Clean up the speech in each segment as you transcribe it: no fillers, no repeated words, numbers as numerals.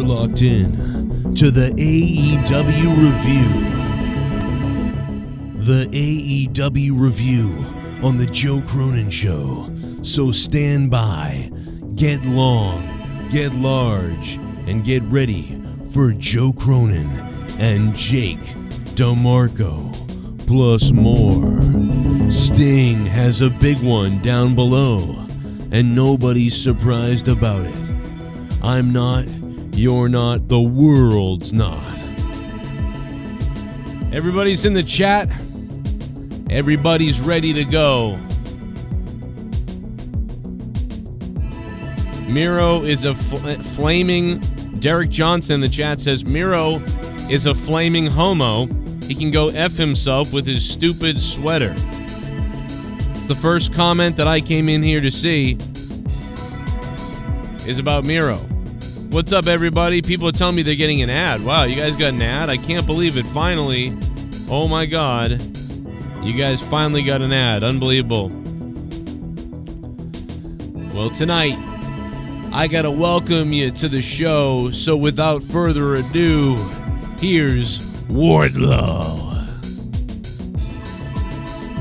locked in to the AEW review. The AEW review on the Joe Cronin Show. So stand by, get long, get large, and get ready for Joe Cronin and Jake DeMarco, plus more. Sting has a big one down below, and nobody's surprised about it. I'm not, you're not, the world's not. Everybody's in the chat. Everybody's ready to go. Miro is a flaming... Derek Johnson in the chat says, Miro is a flaming homo. He can go F himself with his stupid sweater. It's the first comment that I came in here to see is about Miro. What's up, everybody? People are telling me they're getting an ad. Wow, you guys got an ad? I can't believe it. Finally. Oh, my God. You guys finally got an ad. Unbelievable. Well, tonight, I got to welcome you to the show. So without further ado, here's Wardlow.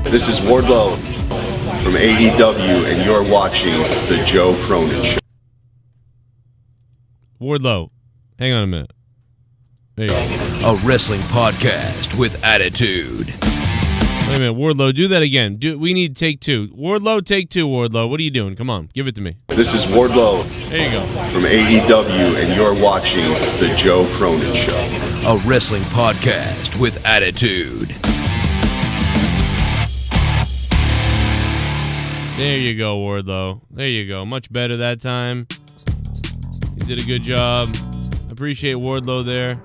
This is Wardlow from AEW, and you're watching The Joe Cronin Show. Wardlow, hang on a minute. There you go. A wrestling podcast with attitude. Wait a minute, Wardlow, do that again. We need take two. Wardlow, take two, Wardlow. What are you doing? Come on, give it to me. This is Wardlow. There you go. From AEW, and you're watching The Joe Cronin Show. A wrestling podcast with attitude. There you go, Wardlow. There you go. Much better that time. You did a good job. Appreciate Wardlow there.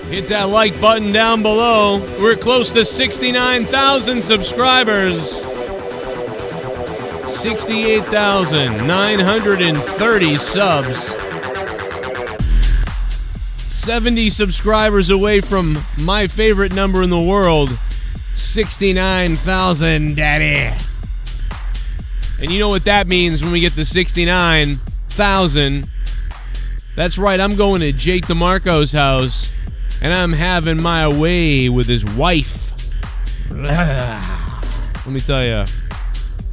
Hit that like button down below. We're close to 69,000 subscribers. 68,930 subs. 70 subscribers away from my favorite number in the world, 69,000, daddy. And you know what that means when we get to 69,000. That's right, I'm going to Jake DeMarco's house, and I'm having my way with his wife. Let me tell you,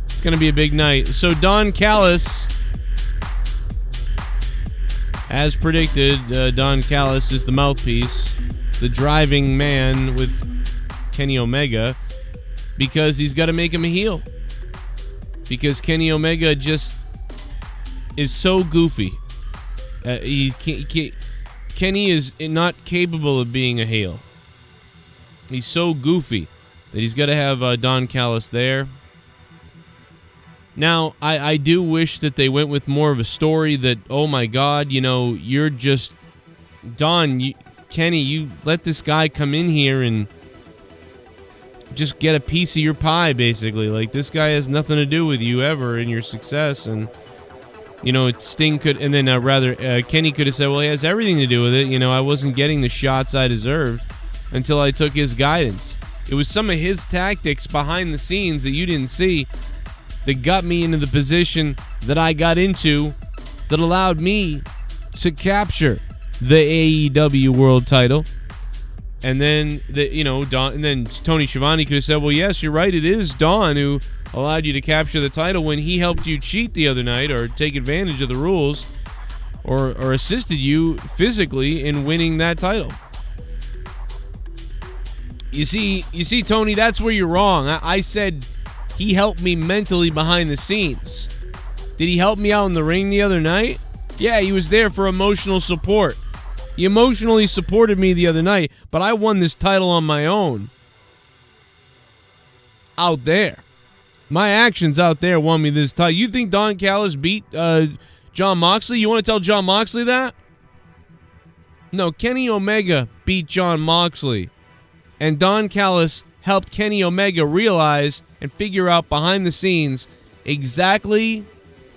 it's going to be a big night. So Don Callis, as predicted, Don Callis is the mouthpiece, the driving man with Kenny Omega, because he's got to make him a heel. Because Kenny Omega just is so goofy. Kenny is not capable of being a heel. He's so goofy that he's got to have Don Callis there. Now, I do wish that they went with more of a story that, oh my God, you know, you're just... Don, Kenny, you let this guy come in here and just get a piece of your pie, basically. Like, this guy has nothing to do with you ever in your success. And, you know, Sting could... And then, Kenny could have said, well, he has everything to do with it. You know, I wasn't getting the shots I deserved until I took his guidance. It was some of his tactics behind the scenes that you didn't see that got me into the position that I got into that allowed me to capture the AEW World Title. And then, Don, and then Tony Schiavone could have said, well, yes, you're right, it is Don who allowed you to capture the title when he helped you cheat the other night or take advantage of the rules or assisted you physically in winning that title. You see, Tony, that's where you're wrong. I said he helped me mentally behind the scenes. Did he help me out in the ring the other night? Yeah, he was there for emotional support. He emotionally supported me the other night, but I won this title on my own. Out there. My actions out there won me this title. You think Don Callis beat Jon Moxley? You want to tell Jon Moxley that? No, Kenny Omega beat Jon Moxley. And Don Callis helped Kenny Omega realize and figure out behind the scenes exactly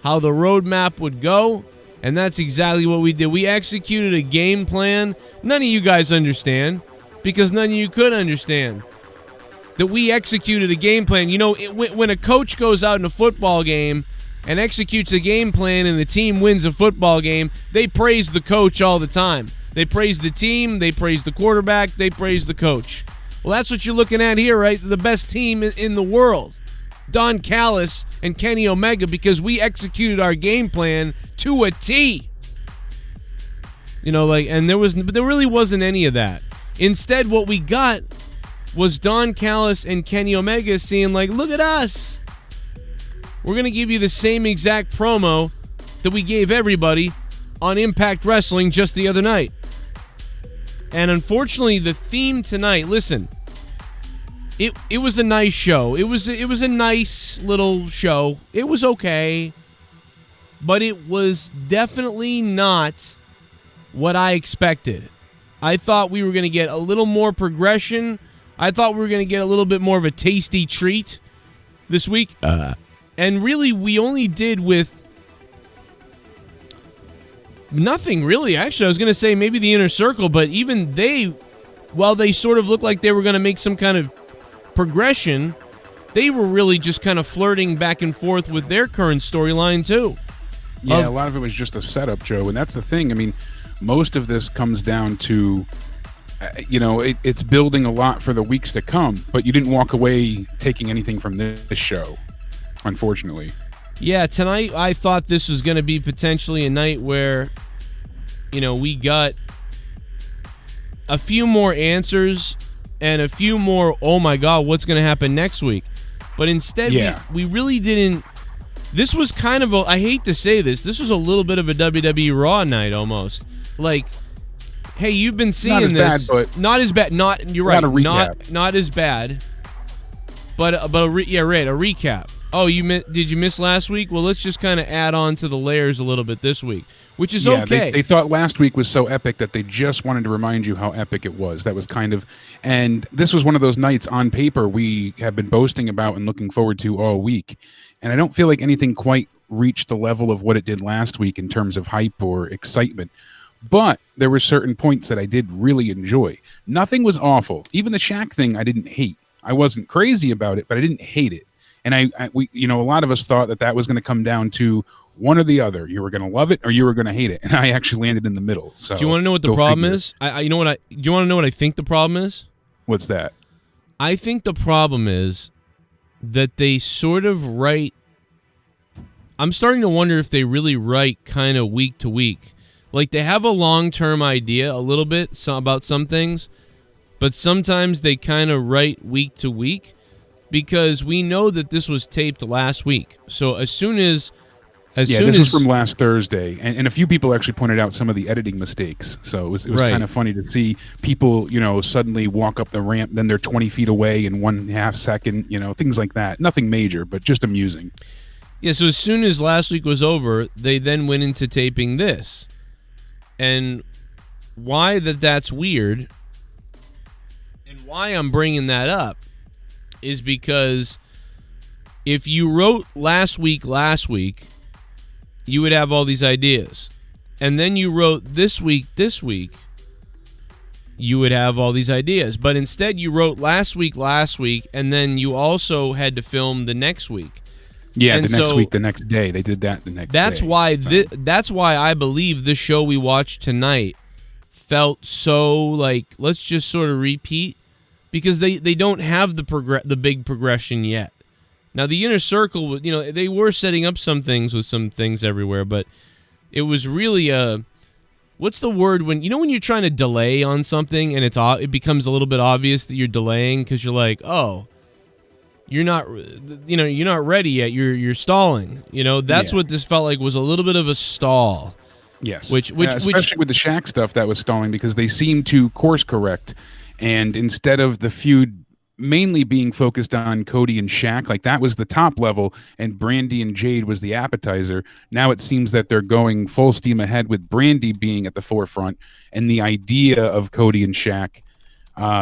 how the roadmap would go. And that's exactly what we did. We executed a game plan. None of you guys understand, because none of you could understand that we executed a game plan. You know, when a coach goes out in a football game and executes a game plan and the team wins a football game, they praise the coach all the time. They praise the team, they praise the quarterback, they praise the coach. Well, that's what you're looking at here, right? The best team in the world. Don Callis and Kenny Omega, because we executed our game plan to a T. And there really wasn't any of that. Instead, what we got was Don Callis and Kenny Omega saying, like, look at us. We're going to give you the same exact promo that we gave everybody on Impact Wrestling just the other night. And unfortunately, the theme tonight, listen, it was a nice show. It was a nice little show. It was okay. But it was definitely not what I expected. I thought we were going to get a little more progression. I thought we were going to get a little bit more of a tasty treat this week. And really, we only did with nothing, really. Actually, I was going to say maybe the Inner Circle, but even they, while they sort of looked like they were going to make some kind of progression, they were really just kind of flirting back and forth with their current storyline, too. Yeah, a lot of it was just a setup, Joe, and that's the thing. I mean, most of this comes down to, it's building a lot for the weeks to come, but you didn't walk away taking anything from this show, unfortunately. Yeah, tonight I thought this was going to be potentially a night where, we got a few more answers and a few more, oh my God, what's going to happen next week? But instead, we really didn't. This was kind of I hate to say this was a little bit of a WWE Raw night almost. Like, hey, you've been seeing this. Not as bad. You're right. Not as bad. But a recap. Oh, did you miss last week? Well, let's just kind of add on to the layers a little bit this week, which is okay. They thought last week was so epic that they just wanted to remind you how epic it was. That was and this was one of those nights on paper we have been boasting about and looking forward to all week. And I don't feel like anything quite reached the level of what it did last week in terms of hype or excitement. But there were certain points that I did really enjoy. Nothing was awful. Even the Shaq thing I didn't hate. I wasn't crazy about it, but I didn't hate it. And a lot of us thought that was going to come down to one or the other. You were going to love it or you were going to hate it. And I actually landed in the middle. So do you want to know what the problem is? Do you want to know what I think the problem is? What's that? I think the problem is that they sort of write. I'm starting to wonder if they really write kind of week to week. Like, they have a long-term idea a little bit about some things, but sometimes they kind of write week to week, because we know that this was taped last week. So this was from last Thursday, and a few people actually pointed out some of the editing mistakes. So it was kind of funny to see people, suddenly walk up the ramp, then they're 20 feet away in 1/2 second, things like that. Nothing major, but just amusing. Yeah, so as soon as last week was over, they then went into taping this. And why that's weird, and why I'm bringing that up, is because if you wrote last week, you would have all these ideas. And then you wrote this week, you would have all these ideas. But instead you wrote last week, and then you also had to film the next week. Yeah, and the next week, the next day. They did that the next day. That's why I believe this show we watched tonight felt so like, let's just sort of repeat, because they don't have the big progression yet. Now, the Inner Circle, they were setting up some things with some things everywhere, but it was really what's the word when you're trying to delay on something and it becomes a little bit obvious that you're delaying because you're like, oh, you're not ready yet. You're stalling. That's what this felt like, was a little bit of a stall. Yes. Which especially with the Shaq stuff, that was stalling because they seemed to course correct, and instead of the feud mainly being focused on Cody and Shaq, like that was the top level, and Brandy and Jade was the appetizer. Now it seems that they're going full steam ahead with Brandy being at the forefront, and the idea of Cody and Shaq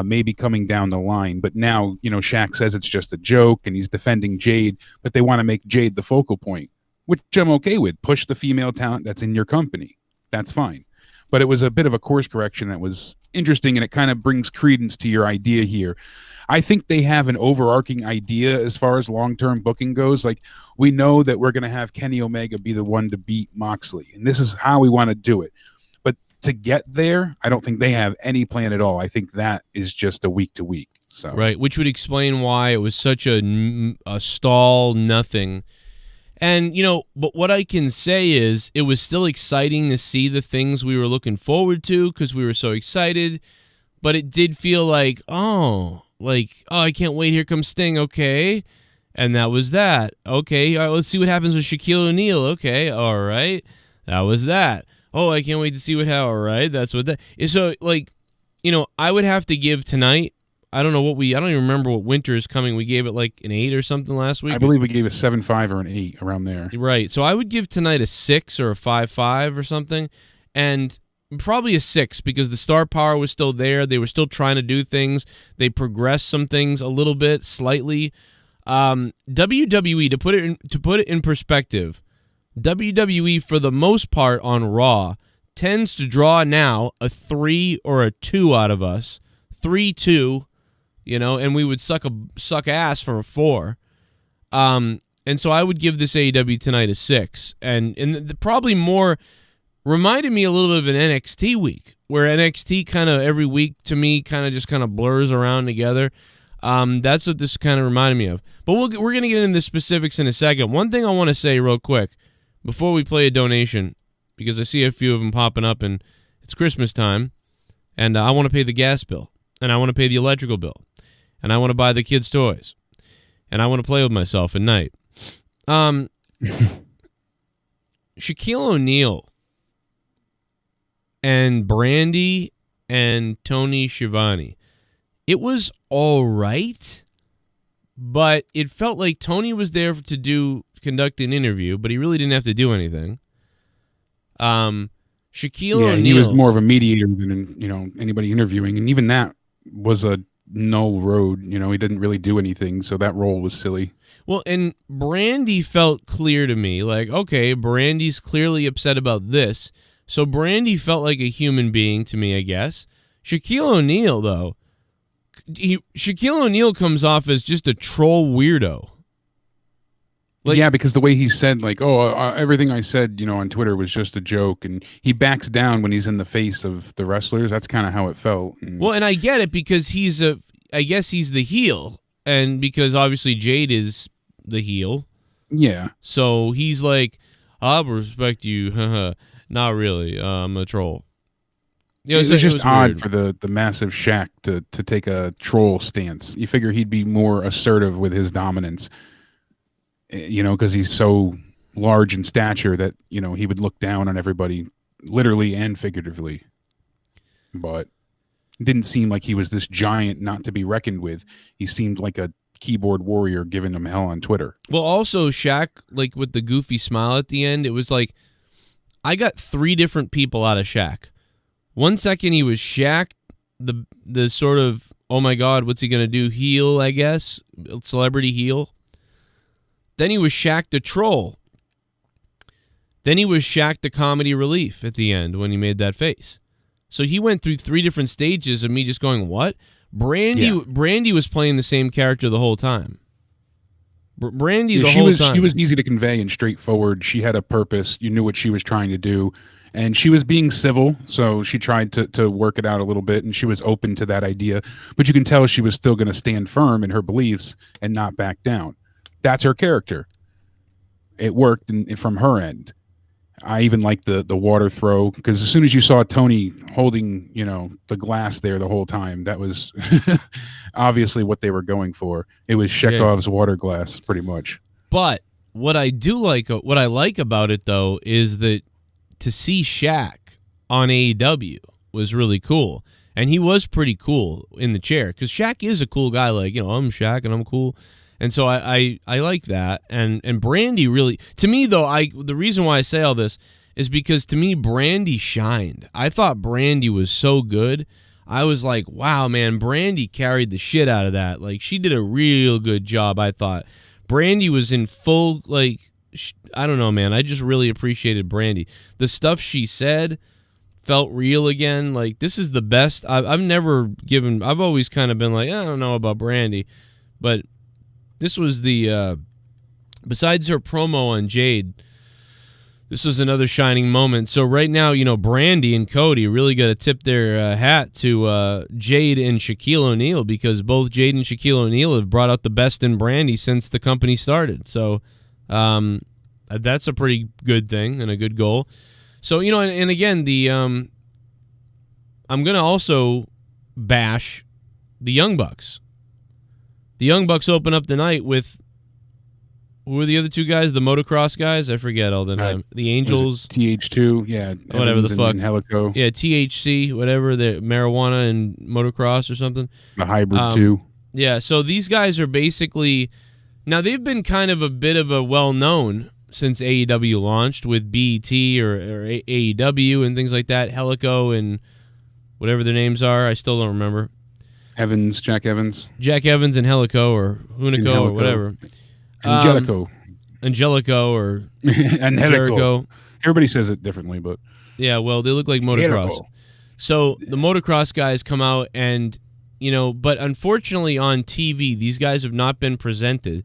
maybe coming down the line. But now, Shaq says it's just a joke and he's defending Jade, but they want to make Jade the focal point, which I'm okay with. Push the female talent that's in your company. That's fine. But it was a bit of a course correction that was interesting, and it kind of brings credence to your idea here. I think they have an overarching idea as far as long-term booking goes. Like, we know that we're going to have Kenny Omega be the one to beat Moxley, and this is how we want to do it. But to get there, I don't think they have any plan at all. I think that is just a week to week. So right, which would explain why it was such a stall nothing. And, you know, but what I can say is it was still exciting to see the things we were looking forward to because we were so excited. But it did feel like, oh, I can't wait. Here comes Sting. Okay. And that was that. Okay. All right, let's see what happens with Shaquille O'Neal. Okay. All right. That was that. Oh, I can't wait to see all right. That's what that is. So, like, you know, I would have to give tonight. I don't even remember what winter is coming. We gave it like an 8 or something last week. I believe we gave a 7.5 or an 8 around there. Right. So I would give tonight a 6 or a 5.5 or something. And probably a 6 because the star power was still there. They were still trying to do things. They progressed some things a little bit, slightly. WWE, to put it in perspective, WWE for the most part on Raw tends to draw now a 3 or a 2 out of us. 3-2. You know, and we would suck ass for a 4. And so I would give this AEW tonight a 6. And probably more reminded me a little bit of an NXT week, where NXT kind of every week to me kind of just kind of blurs around together. That's what this kind of reminded me of. But we're going to get into the specifics in a second. One thing I want to say real quick before we play a donation, because I see a few of them popping up, and it's Christmas time, and I want to pay the gas bill, and I want to pay the electrical bill. And I want to buy the kids' toys. And I want to play with myself at night. Shaquille O'Neal and Brandy and Tony Schiavone. It was all right, but it felt like Tony was there to conduct an interview, but he really didn't have to do anything. Shaquille O'Neal. He was more of a mediator than anybody interviewing, and even that was a null road. He didn't really do anything, so that role was silly. Well, and Brandy felt clear to me, like, okay, Brandy's clearly upset about this, so Brandy felt like a human being to me, I guess. Shaquille O'Neal, though, Shaquille O'Neal comes off as just a troll weirdo. Like, yeah, because the way he said, like, everything I said, on Twitter was just a joke, and he backs down when he's in the face of the wrestlers. That's kind of how it felt. Well, and I get it because I guess he's the heel, and because obviously Jade is the heel. Yeah. So he's like, I respect you. Not really. I'm a troll. It was just odd for the massive Shaq to take a troll stance. You figure he'd be more assertive with his dominance. Because he's so large in stature that, he would look down on everybody, literally and figuratively. But it didn't seem like he was this giant not to be reckoned with. He seemed like a keyboard warrior giving them hell on Twitter. Well, also, Shaq, like with the goofy smile at the end, it was like, I got 3 different people out of Shaq. 1 second, he was Shaq, the sort of, oh my God, what's he going to do? Heel, I guess. Celebrity heel. Then he was Shaq the troll. Then he was Shaq the comedy relief at the end when he made that face. So he went through 3 different stages of me just going, what? Brandy was playing the same character the whole time. Brandy whole time. She was easy to convey and straightforward. She had a purpose. You knew what she was trying to do. And she was being civil, so she tried to work it out a little bit, and she was open to that idea. But you can tell she was still going to stand firm in her beliefs and not back down. That's her character. It worked from her end. I even liked the water throw, because as soon as you saw Tony holding, the glass there the whole time, that was obviously what they were going for. It was Chekhov's water glass, pretty much. But what I like about it, though, is that to see Shaq on AEW was really cool. And he was pretty cool in the chair, because Shaq is a cool guy. Like, I'm Shaq and I'm cool. And so I like that. And Brandy really, to me though, the reason why I say all this is because to me Brandy shined. I thought Brandy was so good. I was like, wow, man, Brandy carried the shit out of that. Like, she did a real good job, I thought. Brandy was in full, like, I don't know, man. I just really appreciated Brandy. The stuff she said, felt real again. Like, this is the best. I've always kind of been like, I don't know about Brandy, but this was the, besides her promo on Jade, this was another shining moment. So right now, Brandy and Cody really got to tip their hat to Jade and Shaquille O'Neal, because both Jade and Shaquille O'Neal have brought out the best in Brandy since the company started. So that's a pretty good thing and a good goal. So, and again, I'm going to also bash the Young Bucks. The Young Bucks open up the night with, who were the other two guys? The motocross guys? I forget all the name. The Angels. TH2, yeah. Whatever Evans the fuck. And Helico. Yeah, THC, whatever, the marijuana and motocross or something. The hybrid, too. Yeah, so these guys are basically... Now, they've been kind of a bit of a well-known since AEW launched with BET or AEW and things like that. Helico and whatever their names are. I still don't remember. Jack Evans. Jack Evans and Helico or Hunico or whatever. Angelico or and Jericho. Everybody says it differently, but yeah, well, they look like motocross. Jericho. So the motocross guys come out and, but unfortunately on TV, these guys have not been presented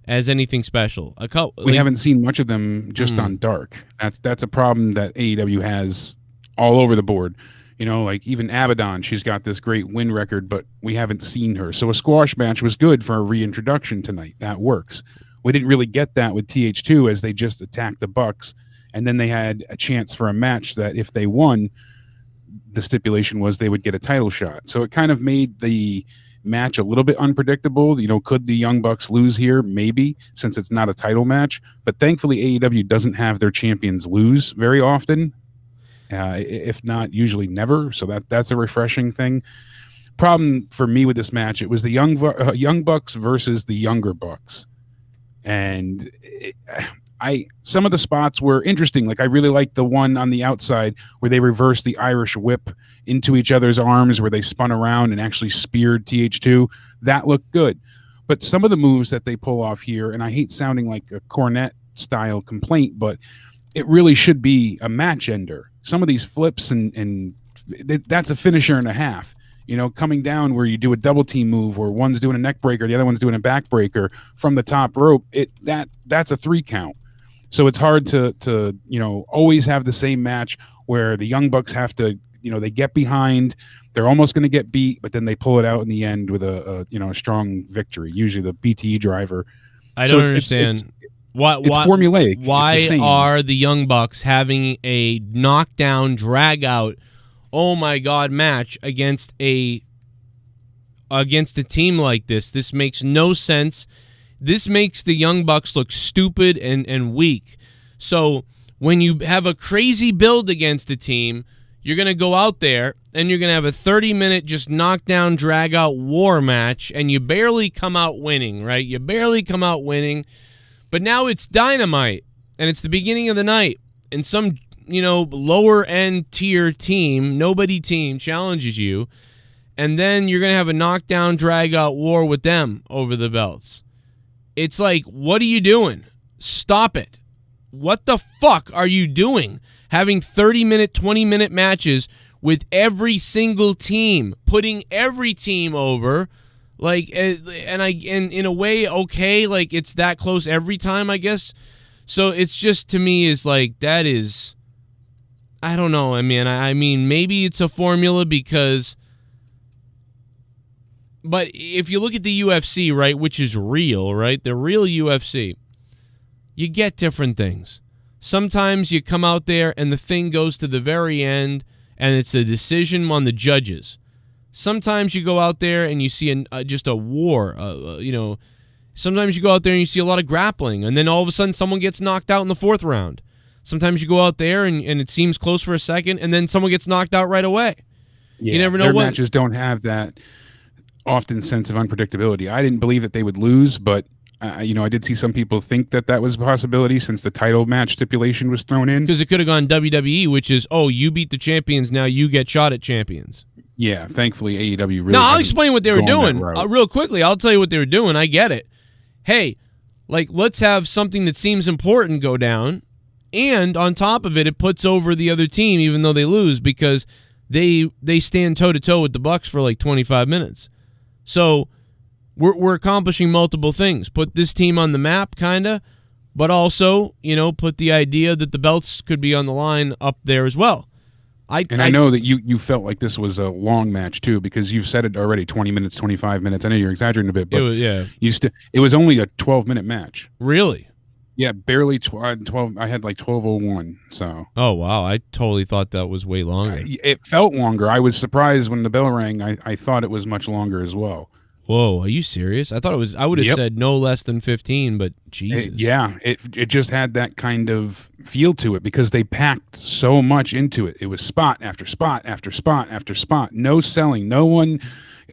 as anything special. We haven't seen much of them just on Dark. That's a problem that AEW has all over the board. Like even Abaddon, she's got this great win record, but we haven't seen her. So a squash match was good for a reintroduction tonight. That works. We didn't really get that with TH2 as they just attacked the Bucks, and then they had a chance for a match that if they won, the stipulation was they would get a title shot. So it kind of made the match a little bit unpredictable. Could the Young Bucks lose here? Maybe, since it's not a title match. But thankfully, AEW doesn't have their champions lose very often. If not, usually never. So that's a refreshing thing. Problem for me with this match, it was the Young Bucks versus the Younger Bucks. And some of the spots were interesting. Like, I really liked the one on the outside where they reversed the Irish whip into each other's arms, where they spun around and actually speared TH2. That looked good. But some of the moves that they pull off here, and I hate sounding like a Cornette-style complaint, but it really should be a match ender. Some of these flips and that's a finisher and a half. Coming down where you do a double team move where one's doing a neck breaker, the other one's doing a back breaker from the top rope. That's a 3 count. So it's hard to always have the same match where the Young Bucks have to, they get behind, they're almost going to get beat, but then they pull it out in the end with a strong victory. Usually the BTE driver. I don't understand. It's formulaic. Why are the Young Bucks having a knockdown, drag-out, oh my God match against a team like this? This makes no sense. This makes the Young Bucks look stupid and weak. So when you have a crazy build against a team, you're going to go out there and you're going to have a 30-minute just knockdown, drag-out war match, and you barely come out winning, right? You barely come out winning. But now it's Dynamite, and it's the beginning of the night, and some, lower-end tier team, nobody team, challenges you, and then you're going to have a knockdown, drag-out war with them over the belts. It's like, what are you doing? Stop it. What the fuck are you doing? Having 30-minute, 20-minute matches with every single team, putting every team over. Like, and in a way, okay, like it's that close every time, I guess. So it's just, to me, is like, that is, I don't know. I mean, maybe it's a formula because, but if you look at the UFC, right, which is real, right, the real UFC, you get different things. Sometimes you come out there and the thing goes to the very end and it's a decision on the judges. Sometimes you go out there and you see just a war, Sometimes you go out there and you see a lot of grappling, and then all of a sudden someone gets knocked out in the 4th round. Sometimes you go out there and it seems close for a second, and then someone gets knocked out right away. Yeah, you never know their matches don't have that often sense of unpredictability. I didn't believe that they would lose, but I did see some people think that was a possibility since the title match stipulation was thrown in. Because it could have gone WWE, which is, you beat the champions, now you get shot at champions. Yeah, thankfully AEW really. No, I'll explain what they were doing real quickly. I'll tell you what they were doing. I get it. Hey, like, let's have something that seems important go down And on top of it, it puts over the other team even though they lose because they stand toe-to-toe with the Bucks for like 25 minutes. So we're accomplishing multiple things. Put this team on the map, kind of, but also, put the idea that the belts could be on the line up there as well. I know that you felt like this was a long match too, because you've said it already, 20 minutes, 25 minutes. I know you're exaggerating a bit, but it was only a 12-minute match. Really? Yeah, barely 12. I had like 12:01. So. Oh wow! I totally thought that was way longer. It felt longer. I was surprised when the bell rang. I thought it was much longer as well. Whoa, are you serious? I thought it was. I would have said no less than 15, but Jesus. It just had that kind of feel to it because they packed so much into it. It was spot after spot after spot after spot. No selling. No one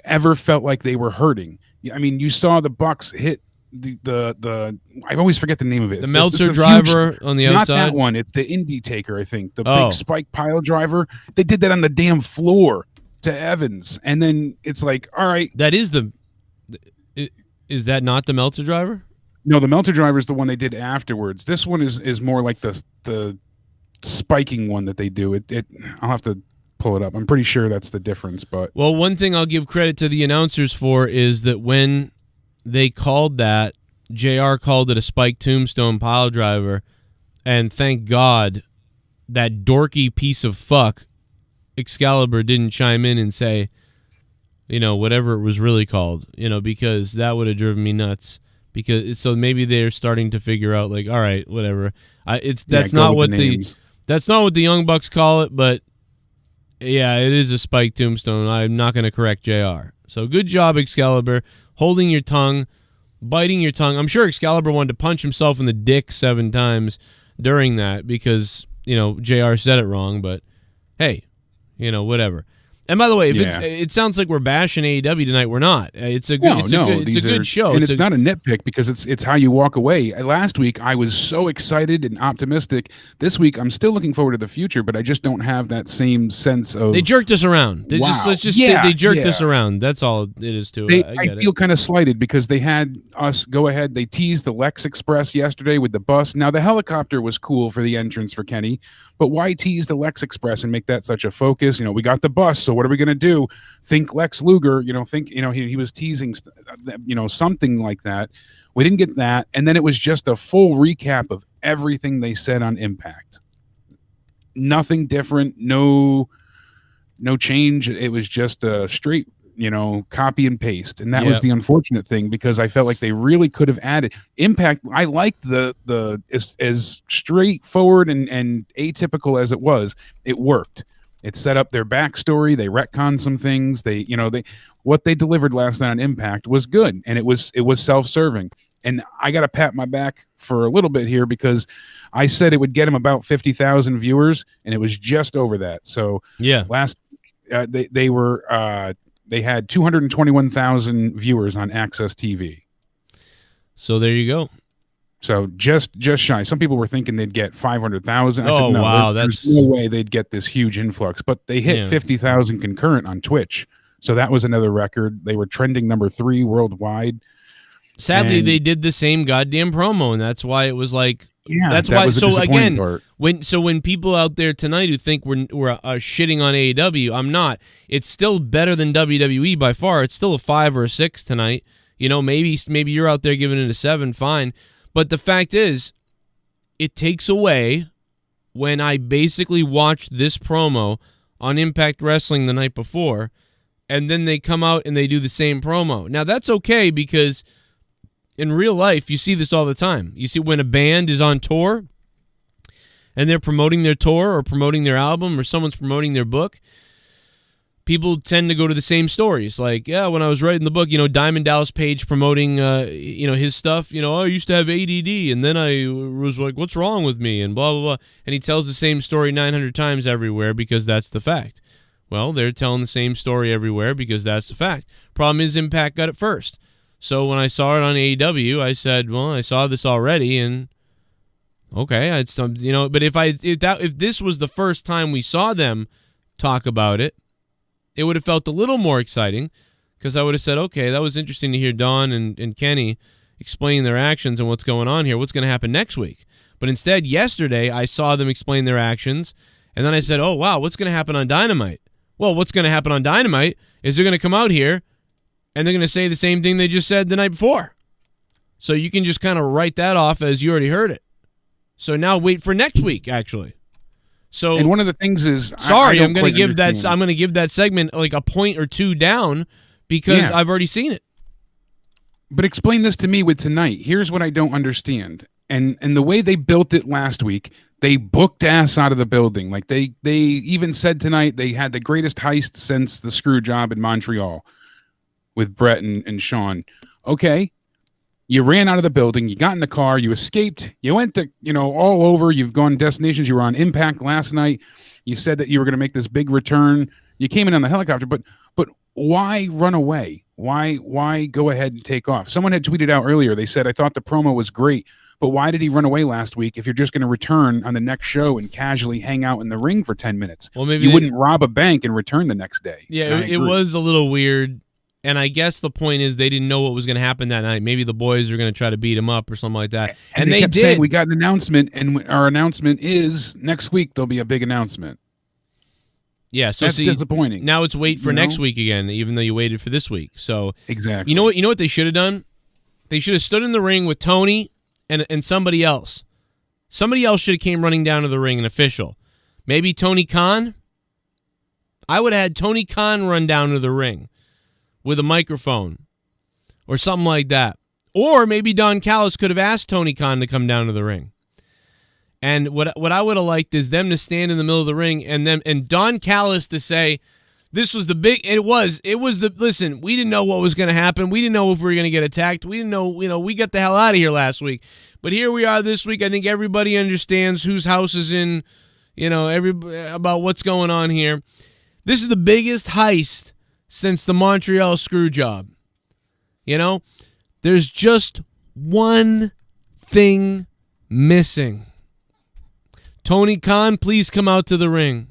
ever felt like they were hurting. I mean, you saw the Bucks hit the I always forget the name of it. The Metzler driver on the outside. Not that one. It's the Indie Taker, I think. The big spike pile driver. They did that on the damn floor to Evans, and then it's like, all right, that is Is that not the Meltzer driver? No, the Meltzer driver is the one they did afterwards. This one is more like the spiking one that they do. I'll have to pull it up. I'm pretty sure that's the difference. But well, one thing I'll give credit to the announcers for is that when they called that, JR called it a spike tombstone pile driver, and thank God that dorky piece of fuck Excalibur didn't chime in and say, whatever it was really called, because that would have driven me nuts. So maybe they're starting to figure out, like, all right, whatever. That's not what the Young Bucks call it, but yeah, it is a spike tombstone. I'm not going to correct JR. So good job, Excalibur, holding your tongue, biting your tongue. I'm sure Excalibur wanted to punch himself in the dick 7 times during that because JR said it wrong. But hey, whatever. And by the way, it sounds like we're bashing AEW tonight. We're not. It's a good show. And it's not a nitpick because it's how you walk away. Last week I was so excited and optimistic. This week I'm still looking forward to the future, but I just don't have that same sense of. They jerked us around. They jerked us around. That's all it is to it. I feel kind of slighted because they had us go ahead. They teased the Lex Express yesterday with the bus. Now the helicopter was cool for the entrance for Kenny. But why tease the Lex Express and make that such a focus? We got the bus, so what are we going to do? Think Lex Luger, he was teasing, something like that. We didn't get that. And then it was just a full recap of everything they said on Impact. Nothing different, no change. It was just a straight, copy and paste. And that was the unfortunate thing because I felt like they really could have added Impact. I liked the as straightforward and atypical as it was. It worked. It set up their backstory. They retconned some things. What they delivered last night on Impact was good. And it was self-serving. And I got to pat my back for a little bit here because I said it would get them about 50,000 viewers and it was just over that. So last they had 221,000 viewers on Access TV. So there you go. So just shy. Some people were thinking they'd get 500,000. I said, no, wow, there's no way they'd get this huge influx. But they hit 50,000 concurrent on Twitch. So that was another record. They were trending number 3 worldwide. Sadly, they did the same goddamn promo, and that's why it was like. Yeah, that's that why. Was so again, part. when people out there tonight who think we're shitting on AEW, I'm not. It's still better than WWE by far. It's still a 5 or a 6 tonight. Maybe you're out there giving it a 7. Fine, but the fact is, it takes away when I basically watched this promo on Impact Wrestling the night before, and then they come out and they do the same promo. Now that's okay because. In real life, you see this all the time. You see when a band is on tour and they're promoting their tour or promoting their album or someone's promoting their book, people tend to go to the same stories. Like, when I was writing the book, Diamond Dallas Page promoting, his stuff, I used to have ADD and then I was like, what's wrong with me? And blah, blah, blah. And he tells the same story 900 times everywhere because that's the fact. Well, they're telling the same story everywhere because that's the fact. Problem is Impact got it first. So when I saw it on AEW, I said, well, I saw this already, and okay, but if this was the first time we saw them talk about it, it would have felt a little more exciting because I would have said, okay, that was interesting to hear Dawn and Kenny explain their actions and what's going on here, what's going to happen next week. But instead, yesterday, I saw them explain their actions, and then I said, oh, wow, what's going to happen on Dynamite? Well, what's going to happen on Dynamite is they're going to come out here, and they're going to say the same thing they just said the night before. So you can just kind of write that off as you already heard it. So now wait for next week, actually. So, and one of the things is, sorry, I I'm going to give that. I'm going to give that segment like a point or two down because I've already seen it. But explain this to me with tonight. Here's what I don't understand, and the way they built it last week, they booked ass out of the building. Like they even said tonight they had the greatest heist since the screw job in Montreal with Brett and Sean. Okay. You ran out of the building. You got in the car. You escaped. You went to, all over. You've gone destinations. You were on Impact last night. You said that you were going to make this big return. You came in on the helicopter, but why run away? Why go ahead and take off? Someone had tweeted out earlier. They said, I thought the promo was great, but why did he run away last week if you're just going to return on the next show and casually hang out in the ring for 10 minutes? Well, maybe you wouldn't rob a bank and return the next day. Yeah, it was a little weird. And I guess the point is they didn't know what was going to happen that night. Maybe the boys are going to try to beat him up or something like that. And they kept did. Saying, we got an announcement, and our announcement is next week there'll be a big announcement. Yeah, so that's disappointing. Now it's wait for next week again, even though you waited for this week. So exactly. You know what they should have done? They should have stood in the ring with Tony and somebody else. Somebody else should have came running down to the ring, an official. Maybe Tony Khan. I would have had Tony Khan run down to the ring with a microphone or something like that. Or maybe Don Callis could have asked Tony Khan to come down to the ring. And what I would have liked is them to stand in the middle of the ring and Don Callis to say, this was the big, listen, we didn't know what was going to happen. We didn't know if we were going to get attacked. We didn't know, we got the hell out of here last week. But here we are this week. I think everybody understands whose house is in, about what's going on here. This is the biggest heist since the Montreal screw job. There's just one thing missing. Tony Khan, please come out to the ring.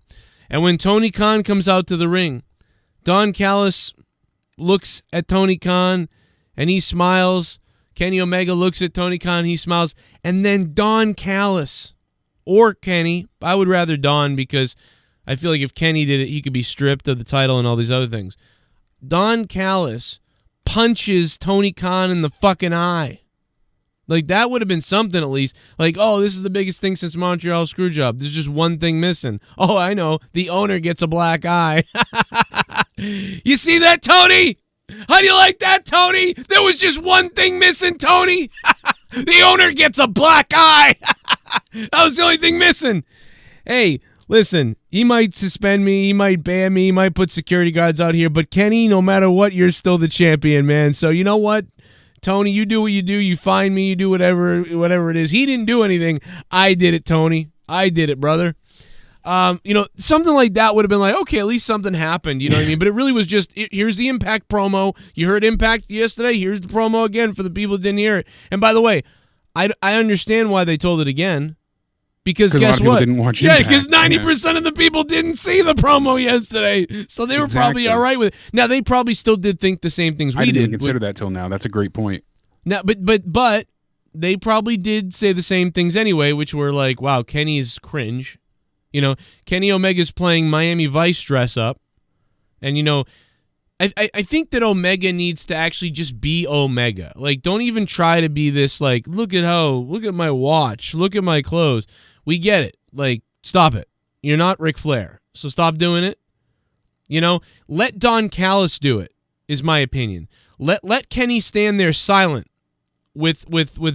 And when Tony Khan comes out to the ring, Don Callis looks at Tony Khan and he smiles. Kenny Omega looks at Tony Khan, he smiles. And then Don Callis or Kenny, I would rather Don because I feel like if Kenny did it, he could be stripped of the title and all these other things. Don Callis punches Tony Khan in the fucking eye. Like, that would have been something at least. Like, oh, this is the biggest thing since Montreal Screwjob. There's just one thing missing. Oh, I know. The owner gets a black eye. You see that, Tony? How do you like that, Tony? There was just one thing missing, Tony. The owner gets a black eye. That was the only thing missing. Hey, listen, he might suspend me, he might ban me, he might put security guards out here, but Kenny, no matter what, you're still the champion, man. So you know what? Tony, you do what you do. You find me. You do whatever it is. He didn't do anything. I did it, Tony. I did it, brother. Something like that would have been like, okay, at least something happened. You know what I mean? But it really was just, here's the Impact promo. You heard Impact yesterday. Here's the promo again for the people who didn't hear it. And by the way, I understand why they told it again. Because guess what? Didn't watch Impact. Because 90% of the people didn't see the promo yesterday, so they were probably all right with it. Now they probably still did think the same things we did. I didn't even consider that till now. That's a great point. Now, but they probably did say the same things anyway, which were like, "Wow, Kenny is cringe." Kenny Omega's playing Miami Vice dress up, and I think that Omega needs to actually just be Omega. Like, don't even try to be this like, look at my watch, look at my clothes. We get it. Like, stop it. You're not Ric Flair, so stop doing it. Let Don Callis do it, is my opinion. Let Kenny stand there silent with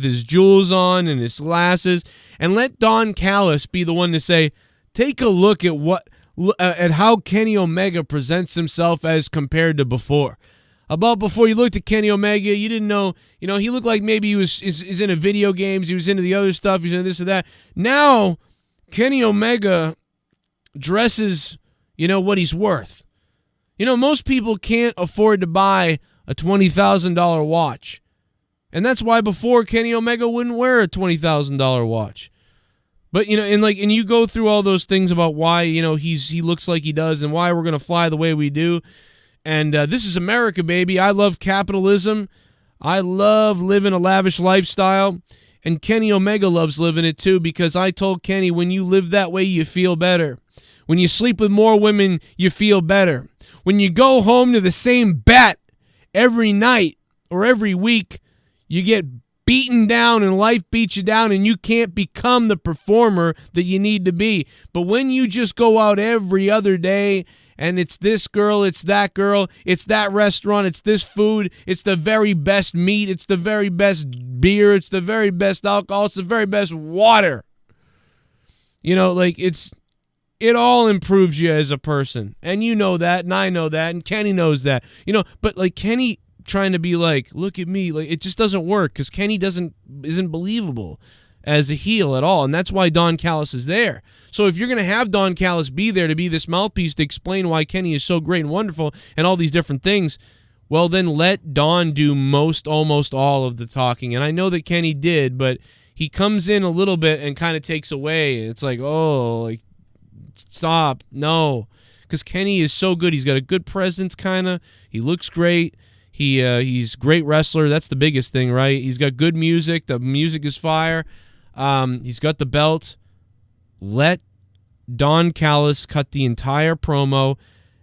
his jewels on and his glasses, and let Don Callis be the one to say, take a look at how Kenny Omega presents himself as compared to before. About before, you looked at Kenny Omega, you didn't know, he looked like maybe he was into video games, he was into the other stuff, he was into this or that. Now, Kenny Omega dresses, what he's worth. Most people can't afford to buy a $20,000 watch. And that's why before Kenny Omega wouldn't wear a $20,000 watch. But, and you go through all those things about why, he looks like he does and why we're going to fly the way we do. And this is America, baby. I love capitalism. I love living a lavish lifestyle. And Kenny Omega loves living it too, because I told Kenny, when you live that way, you feel better. When you sleep with more women, you feel better. When you go home to the same bet every night or every week, you get beaten down and life beats you down and you can't become the performer that you need to be. But when you just go out every other day and it's this girl, it's that restaurant, it's this food, it's the very best meat, it's the very best beer, it's the very best alcohol, it's the very best water. You know, like it all improves you as a person. And you know that, and I know that, and Kenny knows that. You know, but like Kenny trying to be like, look at me, like it just doesn't work because Kenny isn't believable as a heel at all, and that's why Don Callis is there. So if you're going to have Don Callis be there to be this mouthpiece to explain why Kenny is so great and wonderful and all these different things, well, then let Don do almost all of the talking. And I know that Kenny did, but he comes in a little bit and kind of takes away. It's like, oh, like, stop, no. Because Kenny is so good. He's got a good presence, kind of. He looks great. He's a great wrestler. That's the biggest thing, right? He's got good music. The music is fire. He's got the belt. Let Don Callis cut the entire promo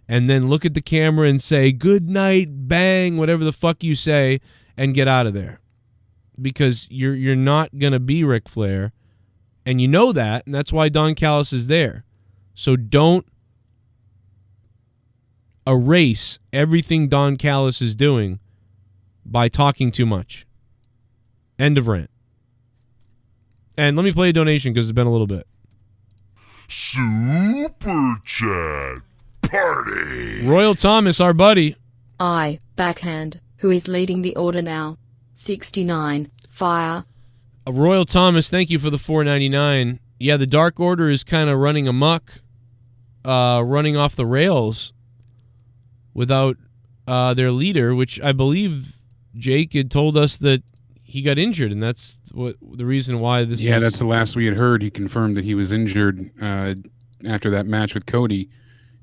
and then look at the camera and say, good night, bang, whatever the fuck you say, and get out of there. Because you're not going to be Ric Flair, and you know that, and that's why Don Callis is there. So don't erase everything Don Callis is doing by talking too much. End of rant. And let me play a donation because it's been a little bit. Super Chat Party. Royal Thomas, our buddy. Backhand, who is leading the order now. 69, fire. Royal Thomas, thank you for the $4.99. Yeah, the Dark Order is kind of running amok, running off the rails without their leader, which I believe Jake had told us that he got injured, and that's what the reason why this. Yeah, that's the last we had heard. He confirmed that he was injured after that match with Cody,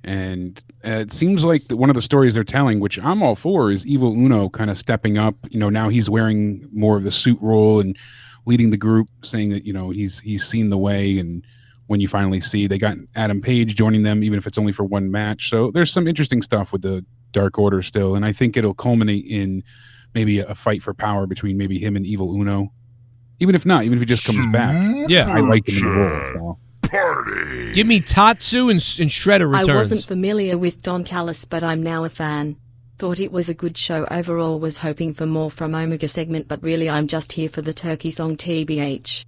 and it seems like one of the stories they're telling, which I'm all for, is Evil Uno kind of stepping up. You know, now he's wearing more of the suit role and leading the group, saying that, you know, he's seen the way, and when you finally see, they got Adam Page joining them, even if it's only for one match. So there's some interesting stuff with the Dark Order still, and I think it'll culminate in maybe a fight for power between maybe him and Evil Uno. Even if not, even if he just comes back. Yeah. I like him in the role. So. Party. Give me Tatsu and Shredder returns. I wasn't familiar with Don Callis, but I'm now a fan. Thought it was a good show overall, was hoping for more from Omega segment, but really I'm just here for the turkey song TBH.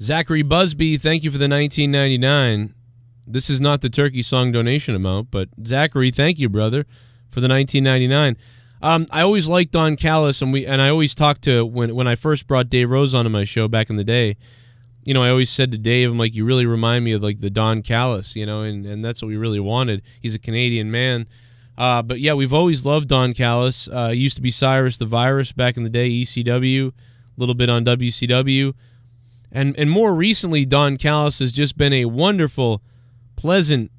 Zachary Busby, thank you for the $19.99. This is not the turkey song donation amount, but Zachary, thank you, brother, for the $19.99. I always liked Don Callis, and I always talked to, when I first brought Dave Rose onto my show back in the day, you know, I always said to Dave, I'm like, you really remind me of like the Don Callis, you know, and that's what we really wanted. He's a Canadian man. But yeah, we've always loved Don Callis. He used to be Cyrus the Virus back in the day, ECW, a little bit on WCW. And more recently, Don Callis has just been a wonderful, pleasant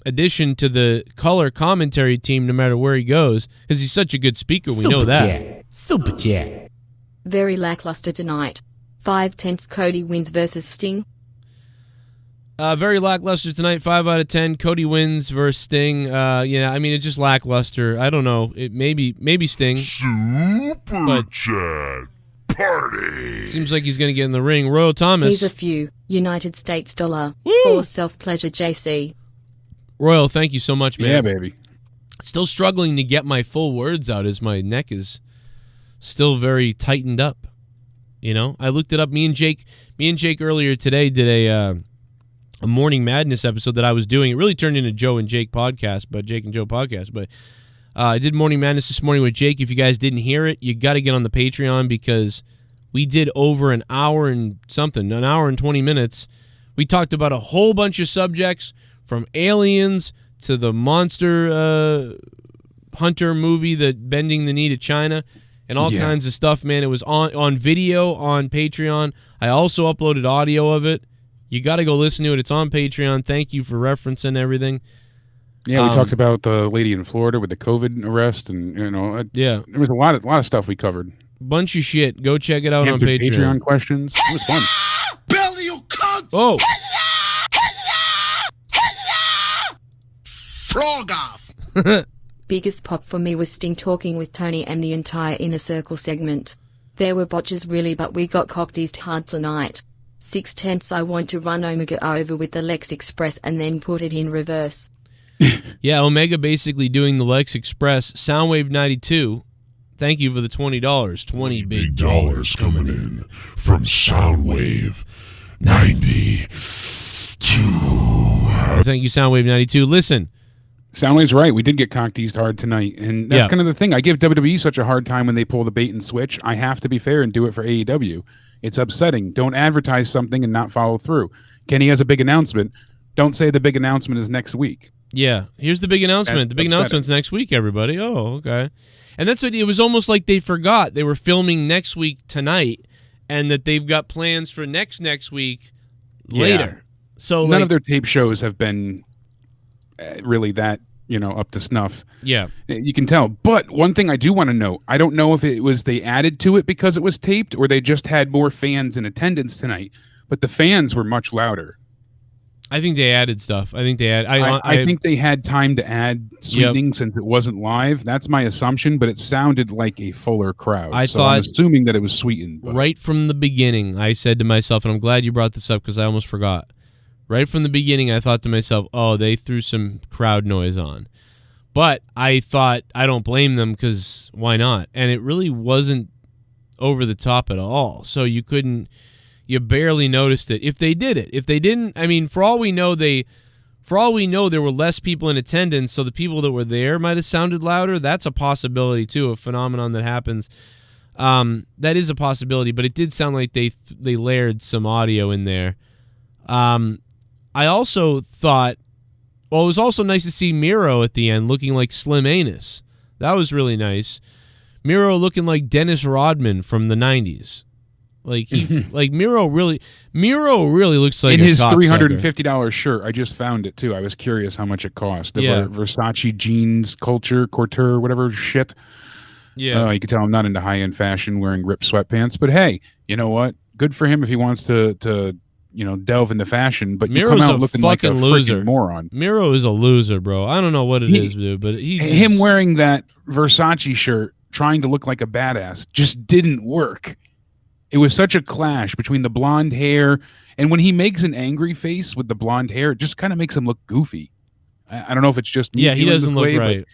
addition to the color commentary team no matter where he goes, because he's such a good speaker. We know that. Super Chat. Very lackluster tonight. 5/10 Cody wins versus Sting. Very lackluster tonight. 5 out of 10. Cody wins versus Sting. Yeah, I mean, it's just lackluster. I don't know. It maybe Sting. Super Chat Party. Seems like he's going to get in the ring. Royal Thomas. Here's a few. United States dollar. Woo! For self-pleasure, JC. Royal, thank you so much, man. Yeah, baby. Still struggling to get my full words out as my neck is still very tightened up. You know, I looked it up. Me and Jake earlier today did a Morning Madness episode that I was doing. It really turned into Joe and Jake podcast, but Jake and Joe podcast. But I did Morning Madness this morning with Jake. If you guys didn't hear it, you got to get on the Patreon because we did over an hour and 20 minutes. We talked about a whole bunch of subjects, from aliens to the Monster Hunter movie, that Bending the Knee to China, and all kinds of stuff, man. It was on video on Patreon. I also uploaded audio of it. You got to go listen to it. It's on Patreon. Thank you for referencing everything. Yeah, we talked about the lady in Florida with the COVID arrest, and you know, yeah, there was a lot of stuff we covered. Bunch of shit. Go check it out on Answered Patreon. Patreon questions. It was fun. Belly, you cunt! Oh, Frog off! Biggest pop for me was Sting talking with Tony and the entire Inner Circle segment. There were botches really, but we got cockteased hard tonight. 6/10 I want to run Omega over with the Lex Express and then put it in reverse. yeah, Omega basically doing the Lex Express. Soundwave 92. Thank you for the $20. 20 big dollars coming in from Soundwave 92. Thank you, Soundwave 92. Listen, Soundwave's right. We did get cock-teased hard tonight, and that's Yeah. kind of the thing. I give WWE such a hard time when they pull the bait and switch. I have to be fair and do it for AEW. It's upsetting. Don't advertise something and not follow through. Kenny has a big announcement. Don't say the big announcement is next week. yeah, here's the big announcement. That's The big upsetting. announcement's next week, everybody. Oh, okay. And that's what it was almost like they forgot they were filming next week tonight, and that they've got plans for next week later. So None like, of their tape shows have been really that, up to snuff. yeah, You can tell. But one thing I do want to know, I don't know if it was they added to it because it was taped or they just had more fans in attendance tonight, but the fans were much louder. I think they added stuff. I think they add. I think they had time to add sweetening since it wasn't live. That's my assumption, but it sounded like a fuller crowd. I so I'm thought- assuming that it was sweetened. But right from the beginning, I said to myself, and I'm glad you brought this up because I almost forgot. Right from the beginning, I thought to myself, oh, they threw some crowd noise on. But I thought, I don't blame them because why not? And it really wasn't over the top at all. So you barely noticed it. If they did it. If they didn't, I mean, for all we know, there were less people in attendance, so the people that were there might have sounded louder. That's a possibility, too, a phenomenon that happens. That is a possibility, but it did sound like they layered some audio in there. I also thought, well, it was also nice to see Miro at the end looking like Slim Anus. That was really nice. Miro looking like Dennis Rodman from the 90s. Like Miro really looks like in a his cocksucker. $350 shirt, I just found it too. I was curious how much it cost. The Yeah. Versace jeans, couture, whatever shit. Yeah. You can tell I'm not into high-end fashion wearing ripped sweatpants, but hey, you know what? Good for him if he wants to delve into fashion, but you Miro's come a out looking like a fucking loser. freaking moron. Miro is a loser, bro. I don't know what it is, dude, but Him wearing that Versace shirt, trying to look like a badass, just didn't work. It was such a clash between the blonde hair, and when he makes an angry face with the blonde hair, it just kind of makes him look goofy. I don't know if it's just me Yeah, he feeling doesn't this look way, but right.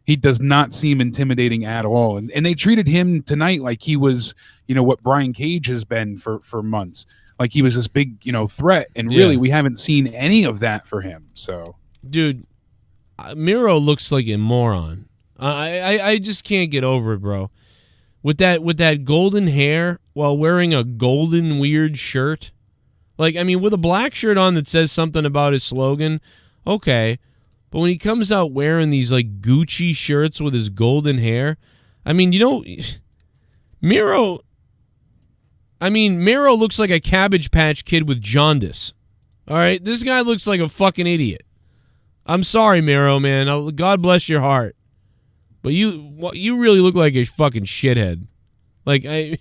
he does not seem intimidating at all. And they treated him tonight like he was, what Brian Cage has been for months. Like he was this big, threat. And really, we haven't seen any of that for him. So, Dude, Miro looks like a moron. I just can't get over it, bro. With that golden hair while wearing a golden weird shirt. Like, I mean, with a black shirt on that says something about his slogan, okay. But when he comes out wearing these like Gucci shirts with his golden hair, I mean, Miro looks like a Cabbage Patch Kid with jaundice. All right, this guy looks like a fucking idiot. I'm sorry, Miro, man. God bless your heart, but you really look like a fucking shithead. I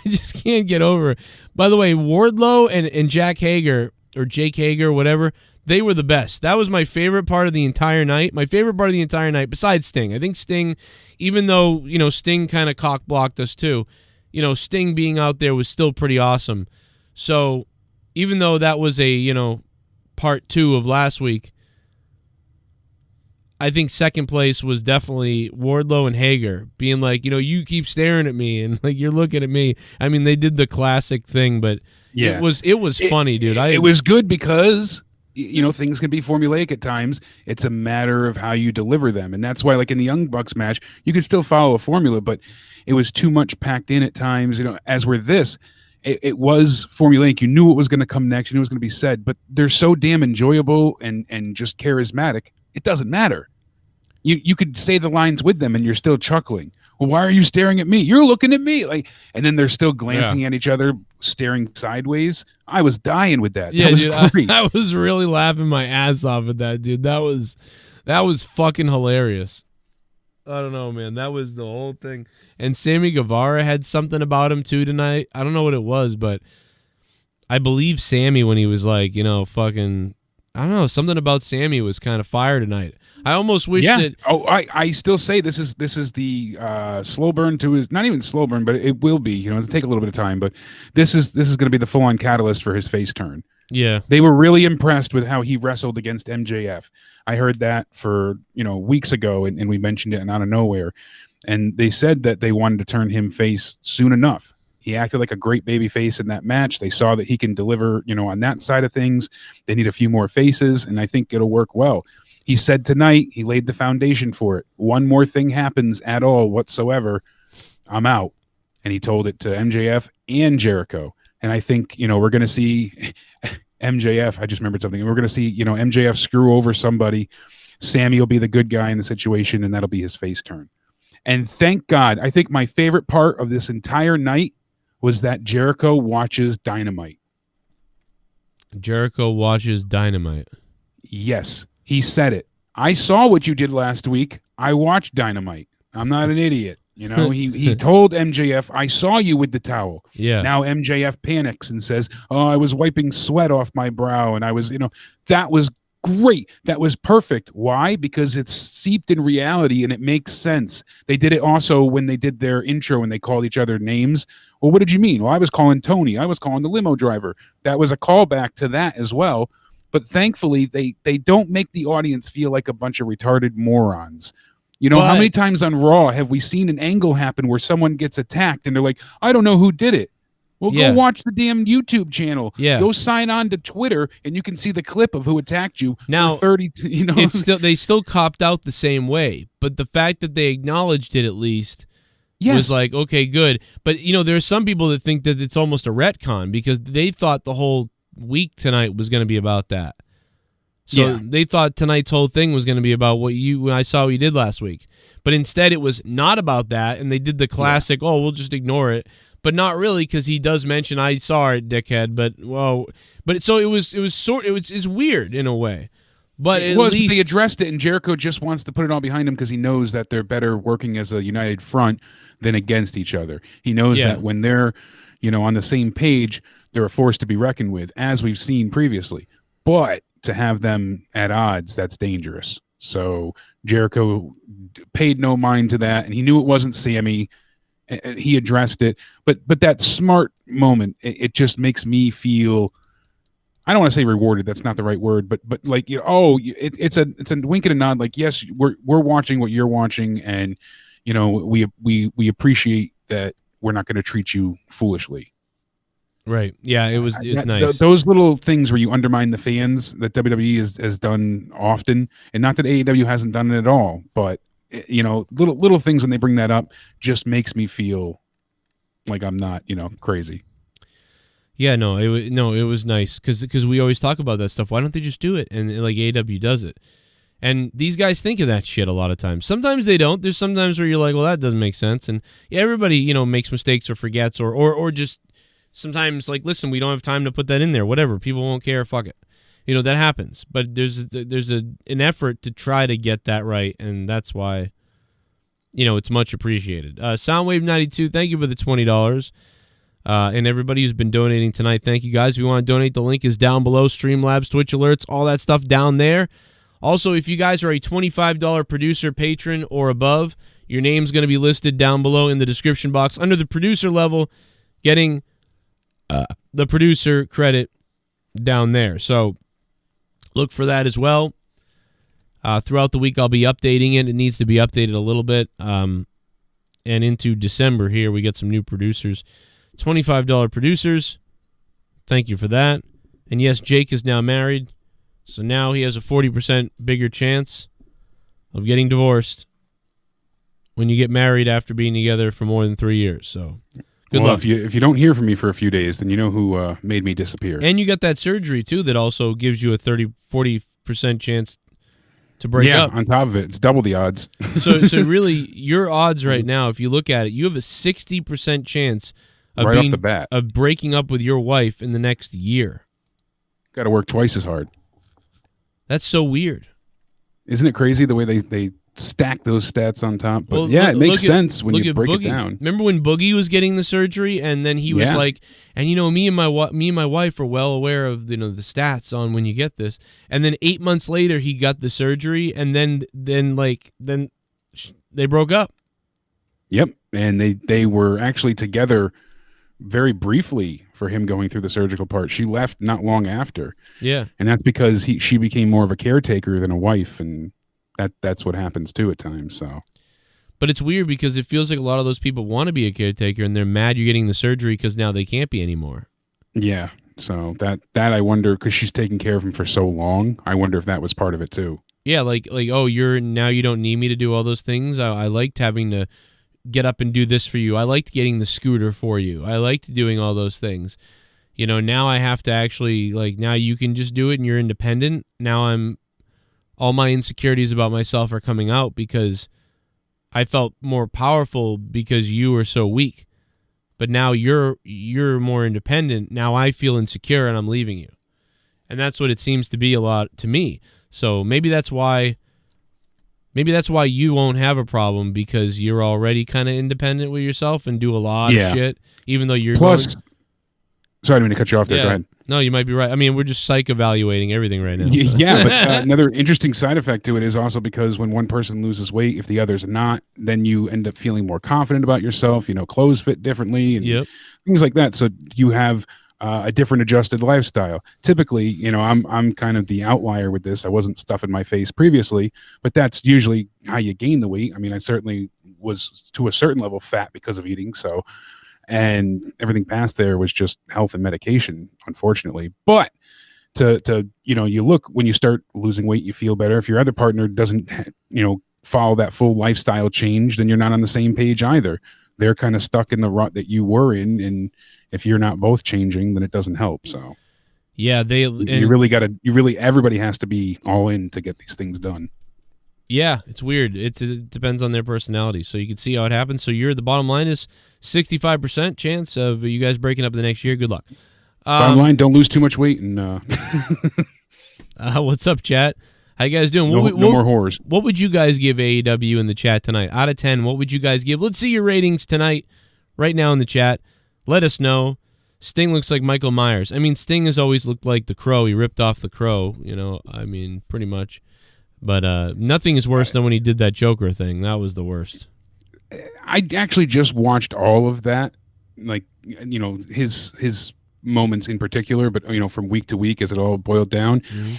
just can't get over it. By the way, Wardlow and Jack Hager or Jake Hager, whatever. They were the best. That was my favorite part of the entire night. My favorite part of the entire night, besides Sting. I think Sting, even though, Sting kind of cock-blocked us too, Sting being out there was still pretty awesome. So even though that was a, part 2 of last week, I think second place was definitely Wardlow and Hager being like, you keep staring at me and like you're looking at me. I mean, they did the classic thing, but yeah, it was funny, dude. It was good because things can be formulaic at times. It's a matter of how you deliver them. And that's why, like in the Young Bucks match, you could still follow a formula, but it was too much packed in at times. As with this, it was formulaic. You knew what was going to come next. You knew what was going to be said, but they're so damn enjoyable and just charismatic. It doesn't matter. You could say the lines with them and you're still chuckling. Well, why are you staring at me? You're looking at me. And then they're still glancing at each other, staring sideways. I was dying with that. Yeah, that was dude, great. I was really laughing my ass off at that, dude. That was fucking hilarious. I don't know, man. That was the whole thing. And Sammy Guevara had something about him too tonight. I don't know what it was, but I believe Sammy when he was like, fucking, I don't know, something about Sammy was kind of fire tonight. I almost wish that. Oh, I still say this is the slow burn to his, not even slow burn, but it will be. It'll take a little bit of time, but this is going to be the full on catalyst for his face turn. Yeah, they were really impressed with how he wrestled against MJF. I heard that for weeks ago, and we mentioned it out of nowhere, and they said that they wanted to turn him face soon enough. He acted like a great baby face in that match. They saw that he can deliver, on that side of things. They need a few more faces, and I think it'll work well. He said tonight he laid the foundation for it. One more thing happens at all whatsoever, I'm out. And he told it to MJF and Jericho. And I think, we're going to see MJF. I just remembered something. We're going to see, MJF screw over somebody. Sammy will be the good guy in the situation, and that'll be his face turn. And thank God, I think my favorite part of this entire night was that Jericho watches Dynamite. Jericho watches Dynamite. Yes, he said it. I saw what you did last week. I watched Dynamite. I'm not an idiot. He told MJF, I saw you with the towel. Yeah. Now MJF panics and says, oh, I was wiping sweat off my brow. And I was, that was great. That was perfect. Why? Because it's seeped in reality and it makes sense. They did it also when they did their intro and they called each other names. Well, what did you mean? Well, I was calling Tony. I was calling the limo driver. That was a callback to that as well. But thankfully, they don't make the audience feel like a bunch of retarded morons. How many times on Raw have we seen an angle happen where someone gets attacked and they're like, I don't know who did it. Well, go watch the damn YouTube channel. Yeah. Go sign on to Twitter and you can see the clip of who attacked you. Now, for 30, they still copped out the same way. But the fact that they acknowledged it at least was like, okay, good. But, there are some people that think that it's almost a retcon because they thought the whole week tonight was going to be about that. So they thought tonight's whole thing was going to be about when I saw what you did last week. But instead it was not about that, and they did the classic, we'll just ignore it. But not really, because he does mention, I saw it, dickhead. It's weird in a way. But at least they addressed it, and Jericho just wants to put it all behind him because he knows that they're better working as a united front than against each other. He knows that when they're, on the same page, they're a force to be reckoned with, as we've seen previously. But to have them at odds, that's dangerous. So Jericho paid no mind to that, and he knew it wasn't Sammy. He addressed it, but that smart moment, it just makes me feel, I don't want to say rewarded. That's not the right word, but like, it's a wink and a nod. Like, yes, we're watching what you're watching, and we appreciate that. We're not going to treat you foolishly. Right. Yeah, it's nice. Those little things where you undermine the fans that WWE has done often, and not that AEW hasn't done it at all, but little things when they bring that up just makes me feel like I'm not, crazy. Yeah, it was nice because we always talk about that stuff. Why don't they just do it? And like AEW does it. And these guys think of that shit a lot of times. Sometimes they don't. There's sometimes where you're like, well, that doesn't make sense. And everybody, makes mistakes or forgets or just sometimes like, listen, we don't have time to put that in there. Whatever. People won't care. Fuck it. That happens. But there's an effort to try to get that right, and that's why, it's much appreciated. Soundwave92, thank you for the $20. And everybody who's been donating tonight, thank you guys. If you want to donate, the link is down below. Streamlabs, Twitch alerts, all that stuff down there. Also, if you guys are a $25 producer, patron, or above, your name's going to be listed down below in the description box under the producer level, getting the producer credit down there. So look for that as well. Throughout the week, I'll be updating it. It needs to be updated a little bit. And into December here, we get some new producers. $25 producers. Thank you for that. And yes, Jake is now married. So now he has a 40% bigger chance of getting divorced when you get married after being together for more than 3 years. So good luck. If you don't hear from me for a few days, then you know who made me disappear. And you got that surgery, too, that also gives you a 40% chance to break up. Yeah, on top of it, it's double the odds. So really, your odds right now, if you look at it, you have a 60% chance of right off the bat of breaking up with your wife in the next year. Got to work twice as hard. That's so weird. Isn't it crazy the way they stack those stats on top. But Well, it makes sense when you break Boogie. it down. Remember when Boogie was getting the surgery, and then he was like, and me and my wife are well aware of the stats on when you get this, and then 8 months later he got the surgery, and then they broke up. Yep, and they were actually together very briefly for him going through the surgical part. She left not long after. Yeah, and that's because she became more of a caretaker than a wife, and that's what happens too at times. So, but it's weird because it feels like a lot of those people want to be a caretaker, and they're mad you're getting the surgery because now they can't be anymore. Yeah, so that I wonder, because she's taken care of him for so long. I wonder if that was part of it too. Yeah, like oh, you don't need me to do all those things. I liked having to get up and do this for you. I liked getting the scooter for you. I liked doing all those things. Now I have to actually, now you can just do it and you're independent. Now all my insecurities about myself are coming out because I felt more powerful because you were so weak. But now you're more independent. Now I feel insecure and I'm leaving you. And that's what it seems to be a lot to me. So maybe that's why you won't have a problem, because you're already kind of independent with yourself and do a lot of shit, even though you're sorry, I didn't mean to cut you off there. Go ahead. No, you might be right. I mean, we're just psych evaluating everything right now. So. Yeah, but another interesting side effect to it is also because when one person loses weight, if the other's not, then you end up feeling more confident about yourself. Clothes fit differently and things like that. So you have a different adjusted lifestyle. Typically, I'm kind of the outlier with this. I wasn't stuffing my face previously, but that's usually how you gain the weight. I mean, I certainly was to a certain level fat because of eating. So, and everything past there was just health and medication, unfortunately. But you look, when you start losing weight, you feel better. If your other partner doesn't, follow that full lifestyle change, then you're not on the same page either. They're kind of stuck in the rut that you were in, and if you're not both changing, then it doesn't help. So, yeah, everybody has to be all in to get these things done. Yeah, it's weird. It depends on their personality. So you can see how it happens. So the bottom line is 65% chance of you guys breaking up the next year. Good luck. Bottom line, don't lose too much weight. And what's up, chat? How you guys doing? No more whores. What would you guys give AEW in the chat tonight? Out of 10, what would you guys give? Let's see your ratings tonight, right now in the chat. Let us know. Sting looks like Michael Myers. I mean, Sting has always looked like the Crow. He ripped off the Crow, I mean, pretty much. But nothing is worse than when he did that Joker thing. That was the worst. I actually just watched all of that, his moments in particular, but from week to week as it all boiled down. Mm-hmm.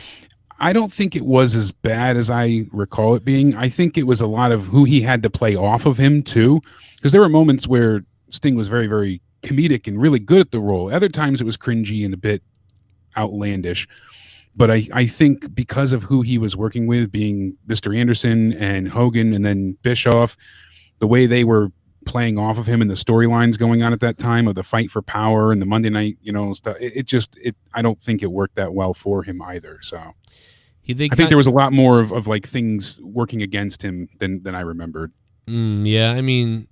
I don't think it was as bad as I recall it being. I think it was a lot of who he had to play off of him too, because there were moments where Sting was very, very comedic and really good at the role. Other times it was cringy and a bit outlandish. But I think because of who he was working with, being Mr. Anderson and Hogan and then Bischoff, the way they were playing off of him and the storylines going on at that time of the fight for power and the Monday night, stuff, I don't think it worked that well for him either. So I think there was a lot more of like things working against him than I remembered. Yeah, I mean,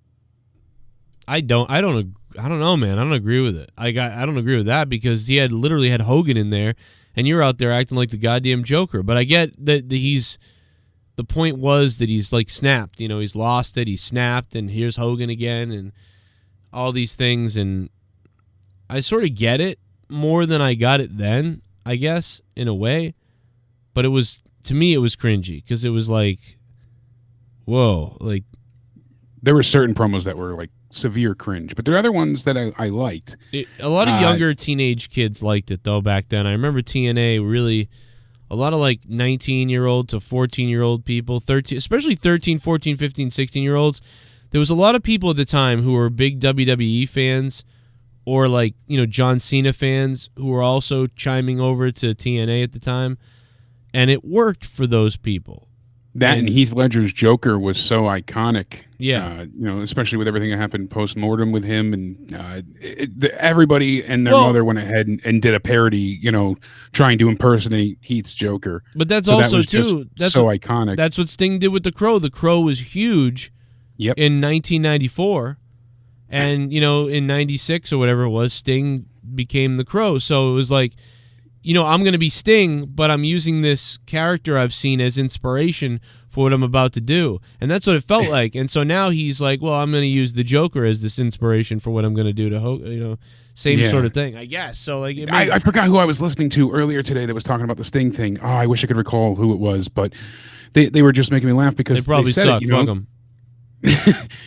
I don't know, man. I don't agree with it. I don't agree with that, because he literally had Hogan in there, and you're out there acting like the goddamn Joker. But I get that the point was that he's like snapped. He's lost it. He's snapped, and here's Hogan again, and all these things. And I sort of get it more than I got it then, I guess, in a way. But to me, it was cringy, because it was like, whoa, like. There were certain promos that were like severe cringe, but there are other ones that I liked. A lot of younger teenage kids liked it though back then. I remember TNA really, a lot of like 19-year-old to 14-year-old people, especially 13, 14, 15, 16-year-olds. There was a lot of people at the time who were big WWE fans, or like, John Cena fans, who were also chiming over to TNA at the time, and it worked for those people. That and Heath Ledger's Joker was so iconic. Yeah. Especially with everything that happened post-mortem with him. And everybody and their mother went ahead and did a parody, trying to impersonate Heath's Joker. But that's also, too, that's so iconic. That's what Sting did with the Crow. The Crow was huge in 1994. And, in 96 or whatever it was, Sting became the Crow. So it was like, I'm going to be Sting, but I'm using this character I've seen as inspiration for what I'm about to do. And that's what it felt like. And so now he's like, well, I'm going to use the Joker as this inspiration for what I'm going to do to, same sort of thing, I guess. So like, I forgot who I was listening to earlier today that was talking about the Sting thing. Oh, I wish I could recall who it was, but they were just making me laugh because they probably said suck. It, Fuck them.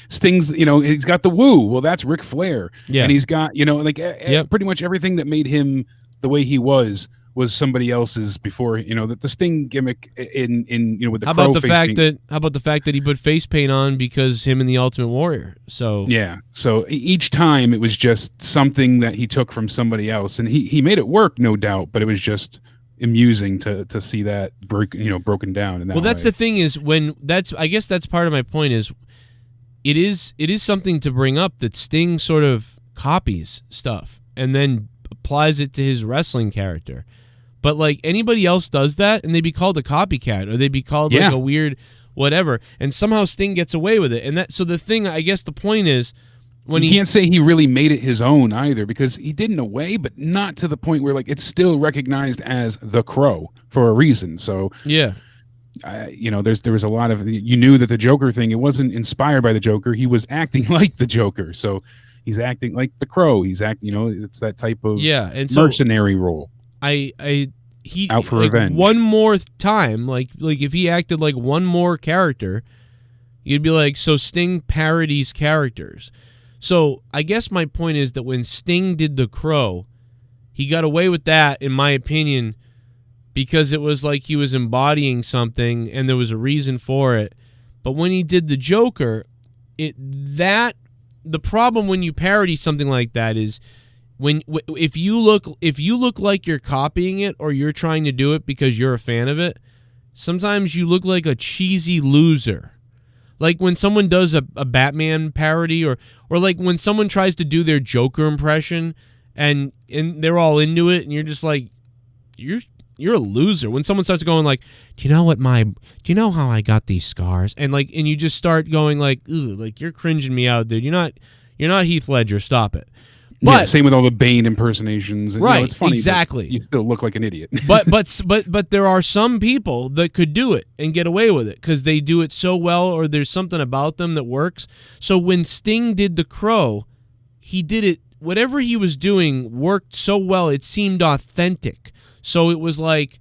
Sting's, he's got the woo. Well, that's Ric Flair. Yeah. And he's got, pretty much everything that made him the way he was somebody else's before, the Sting gimmick in with the how about the fact that he put face paint on because him and the Ultimate Warrior. So yeah. So each time it was just something that he took from somebody else, and he made it work, no doubt, but it was just amusing to see that broken down in that that's way. the thing is I guess that's part of my point is it is something to bring up that Sting sort of copies stuff and then applies it to his wrestling character. But like anybody else does that and they'd be called a copycat or they'd be called like a weird whatever, and somehow Sting gets away with it. And I guess the point is when you can't say he really made it his own either, because he did in a way, but not to the point where like it's still recognized as the Crow for a reason. So yeah. There was a lot of, you knew that the Joker thing, it wasn't inspired by the Joker. He was acting like the Joker. So he's acting like the Crow. He's acting, it's that type of mercenary role. He out for like, revenge. One more time, like if he acted like one more character, you'd be like, so Sting parodies characters. So I guess my point is that when Sting did the Crow, he got away with that, in my opinion, because it was like he was embodying something and there was a reason for it. But when he did the Joker, the problem when you parody something like that is if you look like you're copying it or you're trying to do it because you're a fan of it, sometimes you look like a cheesy loser. Like when someone does a Batman parody or like when someone tries to do their Joker impression and they're all into it and you're just like, you're a loser. When someone starts going like, do you know how I got these scars? And you just start going like, ooh, like you're cringing me out, dude. You're not Heath Ledger. Stop it. But same with all the Bane impersonations. And, right, it's funny, exactly. You still look like an idiot. but there are some people that could do it and get away with it because they do it so well, or there's something about them that works. So when Sting did the Crow, he did it. Whatever he was doing worked so well; it seemed authentic. So it was like,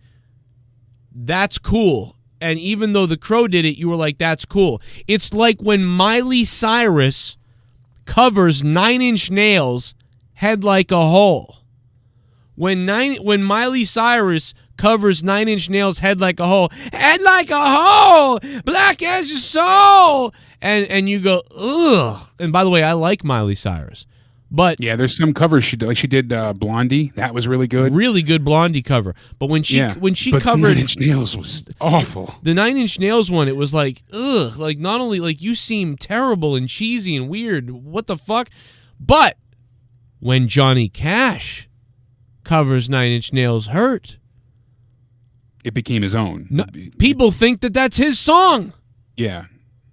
that's cool. And even though the Crow did it, you were like, that's cool. It's like when Miley Cyrus covers 9 Inch Nails' Head Like a Hole. When Miley Cyrus covers 9 Inch Nails' Head Like a Hole, head like a hole, black as your soul, and you go, ugh. And by the way, I like Miley Cyrus. But yeah, there's some covers she did. Like she did Blondie. That was really good. Really good Blondie cover. But when she covered 9 Inch Nails was awful. The 9 Inch Nails one, it was like, ugh. Like not only like you seem terrible and cheesy and weird. What the fuck? But when Johnny Cash covers 9 Inch Nails' Hurt, it became his own. No, people think that that's his song. Yeah.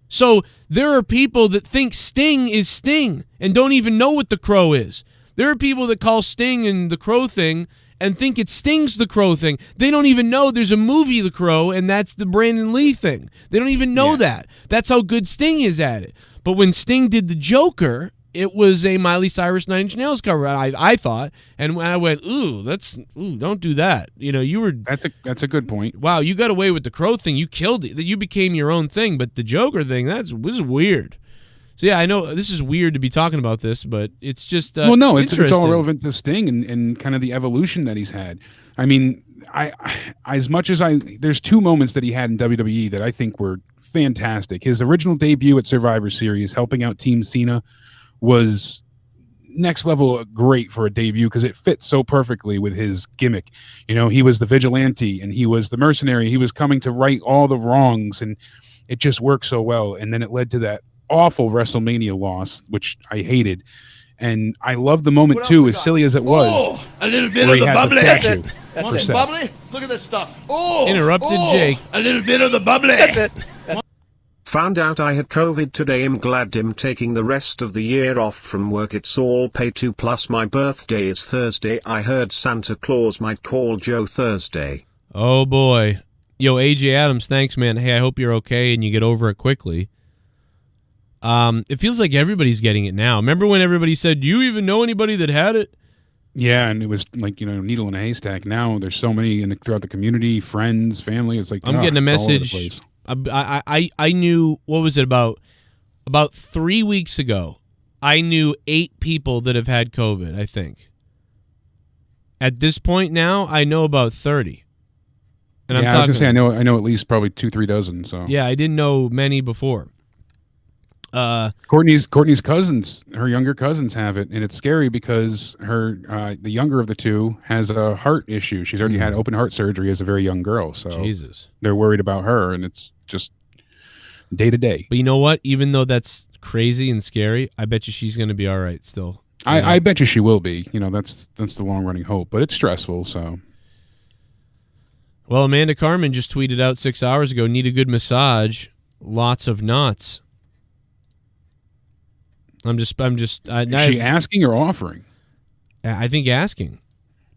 So there are people that think Sting is Sting and don't even know what the Crow is. There are people that call Sting and the Crow thing and think it Sting's the Crow thing. They don't even know there's a movie, The Crow, and that's the Brandon Lee thing. They don't even know that. That's how good Sting is at it. But when Sting did the Joker, it was a Miley Cyrus 9 Inch Nails cover, I thought, and when I went, don't do that. You were. That's a good point. Wow, you got away with the Crow thing. You killed it. You became your own thing. But the Joker thing, this is weird. So yeah, I know this is weird to be talking about this, but it's just well, no, it's all relevant to Sting and kind of the evolution that he's had. I mean, there's 2 moments that he had in WWE that I think were fantastic. His original debut at Survivor Series, helping out Team Cena, was next level great for a debut because it fit so perfectly with his gimmick. He was the vigilante and he was the mercenary. He was coming to right all the wrongs, and it just worked so well. And then it led to that awful WrestleMania loss, which I hated. And I love the moment too, as silly as it was. A little bit of the bubbly. That's it. Want some bubbly? Look at this stuff. Interrupted Jake. A little bit of the bubbly. That's it. Found out I had COVID today. I'm glad I'm taking the rest of the year off from work. It's all paid to, plus my birthday is Thursday. I heard Santa Claus might call Joe Thursday. Oh boy. Yo, AJ Adams, thanks, man. Hey, I hope you're okay and you get over it quickly. It feels like everybody's getting it now. Remember when everybody said, do you even know anybody that had it? Yeah, and it was like, needle in a haystack. Now there's so many throughout the community, friends, family. It's like, I'm getting a message. I knew, what was it, about 3 weeks ago, I knew 8 people that have had COVID, I think. At this point now, I know about 30. And yeah, I'm talking, I was going to say, I know at least probably 2-3 dozen. So yeah, I didn't know many before. Courtney's cousins, her younger cousins have it, and it's scary because the younger of the two has a heart issue. She's already had open heart surgery as a very young girl, so Jesus, they're worried about her, and it's just day to day. But you know what? Even though that's crazy and scary, I bet you she's going to be all right still. I bet you she will be. That's the long running hope, but it's stressful. So, well, Amanda Carmen just tweeted out 6 hours ago. Need a good massage, lots of knots. Is she asking or offering? I think asking.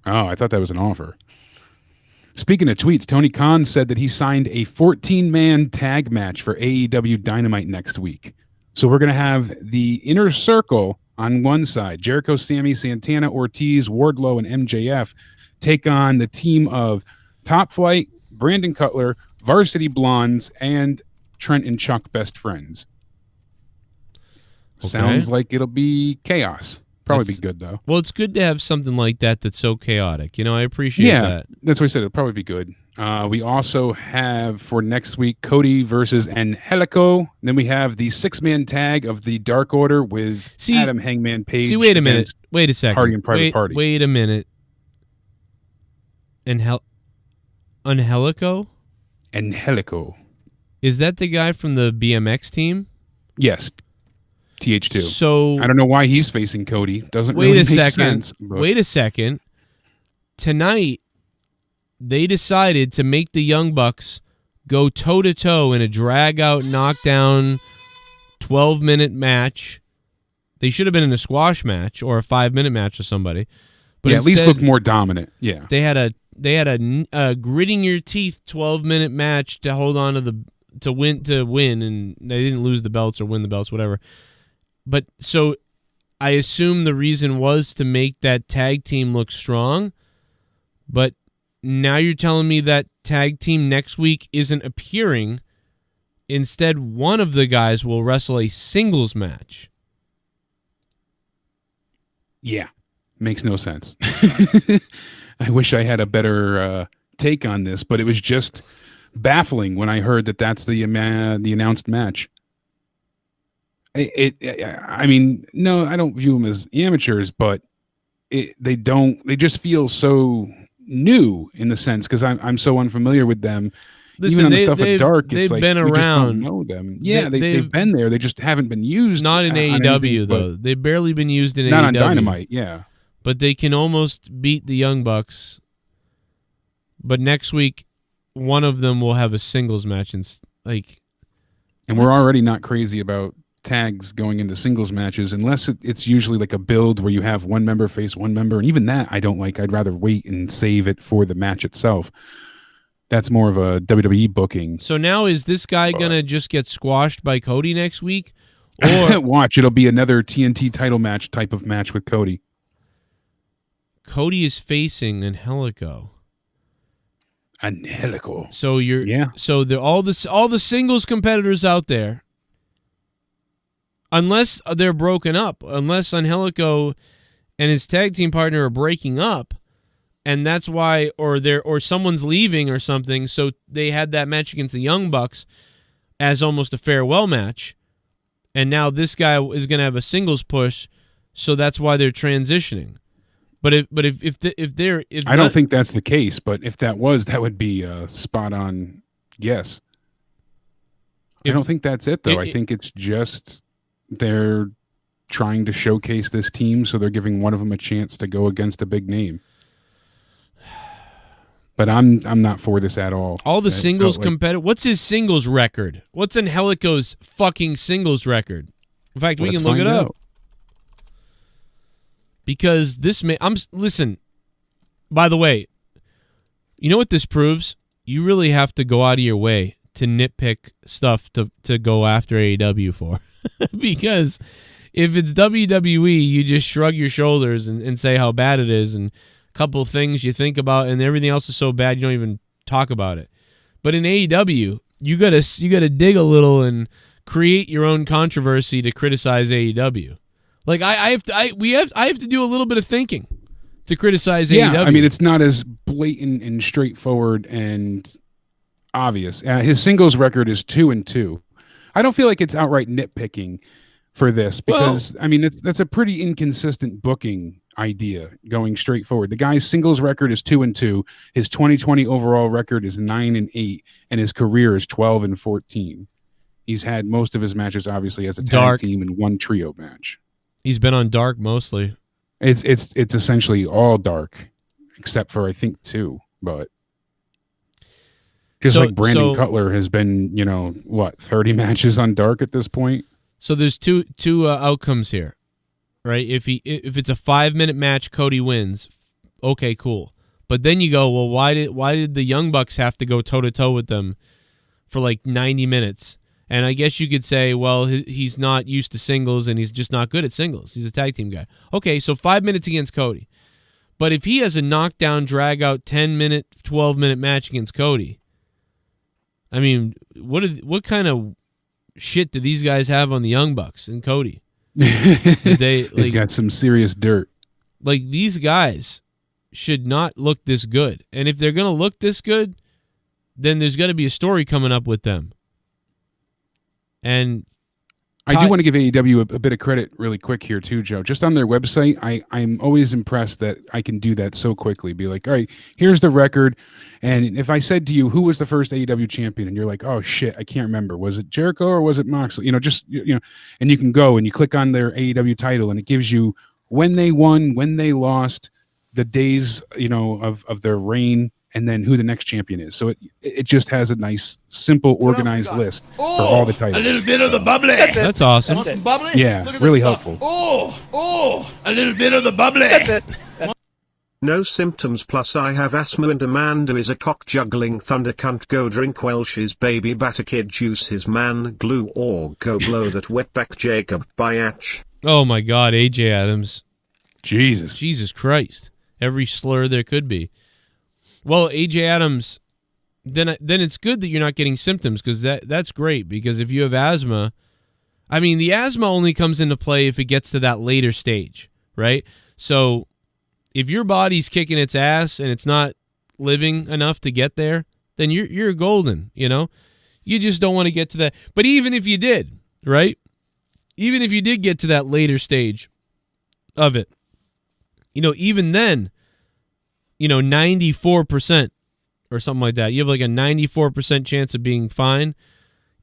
Oh, I thought that was an offer. Speaking of tweets, Tony Khan said that he signed a 14-man tag match for AEW Dynamite next week. So we're going to have the Inner Circle on one side, Jericho, Sammy, Santana, Ortiz, Wardlow, and MJF take on the team of Top Flight, Brandon Cutler, Varsity Blondes, and Trent and Chuck Best Friends. Okay. Sounds like it'll be chaos. Probably be good, though. Well, it's good to have something like that that's so chaotic. I appreciate that. That's what I said. It'll probably be good. We also have for next week Cody versus Angelico. Then we have the 6-man tag of the Dark Order with Adam Hangman Page. See, wait a minute. Wait a second. Hardy and Private Party. Wait a minute. Angelico? Angelico. Is that the guy from the BMX team? Yes. TH2. So I don't know why he's facing Cody. Doesn't really make sense. Wait a second. Tonight, they decided to make the Young Bucks go toe-to-toe in a drag-out, knockdown, 12-minute match. They should have been in a squash match or a 5-minute match with somebody. But at least look more dominant. Yeah. They had a gritting your teeth 12-minute match to hold on to win, and they didn't lose the belts or win the belts, whatever. But so I assume the reason was to make that tag team look strong. But now you're telling me that tag team next week isn't appearing. Instead, one of the guys will wrestle a singles match. Yeah. Makes no sense. I wish I had a better take on this, but it was just baffling when I heard that that's the announced match. I mean, no, I don't view them as amateurs, but they just feel so new in the sense because I'm so unfamiliar with them. Listen, even on the stuff at Dark, they've like, been we just around. don't know them. Yeah, they've been there. They just haven't been used. Not in AEW though. They've barely been used in AEW. Not on Dynamite. Yeah, but they can almost beat the Young Bucks. But next week, one of them will have a singles match, and we're already not crazy about tags going into singles matches unless it's usually like a build where you have one member face one member, and even that I don't like. I'd rather wait and save it for the match itself. That's more of a WWE booking. So now is this guy gonna just get squashed by Cody next week? Or watch, it'll be another TNT title match type of match with Cody. Cody is facing Angelico. So so all the singles competitors out there, unless they're broken up, unless Angelico and his tag team partner are breaking up, and that's why, or someone's leaving or something, so they had that match against the Young Bucks as almost a farewell match, and now this guy is going to have a singles push, so that's why they're transitioning. But if I don't think that's the case, but if that was, that would be a spot on guess. I don't think that's it though. I think it's just they're trying to showcase this team, so they're giving one of them a chance to go against a big name. But I'm not for this at all. All the singles competitive. What's his singles record? What's Angelico's fucking singles record? In fact, we can look it up. Because listen, by the way, you know what this proves? you really have to go out of your way to nitpick stuff to go after AEW for. Because if it's WWE, you just shrug your shoulders and say how bad it is, and a couple of things you think about, and everything else is so bad you don't even talk about it. But in AEW, you gotta dig a little and create your own controversy to criticize AEW. Like I have to do a little bit of thinking to criticize AEW. Yeah, I mean, it's not as blatant and straightforward and obvious. His singles record is 2-2. I don't feel like it's outright nitpicking for this because, I mean, that's a pretty inconsistent booking idea going straight forward. The guy's singles record is 2-2. His 2020 overall record is 9-8, and his career is 12-14. He's had most of his matches, obviously, as a tag team and one trio match. He's been on Dark mostly. It's essentially all Dark, except for I think 2, but just like Brandon Cutler has been, 30 matches on Dark at this point. So there's two outcomes here, right? If it's a 5-minute match, Cody wins. Okay, cool. But then you go, well, why did the Young Bucks have to go toe to toe with them for like 90 minutes? And I guess you could say, well, he's not used to singles and he's just not good at singles. He's a tag team guy. Okay, so 5 minutes against Cody. But if he has a knockdown, drag-out, 10-minute, 12-minute match against Cody, I mean, what kind of shit do these guys have on the Young Bucks and Cody? They've got some serious dirt. Like, these guys should not look this good. And if they're going to look this good, then there's got to be a story coming up with them. And I do want to give AEW a bit of credit really quick here too, Joe. Just on their website, I'm always impressed that I can do that so quickly. Be like, all right, here's the record. And if I said to you, who was the first AEW champion? And you're like, oh shit, I can't remember. Was it Jericho or was it Moxley? And you can go and you click on their AEW title and it gives you when they won, when they lost, the days, of their reign, and then who the next champion is. So it just has a nice, simple, organized list for all the titles. A little bit of the bubbly. That's awesome. Want some bubbly? Yeah, really helpful. A little bit of the bubbly. That's it. No symptoms plus I have asthma and Amanda is a cock-juggling thunder cunt. Go drink Welsh's baby batter kid juice his man glue or go blow that wetback Jacob by Atch. Oh my God, AJ Adams. Jesus Christ. Every slur there could be. Well, AJ Adams, then it's good that you're not getting symptoms because that's great because if you have asthma, I mean, the asthma only comes into play if it gets to that later stage, right? So if your body's kicking its ass and it's not living enough to get there, then you're golden, You just don't want to get to that. But even if you did, right? Even if you did get to that later stage of it, even then, 94% or something like that. You have like a 94% chance of being fine.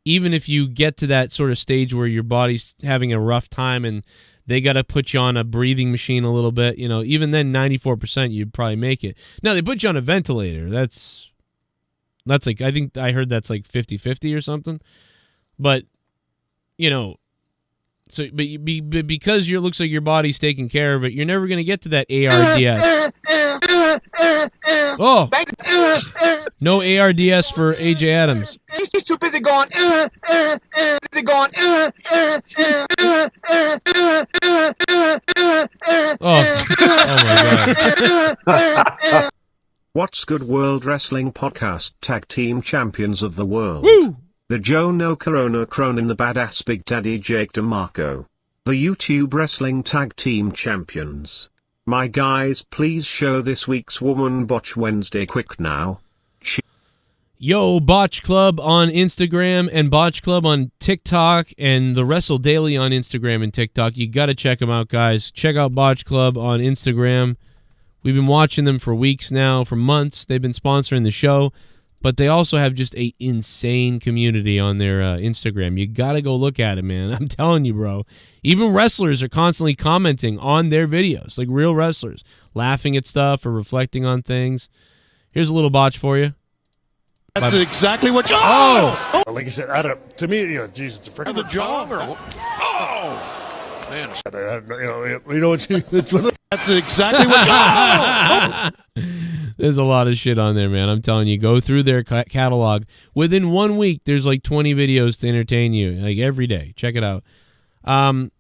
Even if you get to that sort of stage where your body's having a rough time and they got to put you on a breathing machine a little bit, even then 94% you'd probably make it. Now they put you on a ventilator. That's like, I think I heard that's like 50-50 or something. But, so, but because it looks like your body's taking care of it, you're never going to get to that ARDS. Oh, no ARDS for AJ Adams. He's too busy going. Oh my God. What's Good World Wrestling Podcast Tag Team Champions of the World. Woo! The Joe No Corona Cronin, the Badass Big Daddy Jake DeMarco. The YouTube Wrestling Tag Team Champions. My guys, please show this week's Woman Botch Wednesday quick now. Yo, Botch Club on Instagram and Botch Club on TikTok and the Wrestle Daily on Instagram and TikTok. You got to check them out, guys. Check out Botch Club on Instagram. We've been watching them for weeks now, for months. They've been sponsoring the show, but they also have just an insane community on their Instagram. You got to go look at it, man. I'm telling you, bro. Even wrestlers are constantly commenting on their videos, like real wrestlers, laughing at stuff or reflecting on things. Here's a little Botch for you. That's exactly what you. Oh! Like I said, to me, Jesus, it's a freaking the jaw. Oh man, That's exactly what you. There's a lot of shit on there, man. I'm telling you, go through their catalog. Within 1 week, there's like 20 videos to entertain you, like every day. Check it out. And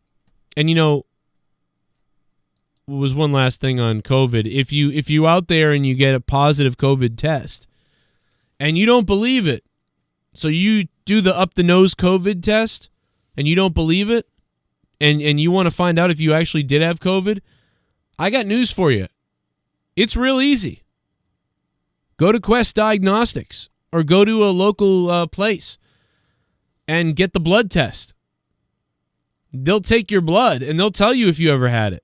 you know, was one last thing on COVID. If you out there and you get a positive COVID test and you don't believe it, so you do the up the nose COVID test and you don't believe it, and you want to find out if you actually did have COVID, I got news for you. It's real easy. Go to Quest Diagnostics or go to a local place and get the blood test. They'll take your blood and they'll tell you if you ever had it.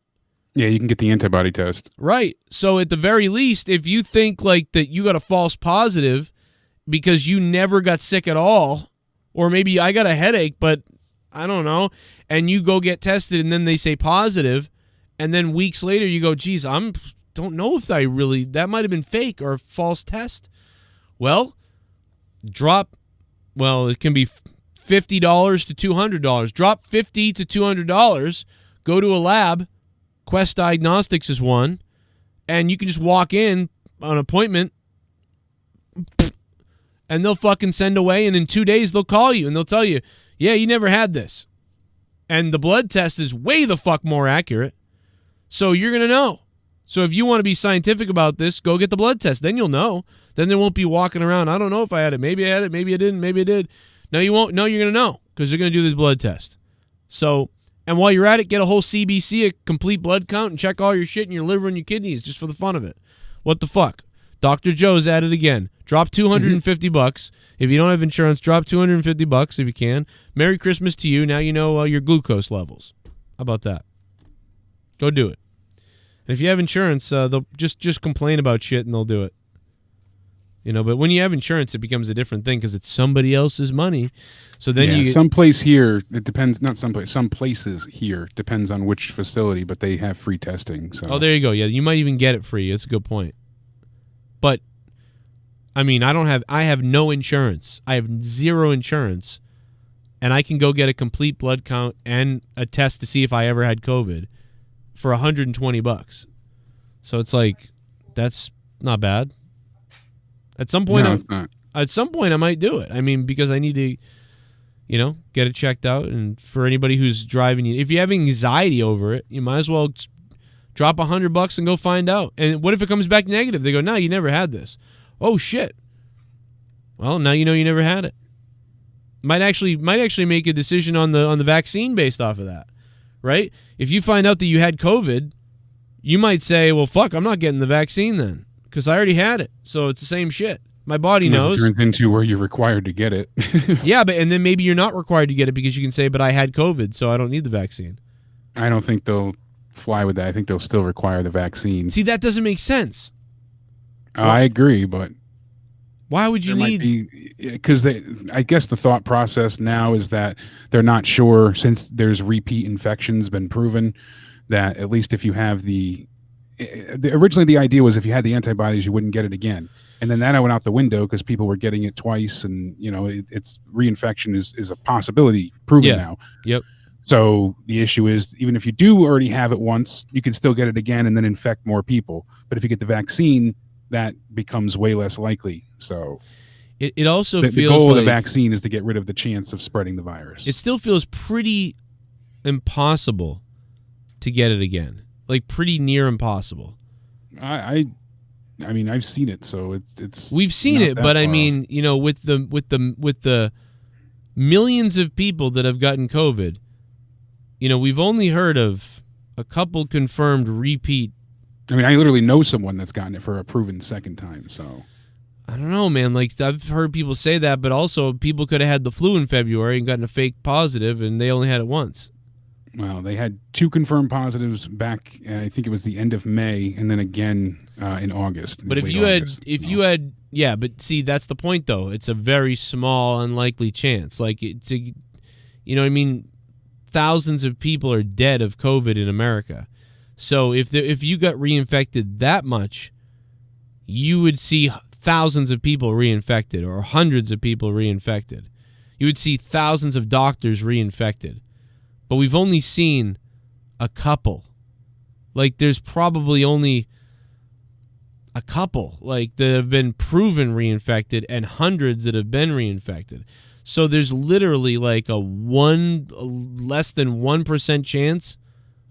Yeah, you can get the antibody test. Right. So at the very least, if you think like that you got a false positive because you never got sick at all, or maybe I got a headache, but I don't know, and you go get tested and then they say positive, and then weeks later you go, geez, don't know if that might have been fake or a false test. Well, it can be $50 to $200. Drop $50 to $200, go to a lab, Quest Diagnostics is one, and you can just walk in on appointment, and they'll fucking send away, and in 2 days they'll call you, and they'll tell you, yeah, you never had this. And the blood test is way the fuck more accurate, so you're going to know. So if you want to be scientific about this, go get the blood test. Then you'll know. Then there won't be walking around, I don't know if I had it. Maybe I had it, maybe I didn't, maybe I did. No, you won't. No, you're going to know because they're going to do the blood test. So... And while you're at it, get a whole CBC, a complete blood count, and check all your shit in your liver and your kidneys just for the fun of it. What the fuck? Dr. Joe's at it again. Drop $250. If you don't have insurance, drop $250 if you can. Merry Christmas to you. Now you know your glucose levels. How about that? Go do it. And if you have insurance, they'll just complain about shit and they'll do it. You know, but when you have insurance, it becomes a different thing because it's somebody else's money. So then some places here depends on which facility, but they have free testing. So there you go. Yeah, you might even get it free. That's a good point. But I mean, I have no insurance. I have zero insurance, and I can go get a complete blood count and a test to see if I ever had COVID for $120. So it's like that's not bad. At some point, I might do it. I mean, because I need to, get it checked out. And for anybody who's driving you, if you have anxiety over it, you might as well drop $100 and go find out. And what if it comes back negative? They go, no, you never had this. Oh shit. Well, now you know you never had it. Might actually make a decision on the vaccine based off of that, right? If you find out that you had COVID, you might say, well, fuck, I'm not getting the vaccine then. Because I already had it, so it's the same shit. My body knows. It turns into where you're required to get it. Yeah, and then maybe you're not required to get it because you can say, but I had COVID, so I don't need the vaccine. I don't think they'll fly with that. I think they'll still require the vaccine. See, that doesn't make sense. I agree, but why would you need? Because I guess the thought process now is that they're not sure, since there's repeat infections been proven, that at least if you have originally the idea was if you had the antibodies you wouldn't get it again, and then that went out the window because people were getting it twice, and it's reinfection is a possibility proven now. Yep. So the issue is, even if you do already have it once, you can still get it again and then infect more people. But if you get the vaccine, that becomes way less likely. So it also feels the goal like of the vaccine is to get rid of the chance of spreading the virus. It still feels pretty impossible to get it again. Like pretty near impossible. I mean, I've seen it, so it's. We've seen it, but I mean, with the millions of people that have gotten COVID, we've only heard of a couple confirmed repeat. I mean, I literally know someone that's gotten it for a proven second time. So I don't know, man. Like I've heard people say that, but also people could have had the flu in February and gotten a fake positive, and they only had it once. Well, they had 2 confirmed positives back, I think it was the end of May, and then again in August. But if you had, but see, that's the point, though. It's a very small, unlikely chance. Like, what I mean? Thousands of people are dead of COVID in America. So if you got reinfected that much, you would see thousands of people reinfected or hundreds of people reinfected. You would see thousands of doctors reinfected. But we've only seen a couple. Like, there's probably only a couple like that have been proven reinfected and hundreds that have been reinfected. So there's literally like a less than 1% chance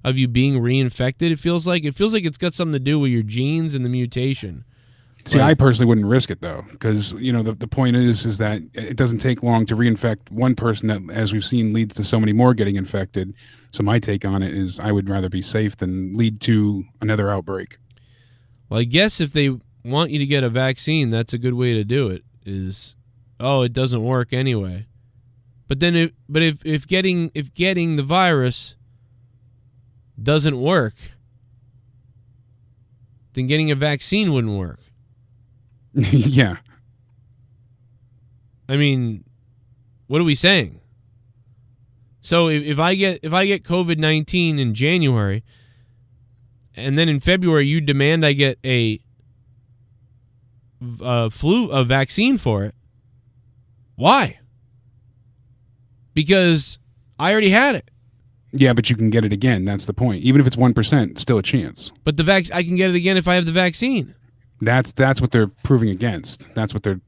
of you being reinfected. It feels like it's got something to do with your genes and the mutation. See, I personally wouldn't risk it though, because the point is that it doesn't take long to reinfect one person that, as we've seen, leads to so many more getting infected. So my take on it is I would rather be safe than lead to another outbreak. Well, I guess if they want you to get a vaccine, that's a good way to do it. It doesn't work anyway. But then, if getting the virus doesn't work, then getting a vaccine wouldn't work. Yeah. I mean, what are we saying? So if I get COVID-19 in January, and then in February you demand I get a vaccine for it, why? Because I already had it. Yeah, but you can get it again. That's the point. Even if it's 1%, still a chance. But I can get it again if I have the vaccine. That's what they're proving against. That's what their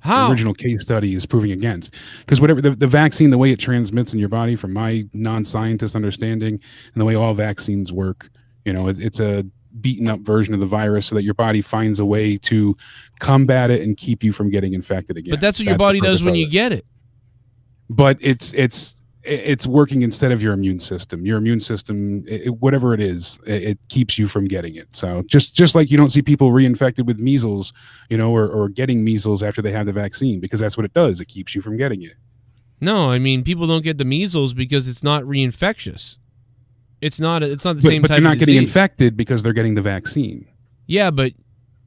original case study is proving against. Because whatever the vaccine, the way it transmits in your body, from my non-scientist understanding, and the way all vaccines work, it's a beaten up version of the virus so that your body finds a way to combat it and keep you from getting infected again. But that's what your body does when you get it. But it's working instead of your immune system. Your immune system, whatever it is, it keeps you from getting it. So just like you don't see people reinfected with measles, or getting measles after they have the vaccine, because that's what it does. It keeps you from getting it. No, I mean, people don't get the measles because it's not reinfectious. It's not the same type of disease. But they're not getting infected because they're getting the vaccine. Yeah, but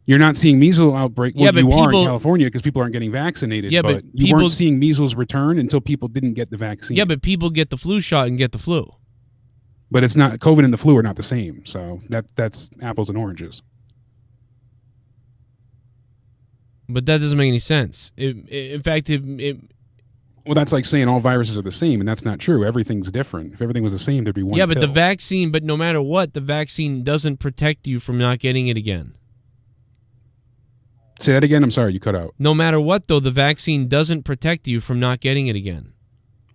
you're not seeing measles outbreak. Well, you are in California because people aren't getting vaccinated. Yeah, but you weren't seeing measles return until people didn't get the vaccine. Yeah, but people get the flu shot and get the flu. But it's not, COVID and the flu are not the same. So that's apples and oranges. But that doesn't make any sense. Well, that's like saying all viruses are the same, and that's not true. Everything's different. If everything was the same, there'd be one. Yeah, but pill. but no matter what, the vaccine doesn't protect you from not getting it again. Say that again. I'm sorry, you cut out. No matter what, though, the vaccine doesn't protect you from not getting it again.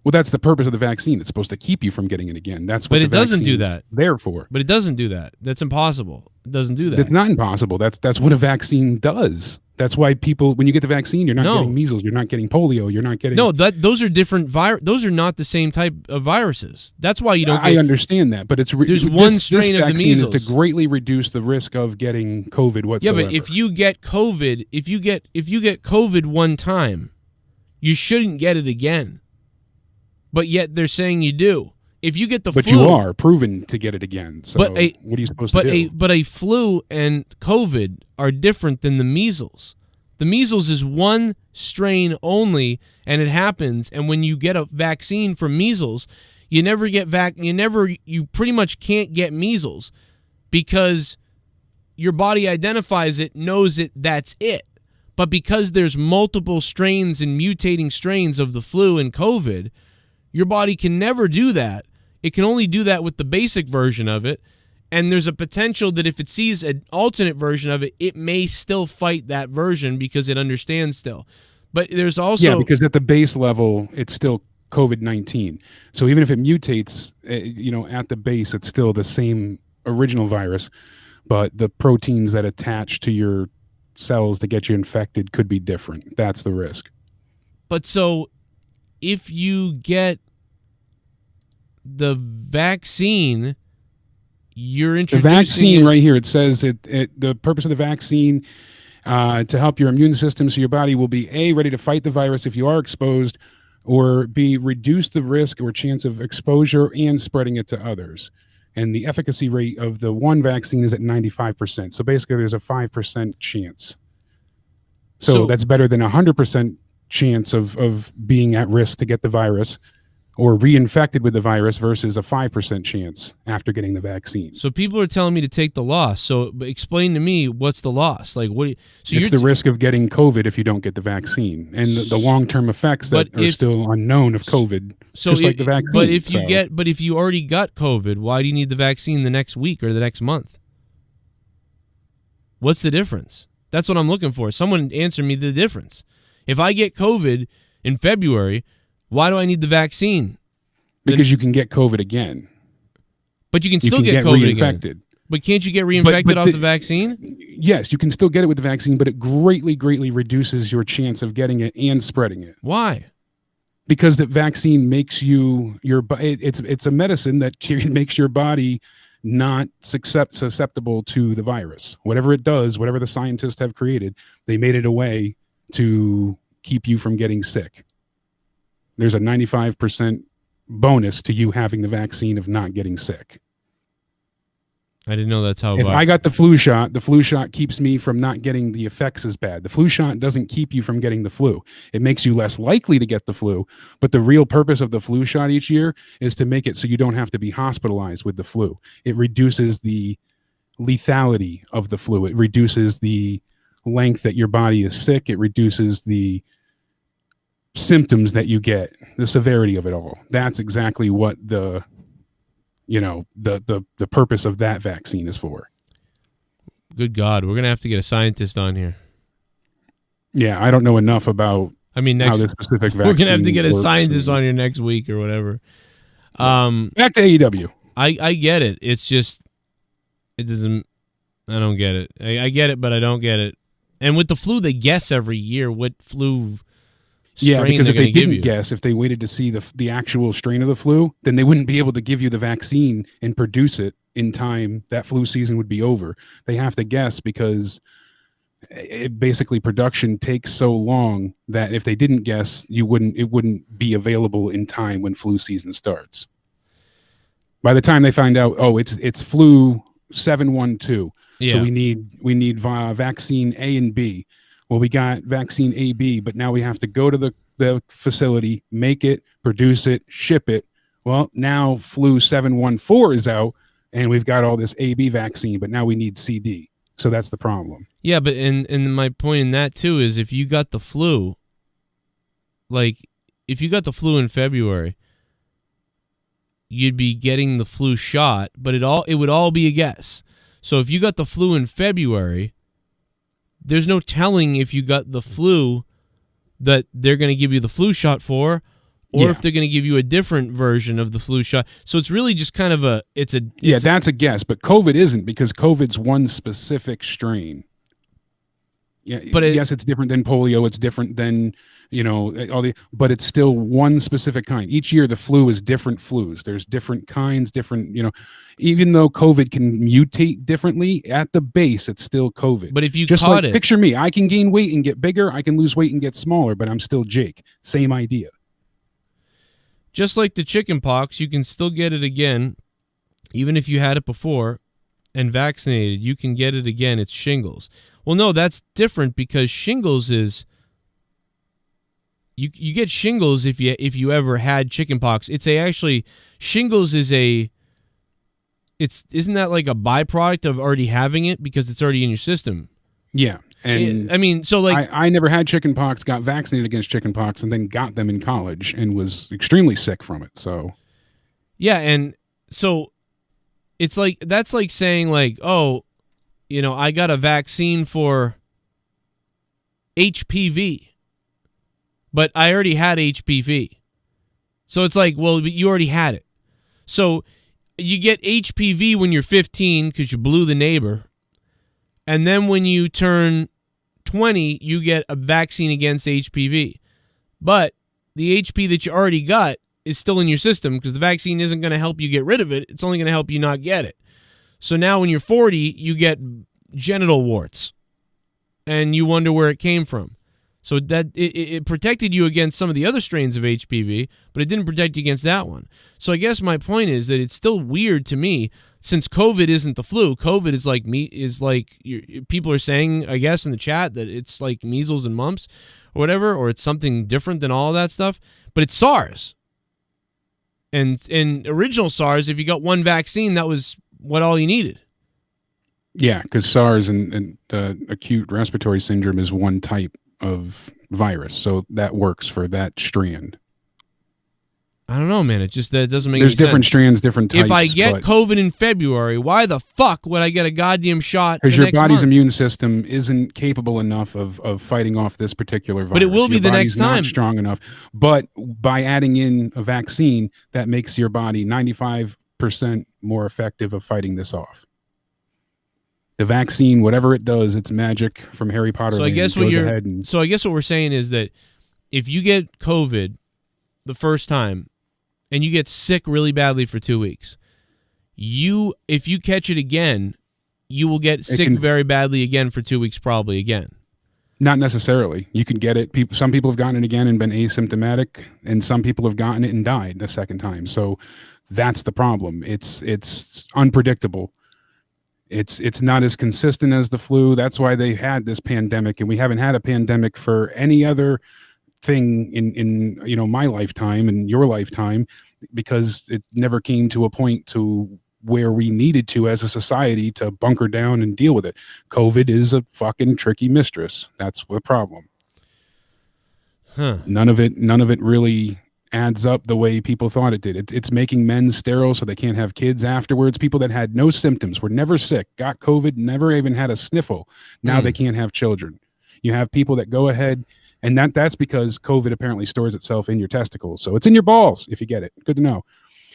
Well, that's the purpose of the vaccine. It's supposed to keep you from getting it again. That's what but it doesn't do that. Therefore, but it doesn't do that. That's impossible. It doesn't do that. It's not impossible. That's what a vaccine does. That's why people, when you get the vaccine, you're not getting measles, you're not getting polio, you're not getting... No, those are different those are not the same type of viruses. That's why you don't I understand that, but there's one strain of the measles. Is to greatly reduce the risk of getting COVID whatsoever. Yeah, but if you get COVID, if you get COVID one time, you shouldn't get it again. But yet they're saying you do. If you get the flu... But you are proven to get it again, so what are you supposed to do? But a flu and COVID are different than the measles. The measles is one strain only, and it happens. And when you get a vaccine for measles, you never get you pretty much can't get measles because your body identifies it, knows it, that's it. But because there's multiple strains and mutating strains of the flu and COVID, your body can never do that. It can only do that with the basic version of it. And there's a potential that if it sees an alternate version of it, it may still fight that version because it understands still. But there's also... Yeah, because at the base level, it's still COVID-19. So even if it mutates, at the base, it's still the same original virus, but the proteins that attach to your cells to get you infected could be different. That's the risk. But so if you get the vaccine... You're introducing the vaccine right here. It says the purpose of the vaccine to help your immune system so your body will be A, ready to fight the virus if you are exposed, or B, reduce the risk or chance of exposure and spreading it to others. And the efficacy rate of the one vaccine is at 95%. So basically there's a 5% chance. So that's better than 100% chance of being at risk to get the virus or reinfected with the virus versus a 5% chance after getting the vaccine. So people are telling me to take the loss. So explain to me what's the loss? Like what? It's the risk of getting COVID if you don't get the vaccine, and the long-term effects that are still unknown of COVID. Just like the vaccine. But if you already got COVID, why do you need the vaccine the next week or the next month? What's the difference? That's what I'm looking for. Someone answer me the difference. If I get COVID in February, why do I need the vaccine? Because you can get COVID again. But you can still get COVID reinfected. again. But can't you get reinfected off the vaccine? Yes, you can still get it with the vaccine, but it greatly, greatly reduces your chance of getting it and spreading it. Why? Because the vaccine makes it's a medicine that makes your body not susceptible to the virus. Whatever it does, whatever the scientists have created, they made it a way to keep you from getting sick. There's a 95% bonus to you having the vaccine of not getting sick. I didn't know that's how. If I got the flu shot keeps me from not getting the effects as bad. The flu shot doesn't keep you from getting the flu. It makes you less likely to get the flu. But the real purpose of the flu shot each year is to make it so you don't have to be hospitalized with the flu. It reduces the lethality of the flu. It reduces the length that your body is sick. It reduces the symptoms that you get, the severity of it all. That's exactly what the purpose of that vaccine is for. Good God, we're gonna have to get a scientist on here. Yeah, I don't know enough about. How this specific vaccine. We're gonna have to get a scientist on here next week or whatever. Back to AEW. I get it. It's just it doesn't. I don't get it. I get it, but I don't get it. And with the flu, they guess every year what flu. Yeah, because if they didn't guess, if they waited to see the actual strain of the flu, then they wouldn't be able to give you the vaccine and produce it in time. That flu season would be over. They have to guess because basically production takes so long that if they didn't guess, it wouldn't be available in time when flu season starts. By the time they find out, it's flu 712, so we need vaccine A and B. Well, we got vaccine AB, but now we have to go to the facility, make it, produce it, ship it. Well, now flu 714 is out, and we've got all this AB vaccine, but now we need CD. So that's the problem. Yeah, but and my point in that too is if you got the flu, if you got the flu in February, you'd be getting the flu shot, but it would all be a guess. So if you got the flu in February, there's no telling if you got the flu that they're going to give you the flu shot for, or if they're going to give you a different version of the flu shot. So it's really just kind of that's a guess, but COVID isn't, because COVID's one specific strain. Yeah, but yes, it's different than polio. It's different than, but it's still one specific kind. Each year, the flu is different flus. There's different kinds, different, even though COVID can mutate differently, at the base, it's still COVID. But if you caught it. Picture me, I can gain weight and get bigger. I can lose weight and get smaller, but I'm still Jake. Same idea. Just like the chicken pox, you can still get it again, even if you had it before and vaccinated. You can get it again. It's shingles. Well, no, that's different, because shingles is you get shingles if you ever had chickenpox. Shingles is isn't that like a byproduct of already having it because it's already in your system? Yeah, and I never had chickenpox, got vaccinated against chickenpox, and then got them in college and was extremely sick from it. So yeah, and so it's like that's like saying I got a vaccine for HPV, but I already had HPV. So it's like, well, you already had it. So you get HPV when you're 15 because you blew the neighbor. And then when you turn 20, you get a vaccine against HPV. But the HP that you already got is still in your system because the vaccine isn't going to help you get rid of it. It's only going to help you not get it. So now when you're 40, you get genital warts, and you wonder where it came from. So that it protected you against some of the other strains of HPV, but it didn't protect you against that one. So I guess my point is that it's still weird to me, since COVID isn't the flu. COVID is people are saying, I guess in the chat, that it's like measles and mumps or whatever, or it's something different than all of that stuff. But it's SARS. And in original SARS, if you got one vaccine, that was all you needed. Yeah, because SARS and acute respiratory syndrome is one type of virus, so that works for that strand. I don't know, man. It just that doesn't make There's any sense. different strands, different types. If I get COVID in February, why the fuck would I get a goddamn shot? Because your body's month? immune system isn't capable enough of fighting off this particular virus. But it will be your the body's next time. Not strong enough. But by adding in a vaccine, that makes your body 95% more effective of fighting this off. The vaccine, whatever it does, it's magic from Harry Potter. So I guess what we're saying is that if you get COVID the first time and you get sick really badly for 2 weeks, if you catch it again, you will get sick very badly again for 2 weeks, probably again. Not necessarily. You can get it. Some people have gotten it again and been asymptomatic, and some people have gotten it and died the second time. So that's the problem. It's unpredictable. It's not as consistent as the flu. That's why they had this pandemic, and we haven't had a pandemic for any other thing in my lifetime and your lifetime, because it never came to a point to where we needed to as a society to bunker down and deal with it. COVID is a fucking tricky mistress. That's the problem. None of it really adds up the way people thought it did. It's making men sterile so they can't have kids afterwards. People that had no symptoms, were never sick, got COVID, never even had a sniffle. Now they can't have children. You have people that go ahead, and that's because COVID apparently stores itself in your testicles. So it's in your balls if you get it. Good to know.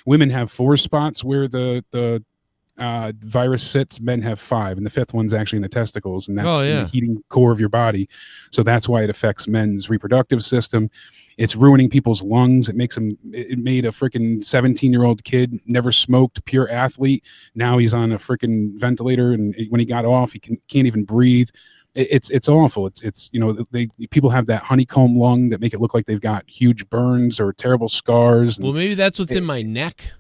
Women have 4 spots where the virus sits. Men have 5, and the 5th one's actually in the testicles, and that's in the heating core of your body. So that's why it affects men's reproductive system. It's ruining people's lungs. It made a freaking 17-year-old kid, never smoked, pure athlete. Now he's on a freaking ventilator, and when he got off, he can't even breathe. It's awful. People have that honeycomb lung that make it look like they've got huge burns or terrible scars. Well, maybe that's what's in my neck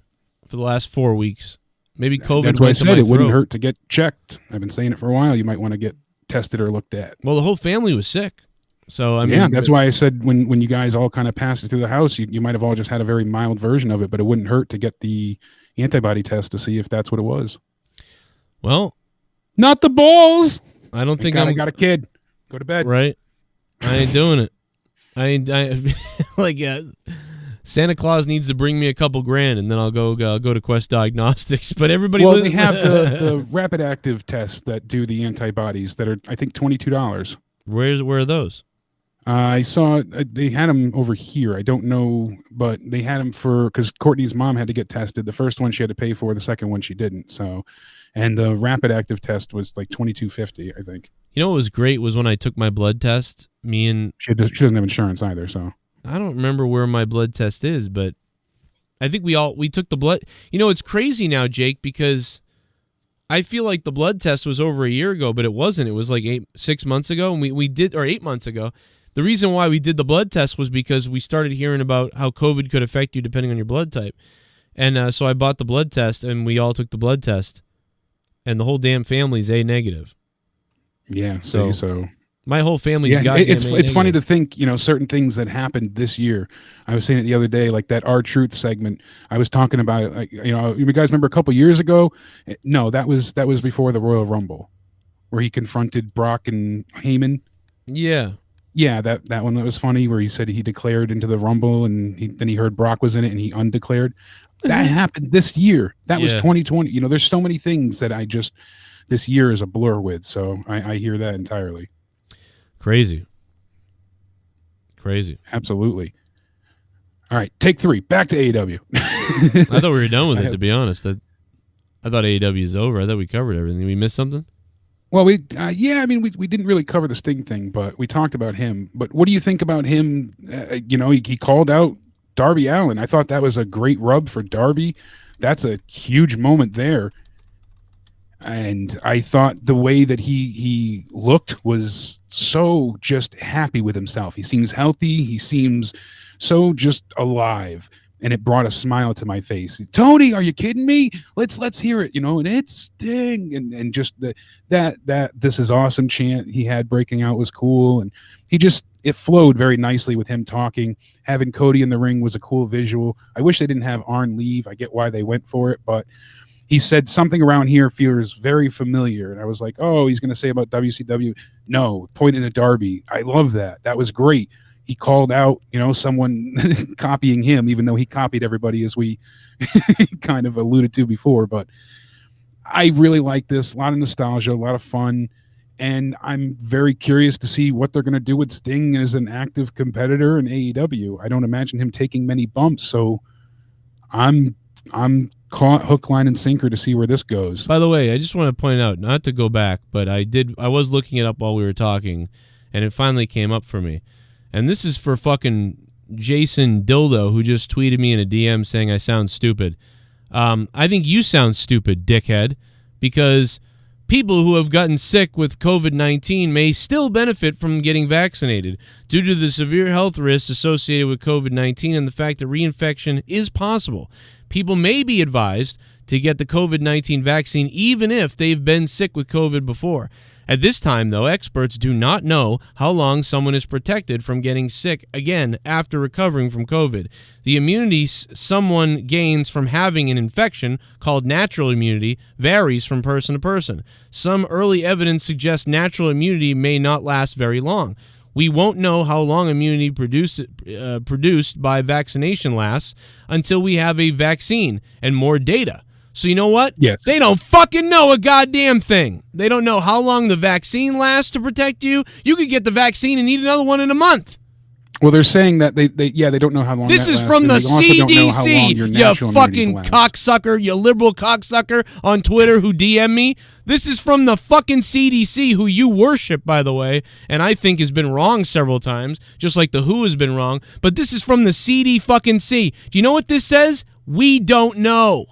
for the last 4 weeks. Maybe COVID. That's why I said it wouldn't hurt to get checked. I've been saying it for a while. You might want to get tested or looked at. Well, the whole family was sick. So I mean, that's why I said when you guys all kind of passed it through the house, you might have all just had a very mild version of it, but it wouldn't hurt to get the antibody test to see if that's what it was. Well, not the balls. I don't think I got a kid. Go to bed. Right. I ain't doing it. I like Santa Claus needs to bring me a couple grand, and then I'll go to Quest Diagnostics. But everybody, they have the rapid active tests that do the antibodies that are, I think, $22. Where are those? I saw they had them over here. I don't know, but they had them because Courtney's mom had to get tested. The first one she had to pay for. The second one she didn't. So, and the rapid active test was like $22.50, I think. You know what was great was when I took my blood test. She doesn't have insurance either, so I don't remember where my blood test is, but I think we took the blood. You know, it's crazy now, Jake, because I feel like the blood test was over a year ago, but it wasn't. It was like 6 months ago, and we did, or 8 months ago. The reason why we did the blood test was because we started hearing about how COVID could affect you depending on your blood type. And so I bought the blood test, and we all took the blood test, and the whole damn family's A negative. Yeah, so my whole family's it's funny to think, certain things that happened this year. I was saying it the other day, like that R-Truth segment. I was talking about it, like, you guys remember a couple years ago? No, that was before the Royal Rumble, where he confronted Brock and Heyman. Yeah. Yeah, that one that was funny, where he said he declared into the Rumble, and then he heard Brock was in it, and he undeclared. That happened this year. That was 2020. There's so many things that this year is a blur with. So I hear that entirely. Crazy. Absolutely. All right, take 3. Back to AEW. I thought we were done with it, to be honest. I thought AEW is over. I thought we covered everything. Did we miss something? Well, we didn't really cover the Sting thing, but we talked about him. But what do you think about him? He called out Darby Allin. I thought that was a great rub for Darby. That's a huge moment there. And I thought the way that he looked was so just happy with himself. He seems healthy. He seems so just alive. And it brought a smile to my face. Tony, are you kidding me? Let's hear it, and it's Sting. And just that this is awesome chant he had breaking out was cool. And it flowed very nicely with him talking. Having Cody in the ring was a cool visual. I wish they didn't have Arn leave. I get why they went for it, but he said something around here feels very familiar. And I was like, oh, he's going to say about WCW. No, pointing to Darby. I love that. That was great. he called out, someone copying him, even though he copied everybody, as we kind of alluded to before. But I really like this. A lot of nostalgia, a lot of fun. And I'm very curious to see what they're going to do with Sting as an active competitor in AEW. I don't imagine him taking many bumps, so I'm caught hook, line, and sinker to see where this goes. By the way, I just want to point out, not to go back, but I was looking it up while we were talking, and it finally came up for me. And this is for fucking Jason Dildo, who just tweeted me in a DM saying I sound stupid. I think you sound stupid, dickhead, because people who have gotten sick with COVID-19 may still benefit from getting vaccinated due to the severe health risks associated with COVID-19 and the fact that reinfection is possible. People may be advised to get the COVID-19 vaccine even if they've been sick with COVID before. At this time, though, experts do not know how long someone is protected from getting sick again after recovering from COVID. The immunity someone gains from having an infection, called natural immunity, varies from person to person. Some early evidence suggests natural immunity may not last very long. We won't know how long immunity produced by vaccination lasts until we have a vaccine and more data. So you know what? Yes. They don't fucking know a goddamn thing. They don't know how long the vaccine lasts to protect you. You could get the vaccine and need another one in a month. Well, they're saying that they don't know how long this that is lasts, from the and they also don't know how long your CDC, natural you fucking immunities last. cocksucker, you liberal cocksucker on Twitter who DM me. This is from the fucking CDC, who you worship, by the way, and I think has been wrong several times, just like the WHO has been wrong. But this is from the CD-fucking-C. Do you know what this says? We don't know.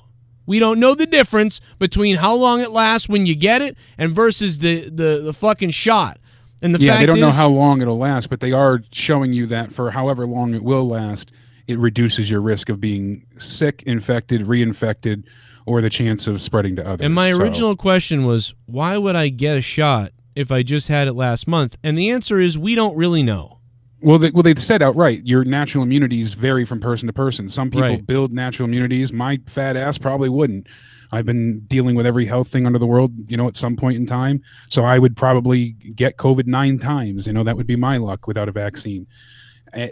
We don't know the difference between how long it lasts when you get it and versus the fucking shot. And the fact they don't is, know how long it'll last, but they are showing you that for however long it will last, it reduces your risk of being sick, infected, reinfected, or the chance of spreading to others. And my original question was, why would I get a shot if I just had it last month? And the answer is, we don't really know. Well, they said outright, your natural immunities vary from person to person. Some people build natural immunities. My fat ass probably wouldn't. I've been dealing with every health thing under the world, at some point in time. So I would probably get COVID 9 times. That would be my luck without a vaccine.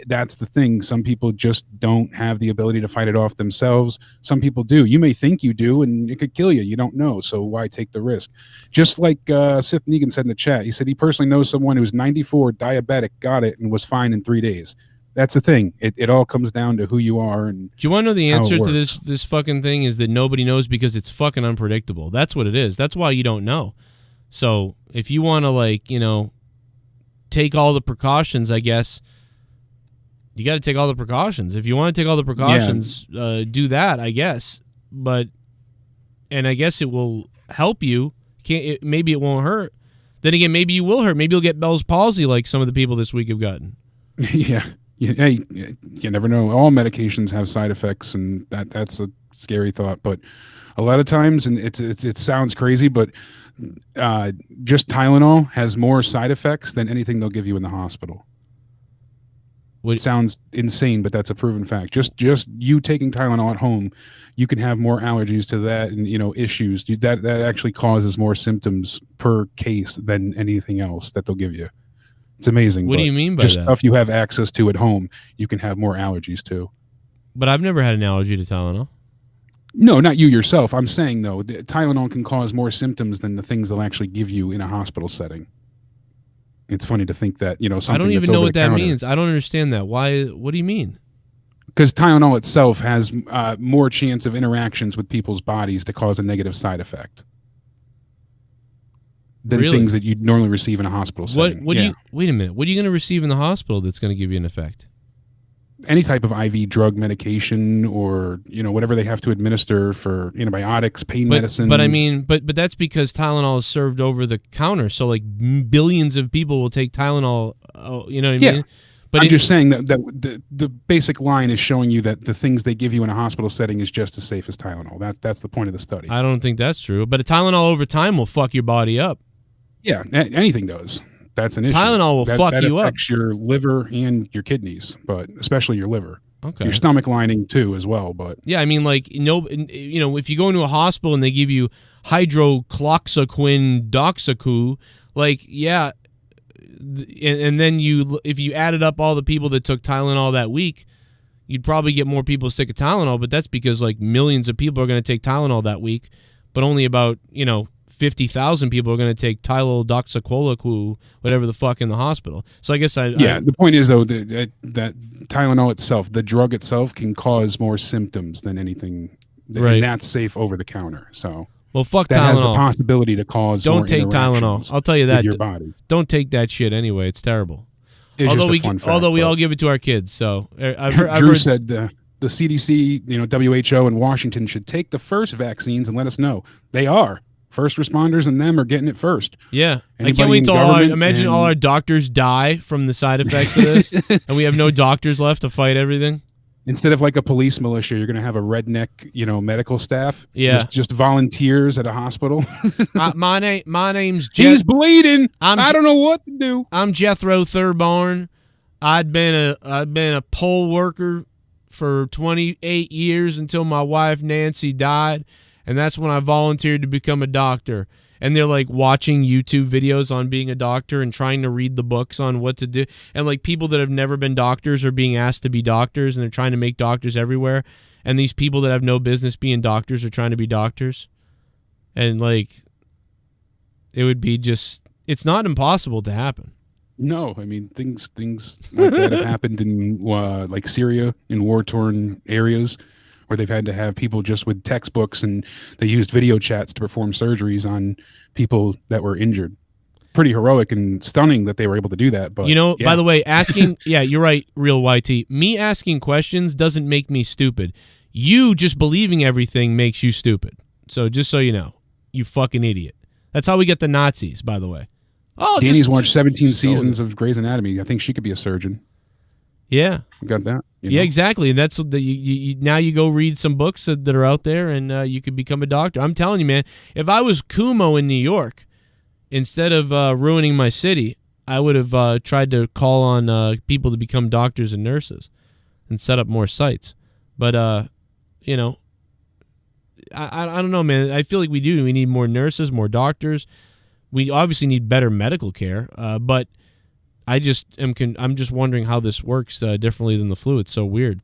That's the thing. Some people just don't have the ability to fight it off themselves. Some people do. You may think you do, and it could kill you. You don't know. So why take the risk? Just like Sith Neegan said in the chat, he said he personally knows someone who was 94, diabetic, got it, and was fine in 3 days. That's the thing. It all comes down to who you are. And do you want to know the answer to this fucking thing is that nobody knows because it's fucking unpredictable. That's what it is. That's why you don't know. So if you want to, take all the precautions, I guess, you got to take all the precautions. If you want to take all the precautions, do that, I guess. And I guess it will help you. Maybe it won't hurt. Then again, maybe you will hurt. Maybe you'll get Bell's palsy like some of the people this week have gotten. Yeah. Hey, you never know. All medications have side effects, and that's a scary thought. But a lot of times, and it sounds crazy, but just Tylenol has more side effects than anything they'll give you in the hospital. It sounds insane, but that's a proven fact. Just you taking Tylenol at home, you can have more allergies to that and issues. That actually causes more symptoms per case than anything else that they'll give you. It's amazing. What do you mean by just that? Stuff you have access to at home, you can have more allergies to. But I've never had an allergy to Tylenol. No, not you yourself. I'm saying, though, Tylenol can cause more symptoms than the things they'll actually give you in a hospital setting. It's funny to think that, something I don't even know what that counter. means. I don't understand that. Why? What do you mean? Because Tylenol itself has more chance of interactions with people's bodies to cause a negative side effect than things that you'd normally receive in a hospital setting. Wait a minute. What are you going to receive in the hospital that's going to give you an effect? Any type of IV drug medication or, whatever they have to administer for antibiotics, pain medicines. But I mean, but that's because Tylenol is served over the counter. So like billions of people will take Tylenol, you know what I mean? But I'm just saying that the basic line is showing you that the things they give you in a hospital setting is just as safe as Tylenol. That's the point of the study. I don't think that's true. But a Tylenol over time will fuck your body up. Yeah, anything does. That's an issue. Tylenol will fuck you up. That affects your liver and your kidneys, but especially your liver. Okay. Your stomach lining too, as well. But yeah, I mean, like if you go into a hospital and they give you hydrocloxaquine doxacu, like and then if you added up all the people that took Tylenol that week, you'd probably get more people sick of Tylenol, but that's because like millions of people are going to take Tylenol that week, but only about, 50,000 people are going to take Tylodoxychloroquine, whatever the fuck, in the hospital. So I guess the point is, though, that Tylenol itself, the drug itself, can cause more symptoms than anything. Right. And that's safe over the counter. So well, fuck that Tylenol. has the possibility to cause Don't more take Tylenol. I'll tell you that. with your body. Don't take that shit anyway. It's terrible. It's although just a fun fact, although we but all give it to our kids. So I've Drew heard said the CDC, WHO, and Washington should take the first vaccines and let us know. They are. First responders and them are getting it first. Yeah. Anybody I can't wait till imagine all and- our doctors die from the side effects of this, and we have no doctors left to fight everything. Instead of like a police militia, you're going to have a redneck, medical staff. Yeah. Just volunteers at a hospital. My name's He's bleeding. I don't know what to do. I'm Jethro Thurbarn. I'd been a poll worker for 28 years until my wife Nancy died, and that's when I volunteered to become a doctor. And they're like watching YouTube videos on being a doctor and trying to read the books on what to do. And like people that have never been doctors are being asked to be doctors, and they're trying to make doctors everywhere. And these people that have no business being doctors are trying to be doctors. And like, it would be it's not impossible to happen. No, I mean, things like that have happened in like Syria, in war-torn areas, where they've had to have people just with textbooks, and they used video chats to perform surgeries on people that were injured. Pretty heroic and stunning that they were able to do that. But by the way, asking, yeah, you're right, real YT. Me asking questions doesn't make me stupid. You just believing everything makes you stupid. So just so you know, you fucking idiot. That's how we get the Nazis, by the way. Oh, Danny's watched 17 seasons of Grey's Anatomy. I think she could be a surgeon. Yeah. You got that? Yeah, exactly. And that's now you go read some books that are out there, and you could become a doctor. I'm telling you, man, if I was Kumo in New York, instead of ruining my city, I would have tried to call on people to become doctors and nurses and set up more sites. But, I don't know, man. I feel like we do. We need more nurses, more doctors. We obviously need better medical care, but I'm just wondering how this works differently than the flu. It's so weird.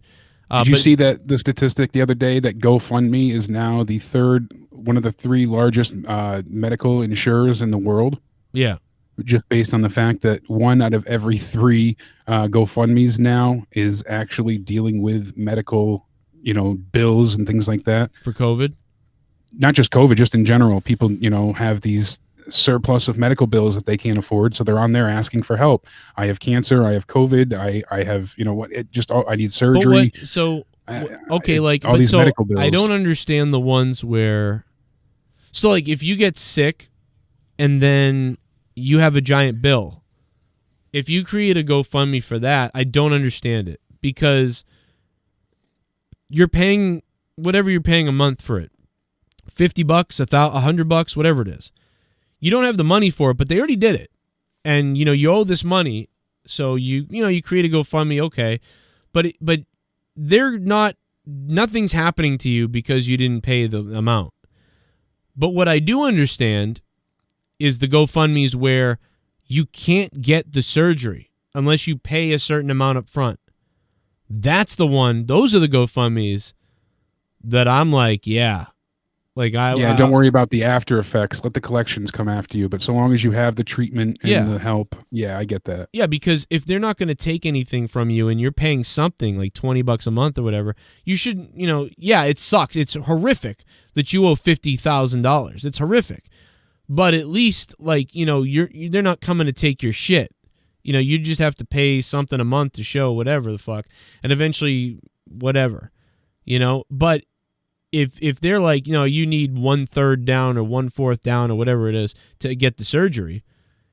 Did you see that the statistic the other day that GoFundMe is now one of the three largest medical insurers in the world? Yeah. Just based on the fact that 1 out of every 3 GoFundMes now is actually dealing with medical, bills and things like that. For COVID? Not just COVID, just in general. People, have these surplus of medical bills that they can't afford, so they're on there asking for help. I have cancer, I have COVID, I have I need surgery. All these medical bills. I don't understand the ones where, so like if you get sick and then you have a giant bill, if you create a GoFundMe for that, I don't understand it, because you're paying whatever you're paying a month for it, $50, $100, whatever it is. You don't have the money for it, but they already did it. And, you owe this money, so you create a GoFundMe, okay. But nothing's happening to you because you didn't pay the amount. But what I do understand is the GoFundMes where you can't get the surgery unless you pay a certain amount up front. That's the one. Those are the GoFundMes that I'm like, yeah. Don't worry about the after effects. Let the collections come after you. But so long as you have the treatment and the help, I get that. Yeah, because if they're not going to take anything from you and you're paying something like $20 a month or whatever, you should, it sucks. It's horrific that you owe $50,000. It's horrific. But at least, they're not coming to take your shit. You just have to pay something a month to show whatever the fuck, and eventually whatever, But if they're like, you need 1/3 down or 1/4 down or whatever it is to get the surgery,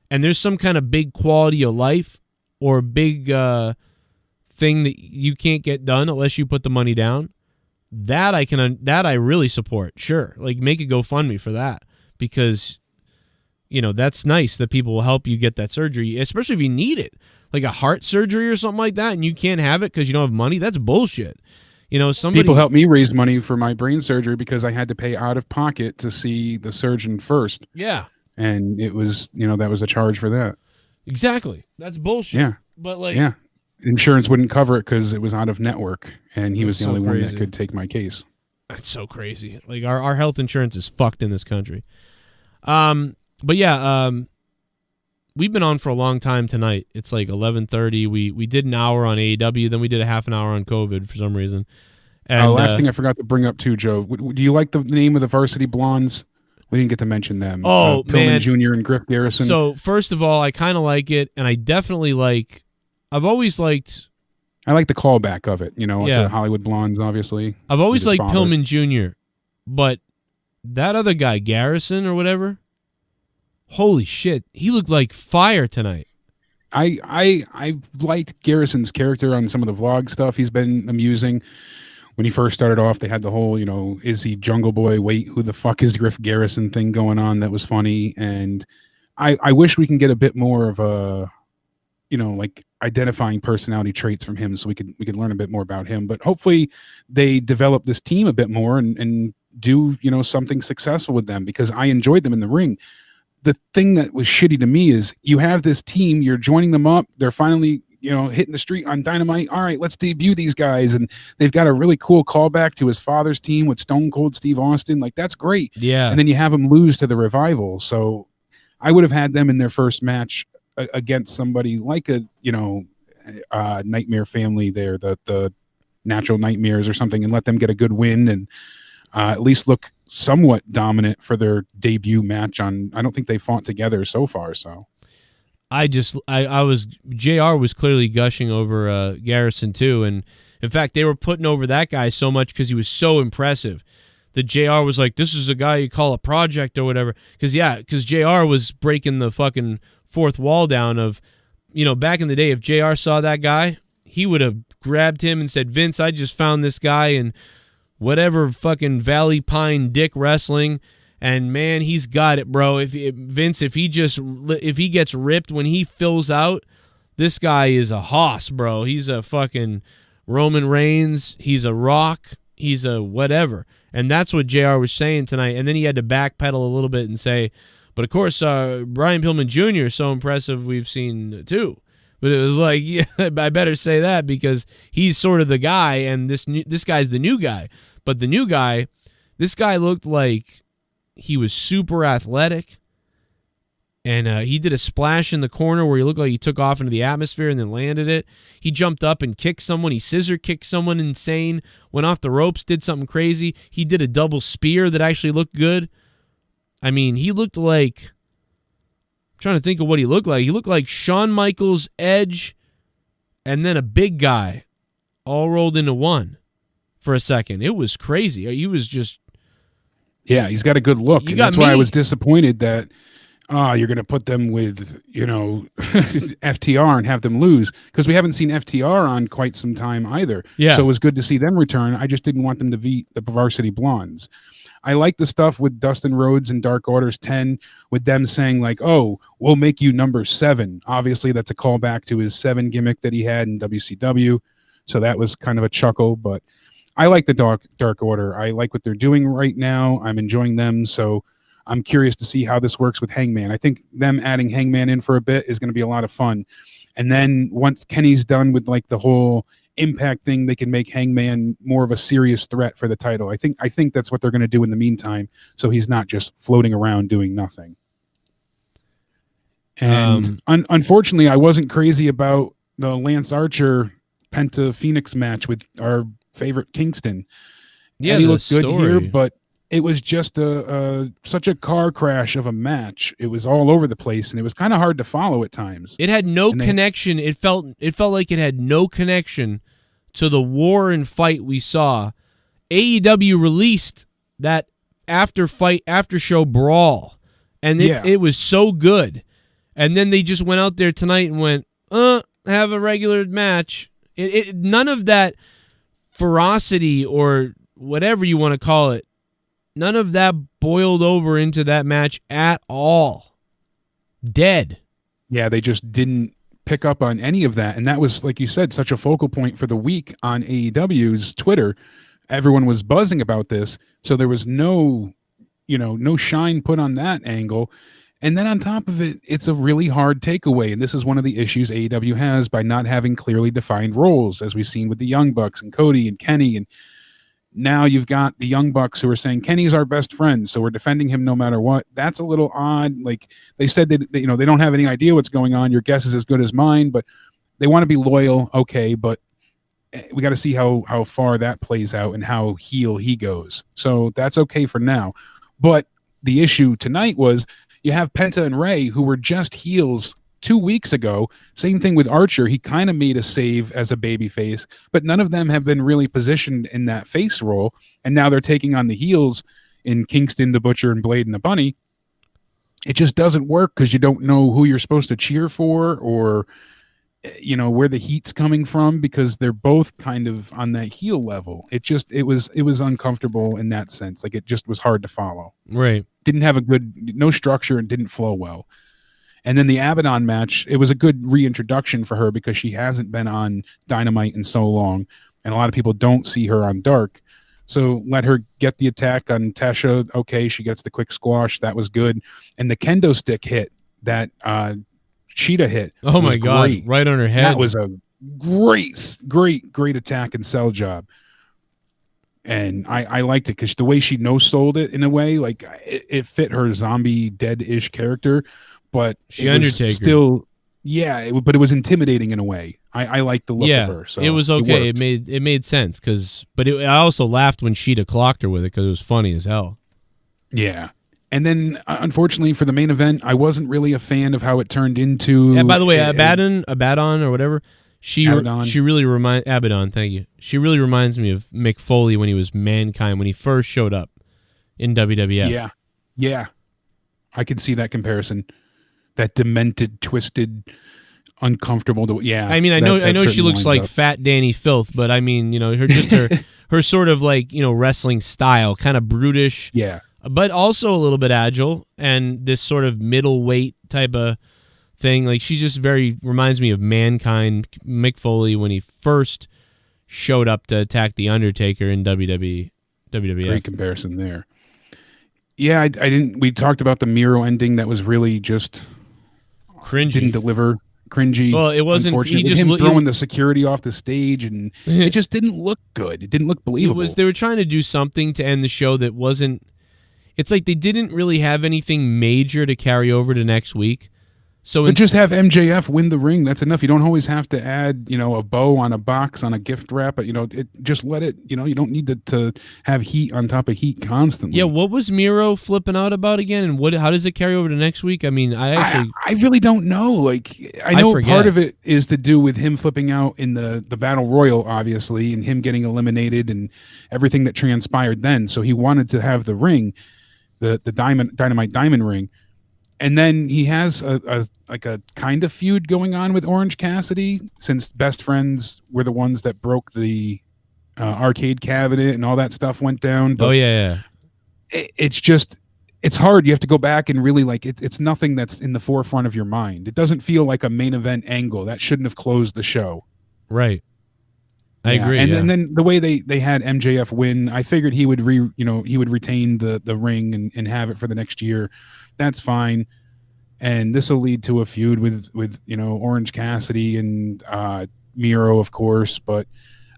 and there's some kind of big quality of life or big thing that you can't get done unless you put the money down, that I really support. Sure, like make a GoFundMe for that, because that's nice that people will help you get that surgery, especially if you need it, like a heart surgery or something like that, and you can't have it because you don't have money. That's bullshit. People helped me raise money for my brain surgery because I had to pay out of pocket to see the surgeon first. Yeah. And it was, that was a charge for that. Exactly. That's bullshit. Yeah. But like, yeah, insurance wouldn't cover it because it was out of network, and he was the so only one crazy. that could take my case. That's so crazy. Like our health insurance is fucked in this country. But yeah, we've been on for a long time tonight. It's like 11:30. We did an hour on AEW, then we did a half an hour on COVID for some reason. And Last thing I forgot to bring up too, Joe. Do you like the name of the Varsity Blondes? We didn't get to mention them. Oh, Pillman man. Jr. and Griff Garrison. So first of all, I kind of like it, and I definitely like. I've always liked. I like the callback of it. Yeah. to Hollywood Blondes, obviously. I've always with his liked father. Pillman Jr., but that other guy, Garrison or whatever. Holy shit, he looked like fire tonight. I liked Garrison's character on some of the vlog stuff. He's been amusing. When he first started off, they had the whole, is he Jungle Boy? Wait, who the fuck is Griff Garrison thing going on? That was funny. And I wish we can get a bit more of a, like identifying personality traits from him so we could learn a bit more about him. But hopefully they develop this team a bit more and do, something successful with them, because I enjoyed them in the ring. The thing that was shitty to me is you have this team, you're joining them up. They're finally, hitting the street on Dynamite. All right, let's debut these guys. And they've got a really cool callback to his father's team with Stone Cold Steve Austin. Like, that's great. Yeah. And then you have them lose to the Revival. So I would have had them in their first match against somebody like a, Nightmare Family there, the Natural Nightmares or something, and let them get a good win and at least look somewhat dominant for their debut match on. I don't think they fought together so far. So JR was clearly gushing over Garrison too, and in fact they were putting over that guy so much because he was so impressive that JR was like, this is a guy you call a project or whatever. Because JR was breaking the fucking fourth wall down of, back in the day, if JR saw that guy, he would have grabbed him and said, Vince, I just found this guy in whatever fucking Valley Pine Dick Wrestling. And man, he's got it, bro. If he gets ripped when he fills out, this guy is a hoss, bro. He's a fucking Roman Reigns. He's a Rock. He's a whatever. And that's what JR was saying tonight. And then he had to backpedal a little bit and say, but of course, Brian Pillman Jr. is so impressive we've seen too. But it was like, yeah, I better say that because he's sort of the guy, and this guy's the new guy. But the new guy, this guy looked like he was super athletic, and he did a splash in the corner where he looked like he took off into the atmosphere and then landed it. He jumped up and kicked someone. He scissor kicked someone insane, went off the ropes, did something crazy. He did a double spear that actually looked good. I mean, he looked like, I'm trying to think of what he looked like. He looked like Shawn Michaels, Edge, and then a big guy all rolled into one for a second. It was crazy. He was just... Yeah, he's got a good look. And that's why I was disappointed that you're going to put them with, FTR and have them lose, because we haven't seen FTR on quite some time either. Yeah. So it was good to see them return. I just didn't want them to beat the Varsity Blondes. I like the stuff with Dustin Rhodes and Dark Order's 10, with them saying like, oh, we'll make you number 7. Obviously, that's a callback to his 7 gimmick that he had in WCW. So that was kind of a chuckle, but I like the Dark Order. I like what they're doing right now. I'm enjoying them. So I'm curious to see how this works with Hangman. I think them adding Hangman in for a bit is going to be a lot of fun. And then once Kenny's done with like the whole Impact thing, they can make Hangman more of a serious threat for the title. I think that's what they're going to do in the meantime, so he's not just floating around doing nothing. And unfortunately, I wasn't crazy about the Lance Archer Penta Phoenix match with our favorite Kingston. Yeah, he looked good here, but it was just such a car crash of a match. It was all over the place, and it was kind of hard to follow at times. It had no connection. It felt like it had no connection to the war and fight we saw. AEW released that after show brawl, and it was so good. And then they just went out there tonight and went, have a regular match. None of that ferocity or whatever you want to call it, none of that boiled over into that match at all. Dead. Yeah, they just didn't pick up on any of that. And that was, like you said, such a focal point for the week on AEW's Twitter. Everyone was buzzing about this. So there was no shine put on that angle. And then on top of it, it's a really hard takeaway. And this is one of the issues AEW has by not having clearly defined roles, as we've seen with the Young Bucks and Cody and Kenny. And now you've got the Young Bucks who are saying Kenny's our best friend, so we're defending him no matter what. That's a little odd. Like they said that they don't have any idea what's going on. Your guess is as good as mine, but they want to be loyal. Okay, but we got to see how far that plays out and how heel he goes. So that's okay for now. But the issue tonight was you have Penta and Ray, who were just heels 2 weeks ago. Same thing with Archer. He kind of made a save as a babyface, but none of them have been really positioned in that face role. And now they're taking on the heels in Kingston, the Butcher, and Blade and the Bunny. It just doesn't work because you don't know who you're supposed to cheer for or where the heat's coming from, because they're both kind of on that heel level. It was uncomfortable in that sense. Like it just was hard to follow. Right. Didn't have no structure and didn't flow well. And then the Abaddon match, it was a good reintroduction for her because she hasn't been on Dynamite in so long, and a lot of people don't see her on Dark. So let her get the attack on Tasha. Okay, she gets the quick squash. That was good. And the kendo stick hit that Cheetah hit. Oh my God! Great. Right on her head. That was a great attack and sell job. And I liked it because the way she no-sold it in a way, like it fit her zombie dead-ish character, but she Undertaker still, but it was intimidating in a way. I liked the look of her. So it was okay. It made sense but I also laughed when Cheetah clocked her with it because it was funny as hell. Yeah. And then, unfortunately, for the main event, I wasn't really a fan of how it turned into. Yeah. By the way, Abaddon or whatever. Abaddon. Thank you. She really reminds me of Mick Foley when he was Mankind when he first showed up in WWF. Yeah. I could see that comparison. That demented, twisted, uncomfortable. Yeah. I mean, I know she looks like Fat Danny Filth, but I mean, her sort of like wrestling style, kind of brutish. Yeah. But also a little bit agile and this sort of middleweight type of thing. Like she just very reminds me of Mankind, Mick Foley when he first showed up to attack The Undertaker in WWF. Great comparison there. Yeah, I didn't. We talked about the Miro ending that was really just cringy. Didn't deliver. Cringy. Well, it wasn't. He just throwing the security off the stage, and it just didn't look good. It didn't look believable. They were trying to do something to end the show that wasn't. It's like they didn't really have anything major to carry over to next week. So just have MJF win the ring. That's enough. You don't always have to add, a bow on a box on a gift wrap. But just let it. You don't need to have heat on top of heat constantly. Yeah. What was Miro flipping out about again? And how does it carry over to next week? I mean, I really don't know. Like I know part of it is to do with him flipping out in the Battle Royal, obviously, and him getting eliminated and everything that transpired then. So he wanted to have the ring, the Dynamite Diamond ring. And then he has a kind of feud going on with Orange Cassidy, since Best Friends were the ones that broke the arcade cabinet and all that stuff went down. But it's hard. You have to go back and really it's nothing that's in the forefront of your mind. It doesn't feel like a main event angle. That shouldn't have closed the show. Right. I agree. And then the way they had MJF win, I figured he would he would retain the ring and have it for the next year. That's fine. And this will lead to a feud with Orange Cassidy and Miro, of course. But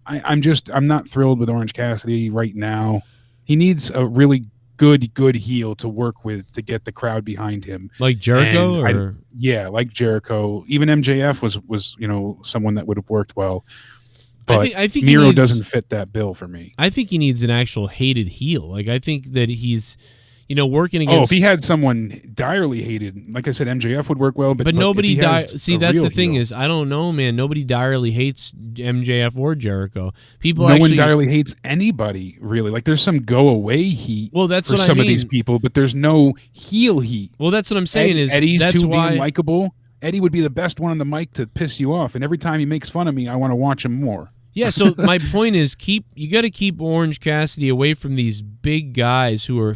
I'm not thrilled with Orange Cassidy right now. He needs a really good heel to work with to get the crowd behind him. Like Jericho? Like Jericho. Even MJF was someone that would have worked well. But I think Miro doesn't fit that bill for me. I think he needs an actual hated heel. Like I think that he's, working against. If he had someone direly hated, like I said, MJF would work well. But nobody. See, that's the thing is, I don't know, man. Nobody direly hates MJF or Jericho. No one direly hates anybody, really. Like there's some go away heat. Well, that's for what some I mean. Of these people, but there's no heel heat. Well, that's what I'm saying. Eddie's that's too why being likable. Eddie would be the best one on the mic to piss you off, and every time he makes fun of me, I want to watch him more. Yeah, so my point is, you got to keep Orange Cassidy away from these big guys who are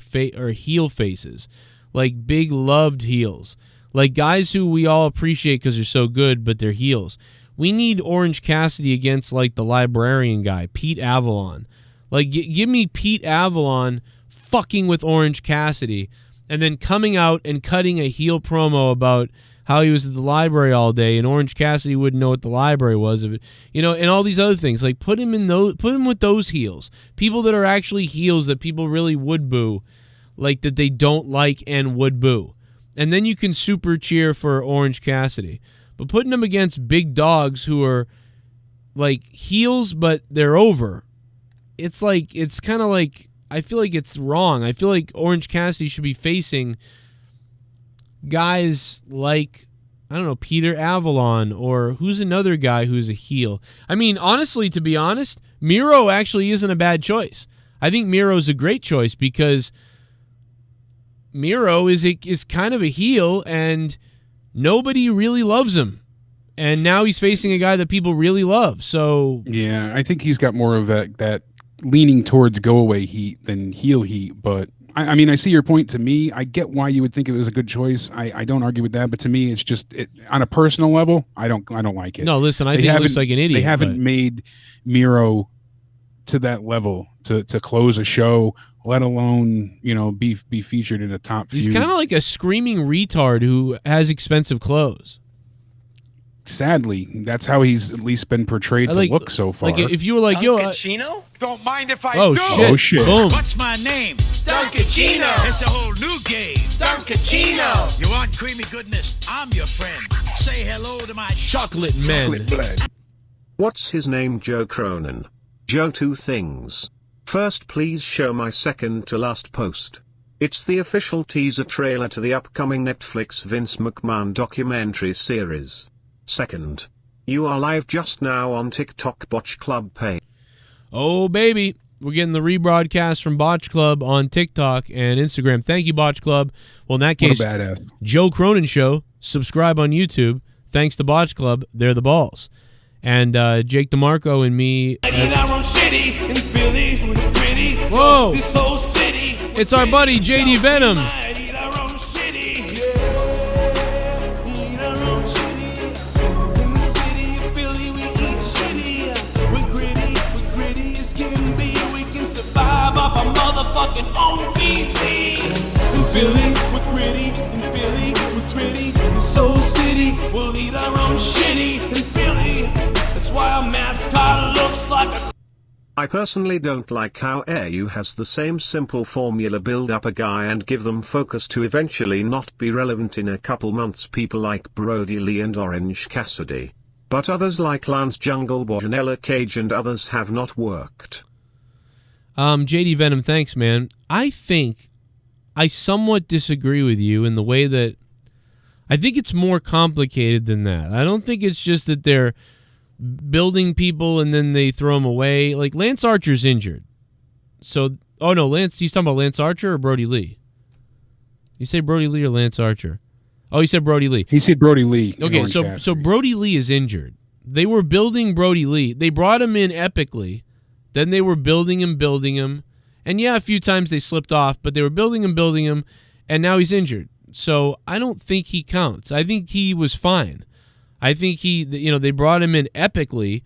heel faces, like big loved heels, like guys who we all appreciate because they're so good, but they're heels. We need Orange Cassidy against like the librarian guy, Pete Avalon. Like, give me Pete Avalon fucking with Orange Cassidy, and then coming out and cutting a heel promo about how he was at the library all day, and Orange Cassidy wouldn't know what the library was, of it, and all these other things. Like put him with those heels, people that are actually heels that people really would boo, like that they don't like and would boo, and then you can super cheer for Orange Cassidy. But putting him against big dogs who are like heels but they're over, it's kind of like, I feel like it's wrong. I feel like Orange Cassidy should be facing guys like, I don't know, Peter Avalon, or who's another guy who's a heel. I mean, honestly, to be honest, Miro actually isn't a bad choice. I think Miro's a great choice because Miro is kind of a heel and nobody really loves him. And now he's facing a guy that people really love. So yeah, I think he's got more of that leaning towards go away heat than heel heat, but I mean, I see your point. To me, I get why you would think it was a good choice. I don't argue with that, but to me, it's just on a personal level, I don't like it. No, listen, I think it looks like an idiot. They haven't made Miro to that level to close a show, let alone be featured in a top feud. He's kind of like a screaming retard who has expensive clothes. Sadly, that's how he's at least been portrayed to look so far. Like if you were like, yo, Dunkachino? Don't mind if I do. Oh shit! Boom. What's my name? Dunkachino. It's a whole new game. Dunkachino. You want creamy goodness? I'm your friend. Say hello to my chocolate men. What's his name? Joe Cronin. Joe, two things. First, please show my second to last post. It's the official teaser trailer to the upcoming Netflix Vince McMahon documentary series. Second, you are live just now on TikTok Botch Club page. Oh, baby. We're getting the rebroadcast from Botch Club on TikTok and Instagram. Thank you, Botch Club. Well, in that case, Joe Cronin Show, subscribe on YouTube. Thanks to Botch Club, they're the balls. And Jake DeMarco and me. Whoa! It's our buddy, JDVenom. Off our motherfucking own feces. In Philly, we're gritty. In Philly, we're gritty. In Soul City, we'll eat our own shitty. In Philly, that's why our mascot looks like a... I personally don't like how AEW has the same simple formula: build up a guy and give them focus to eventually not be relevant in a couple months. People like Brody Lee and Orange Cassidy. But others like Lance Jungle Boy, Janela Cage and others have not worked. JDVenom, thanks, man. I think I somewhat disagree with you in the way that I think it's more complicated than that. I don't think it's just that they're building people and then they throw them away. Like, Lance Archer's injured. So, oh no, Lance, he's talking about Lance Archer or Brody Lee? You say Brody Lee or Lance Archer? Oh, he said Brody Lee. He said Brody Lee. Okay, so Brody Lee is injured. They were building Brody Lee. They brought him in epically. Then they were building him. And yeah, a few times they slipped off, but they were building him, and now he's injured. So I don't think he counts. I think he was fine. I think they brought him in epically.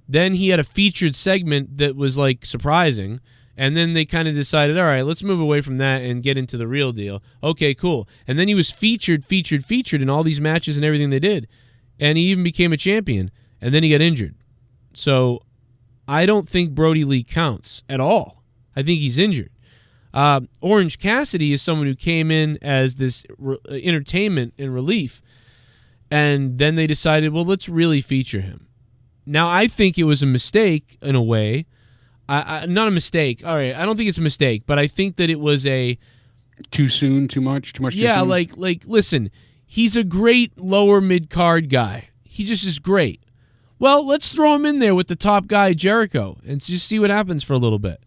Then he had a featured segment that was like surprising. And then they kind of decided, all right, let's move away from that and get into the real deal. Okay, cool. And then he was featured in all these matches and everything they did. And he even became a champion. And then he got injured. So I don't think Brody Lee counts at all. I think he's injured. Orange Cassidy is someone who came in as this entertainment and relief, and then they decided, well, let's really feature him. Now, I think it was a mistake in a way. Not a mistake. All right, I don't think it's a mistake, but I think that it was a... Too soon, too much? Yeah, too soon? like listen, he's a great lower mid-card guy. He just is great. Well, let's throw him in there with the top guy, Jericho, and just see what happens for a little bit.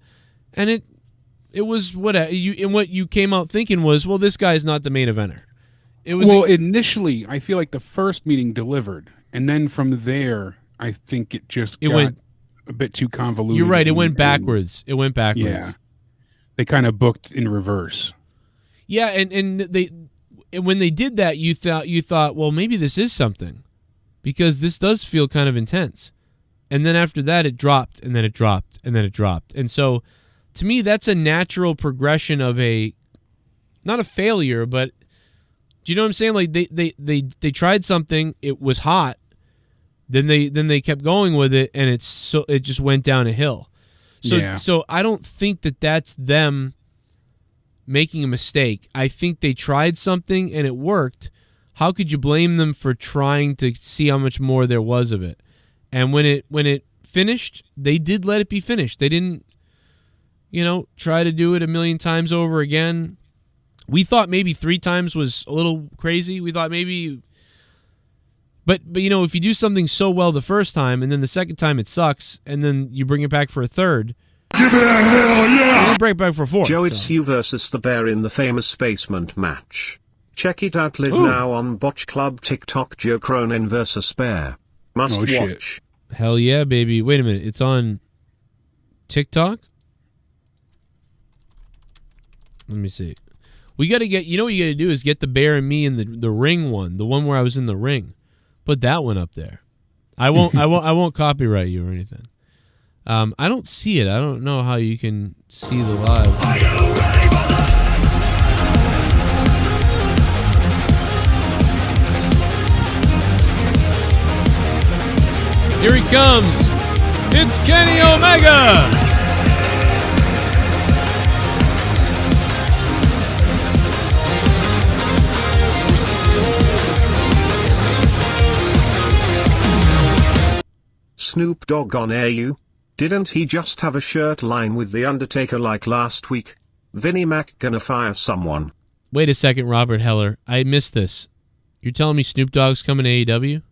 And it was what you came out thinking was, well, this guy's not the main eventer. It was initially, I feel like the first meeting delivered, and then from there, I think it got a bit too convoluted. You're right. It went backwards. Yeah, they kind of booked in reverse. Yeah, and when they did that, you thought, well, maybe this is something. Because this does feel kind of intense. And then after that, it dropped, and then it dropped, and then it dropped. And so, to me, that's a natural progression of a not a failure, but do you know what I'm saying? Like they tried something, it was hot, then they kept going with it, and it just went down a hill. So I don't think that that's them making a mistake. I think they tried something and it worked. How could you blame them for trying to see how much more there was of it? And when it finished, they did let it be finished. They didn't, try to do it a million times over again. We thought maybe 3 times was a little crazy. We thought maybe, but if you do something so well the first time and then the second time it sucks, and then you bring it back for a third, give it a hell yeah! And bring it back for a fourth. Joe, it's you versus the bear in the famous basement match. Check it out live now on Botch Club TikTok. Joe Cronin versus Bear. Must watch. Shit. Hell yeah, baby. Wait a minute. It's on TikTok? Let me see. We got to get, what you got to do is get the bear and me in the ring one, the one where I was in the ring. Put that one up there. I won't copyright you or anything. I don't see it. I don't know how you can see the live. Are you ready for this? Here he comes. It's Kenny Omega. Snoop Dogg on AU? Didn't he just have a shirt line with The Undertaker like last week? Vinnie Mac gonna fire someone. Wait a second, Robert Heller. I missed this. You're telling me Snoop Dogg's coming to AEW?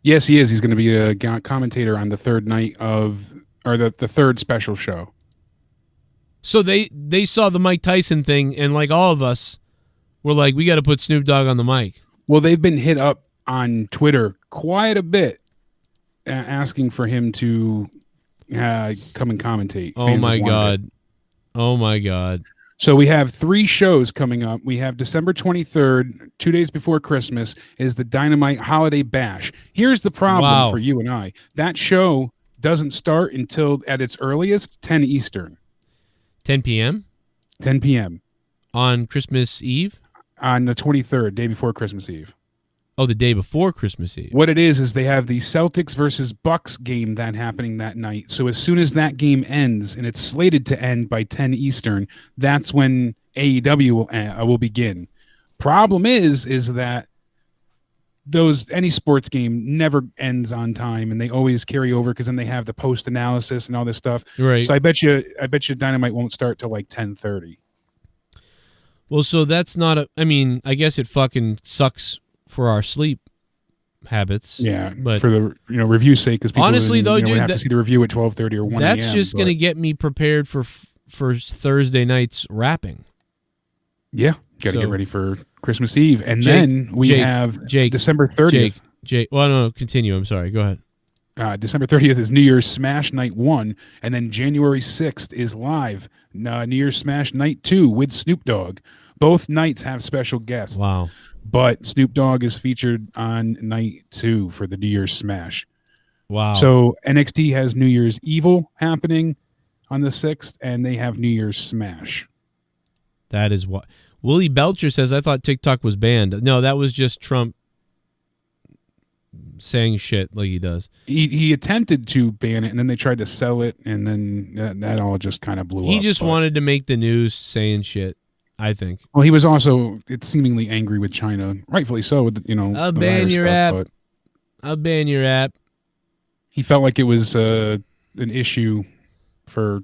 Yes, he is. He's going to be a commentator on the third night the third special show. So they saw the Mike Tyson thing, and like all of us, were like, we got to put Snoop Dogg on the mic. Well, they've been hit up on Twitter quite a bit, asking for him to come and commentate. Oh my God. Oh my God. So we have 3 shows coming up. We have December 23rd, 2 days before Christmas, is the Dynamite Holiday Bash. Here's the problem for you and I. That show doesn't start until, at its earliest, 10 Eastern. 10 p.m.? 10 p.m. On Christmas Eve? On the 23rd, day before Christmas Eve. Oh, the day before Christmas Eve. What it is they have the Celtics versus Bucks game happening that night. So as soon as that game ends, and it's slated to end by 10 Eastern, that's when AEW will begin. Problem is that any sports game never ends on time, and they always carry over because then they have the post analysis and all this stuff. Right. So I bet you Dynamite won't start till like 10:30. Well, so that's not I guess it fucking sucks for our sleep habits. Yeah, but for the review's sake, because people honestly though, dude, have to see the review at 12:30 or 1 a.m. That's just gonna get me prepared for Thursday night's rapping. Yeah, got to get ready for Christmas Eve, and then we have December 30th. Well, no, continue. I'm sorry. Go ahead. December 30th is New Year's Smash Night 1, and then January 6th is live New Year's Smash Night 2 with Snoop Dogg. Both nights have special guests. Wow. But Snoop Dogg is featured on night 2 for the New Year's Smash. Wow. So NXT has New Year's Evil happening on the 6th, and they have New Year's Smash. That is what Willie Belcher says. I thought TikTok was banned. No, that was just Trump saying shit like he does. He attempted to ban it, and then they tried to sell it, and then that all just kind of blew up. He just wanted to make the news saying shit, I think. Well, he was also seemingly angry with China, rightfully so. With I'll ban your app. I'll ban your app. He felt like it was an issue for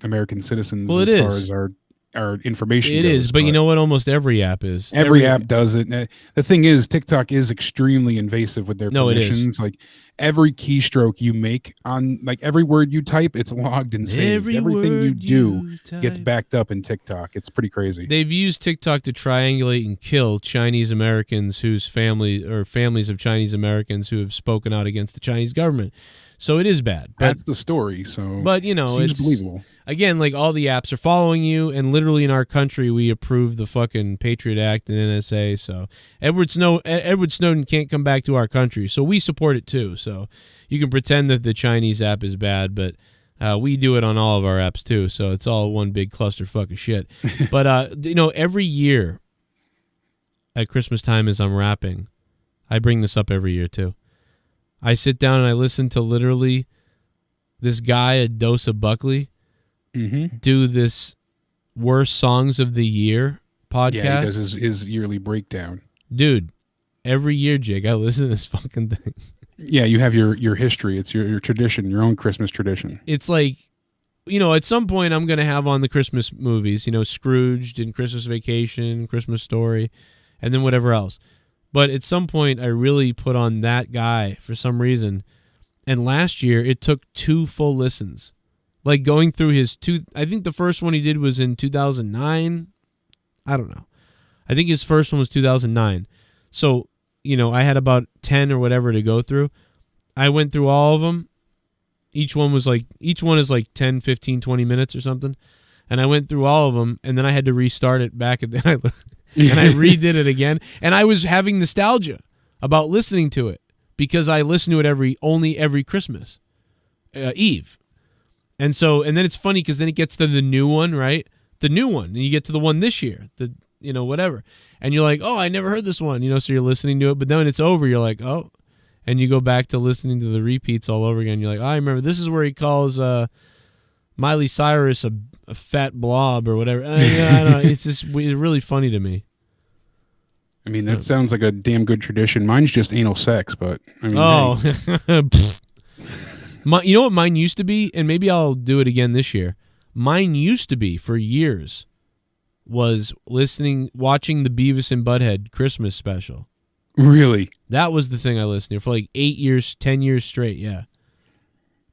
American citizens as far as our information It goes, is, but you know what? Almost every app is. Every app does it. The thing is, TikTok is extremely invasive with their permissions. It is. Like every keystroke you make on every word you type, it's logged and saved. Everything you do gets backed up in TikTok. It's pretty crazy. They've used TikTok to triangulate and kill Chinese Americans whose families of Chinese Americans who have spoken out against the Chinese government. So it is bad. That's the story. So, but it's believable. Again, all the apps are following you, and literally in our country, we approve the fucking Patriot Act and NSA. So Edward Snowden can't come back to our country, so we support it too. So you can pretend that the Chinese app is bad, but We do it on all of our apps too, so it's all one big clusterfuck of shit. But every year at Christmas time as I'm rapping, I bring this up every year too. I sit down and I listen to literally this guy, Adosa Buckley, do this worst songs of the year podcast. Yeah, he does his yearly breakdown. Dude, every year, Jake, I listen to this fucking thing. Yeah, you have your history. It's your tradition, your own Christmas tradition. It's like, at some point I'm going to have on the Christmas movies, Scrooged and Christmas Vacation, Christmas Story, and then whatever else. But at some point I really put on that guy for some reason. And last year it took 2 full listens. Like going through his I think the first one he did was in 2009. I don't know. I think his first one was 2009. So, I had about 10 or whatever to go through. I went through all of them. Each one is like 10, 15, 20 minutes or something. And I went through all of them, and then I had to restart it back, and I redid it again. And I was having nostalgia about listening to it because I listen to it only every Christmas Eve. And then it's funny because then it gets to the new one, right? The new one, and you get to the one this year, whatever. And you're like, oh, I never heard this one, so you're listening to it. But then when it's over, you're like, oh. And you go back to listening to the repeats all over again. You're like, oh, I remember this is where he calls Miley Cyrus a fat blob or whatever. I don't know. It's really funny to me. I mean, that sounds like a damn good tradition. Mine's just anal sex, but I mean, you know what mine used to be? And maybe I'll do it again this year. Mine used to be for years was watching the Beavis and Butthead Christmas special. Really? That was the thing I listened to for like 8 years, 10 years straight, yeah.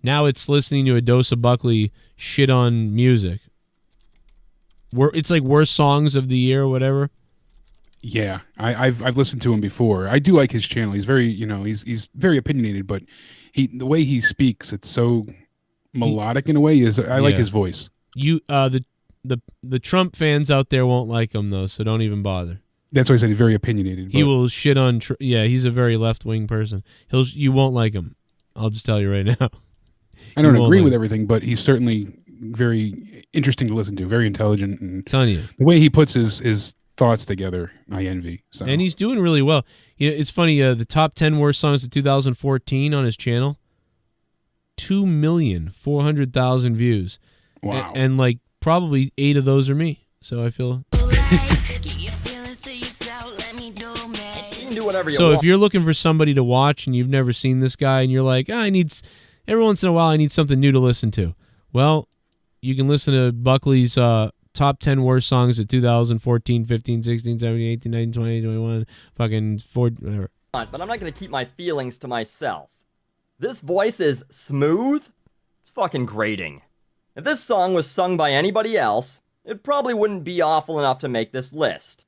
Now it's listening to Adosa Buckley shit on music. It's like worst songs of the year or whatever. Yeah, I've listened to him before. I do like his channel. He's very, he's very opinionated, but the way he speaks, it's so melodic in a way. I like his voice. The Trump fans out there won't like him though, so don't even bother. That's why I said he's very opinionated. He will shit on. He's a very left-wing person. You won't like him. I'll just tell you right now. I don't agree with everything, but he's certainly very interesting to listen to. Very intelligent, and telling you the way he puts his thoughts together, I envy. So. And he's doing really well. It's funny. The top 10 worst songs of 2014 on his channel, 2,400,000 views. Wow. And like probably 8 of those are me. So I feel. Do whatever you so want. If you're looking for somebody to watch and you've never seen this guy and you're like, every once in a while I need something new to listen to. Well, you can listen to Buckley's top 10 worst songs of 2014, 15, 16, 17, 18, 19, 20, 21, fucking 40, whatever. But I'm not going to keep my feelings to myself. This voice is smooth. It's fucking grating. If this song was sung by anybody else, it probably wouldn't be awful enough to make this list.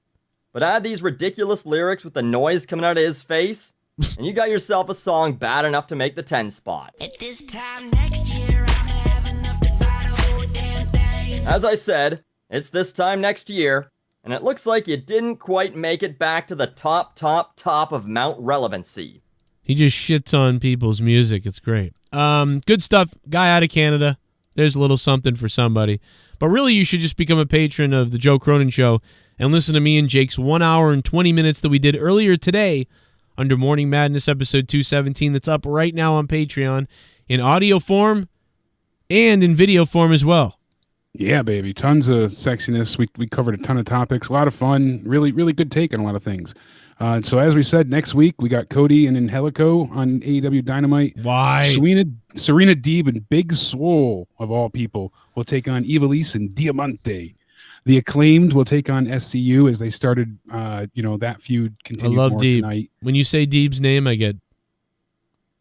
But add these ridiculous lyrics with the noise coming out of his face, and you got yourself a song bad enough to make the 10 spot. At this time next year, I'm gonna have enough to buy the whole damn thing. As I said, it's this time next year, and it looks like you didn't quite make it back to the top of Mount Relevancy. He just shits on people's music. It's great. Good stuff. Guy out of Canada. There's a little something for somebody. But really, you should just become a patron of the Joe Cronin Show and listen to me and Jake's 1 hour and 20 minutes that we did earlier today under Morning Madness episode 217 that's up right now on Patreon in audio form and in video form as well. Yeah, baby. Tons of sexiness. We covered a ton of topics. A lot of fun. Really, really good take on a lot of things. So as we said, next week we got Cody and Angelico on AEW Dynamite. Why? Serena Deeb and Big Swole, of all people, will take on Ivelisse and Diamante. The Acclaimed will take on SCU as they started, that feud continued. I love more Deeb. tonight. When you say Deeb's name, I get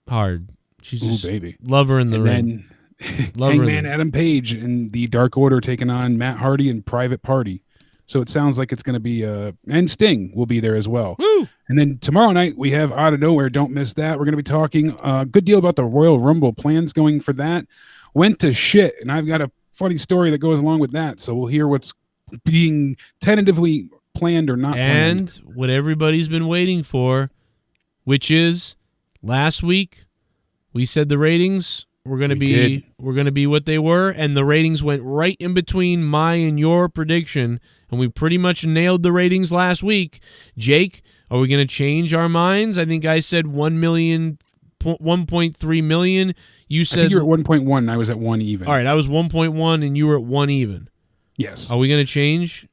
hard. She's just baby. Love her in the ring. Hangman Adam Page and the Dark Order taking on Matt Hardy and Private Party. So it sounds like it's going to be and Sting will be there as well. Woo! And then tomorrow night we have Out of Nowhere. Don't miss that. We're going to be talking a good deal about the Royal Rumble plans going for that. Went to shit, and I've got a funny story that goes along with that. So we'll hear what's being tentatively planned or not planned. And what everybody's been waiting for, which is last week we said the ratings were going to be what they were, and the ratings went right in between my and your prediction, and we pretty much nailed the ratings last week. Jake, are we going to change our minds? I think I said 1 million, 1.3 million. You said I think you were at 1.1. I was at 1 even. All right, I was 1.1, and you were at 1 even. Yes. Are we going to change?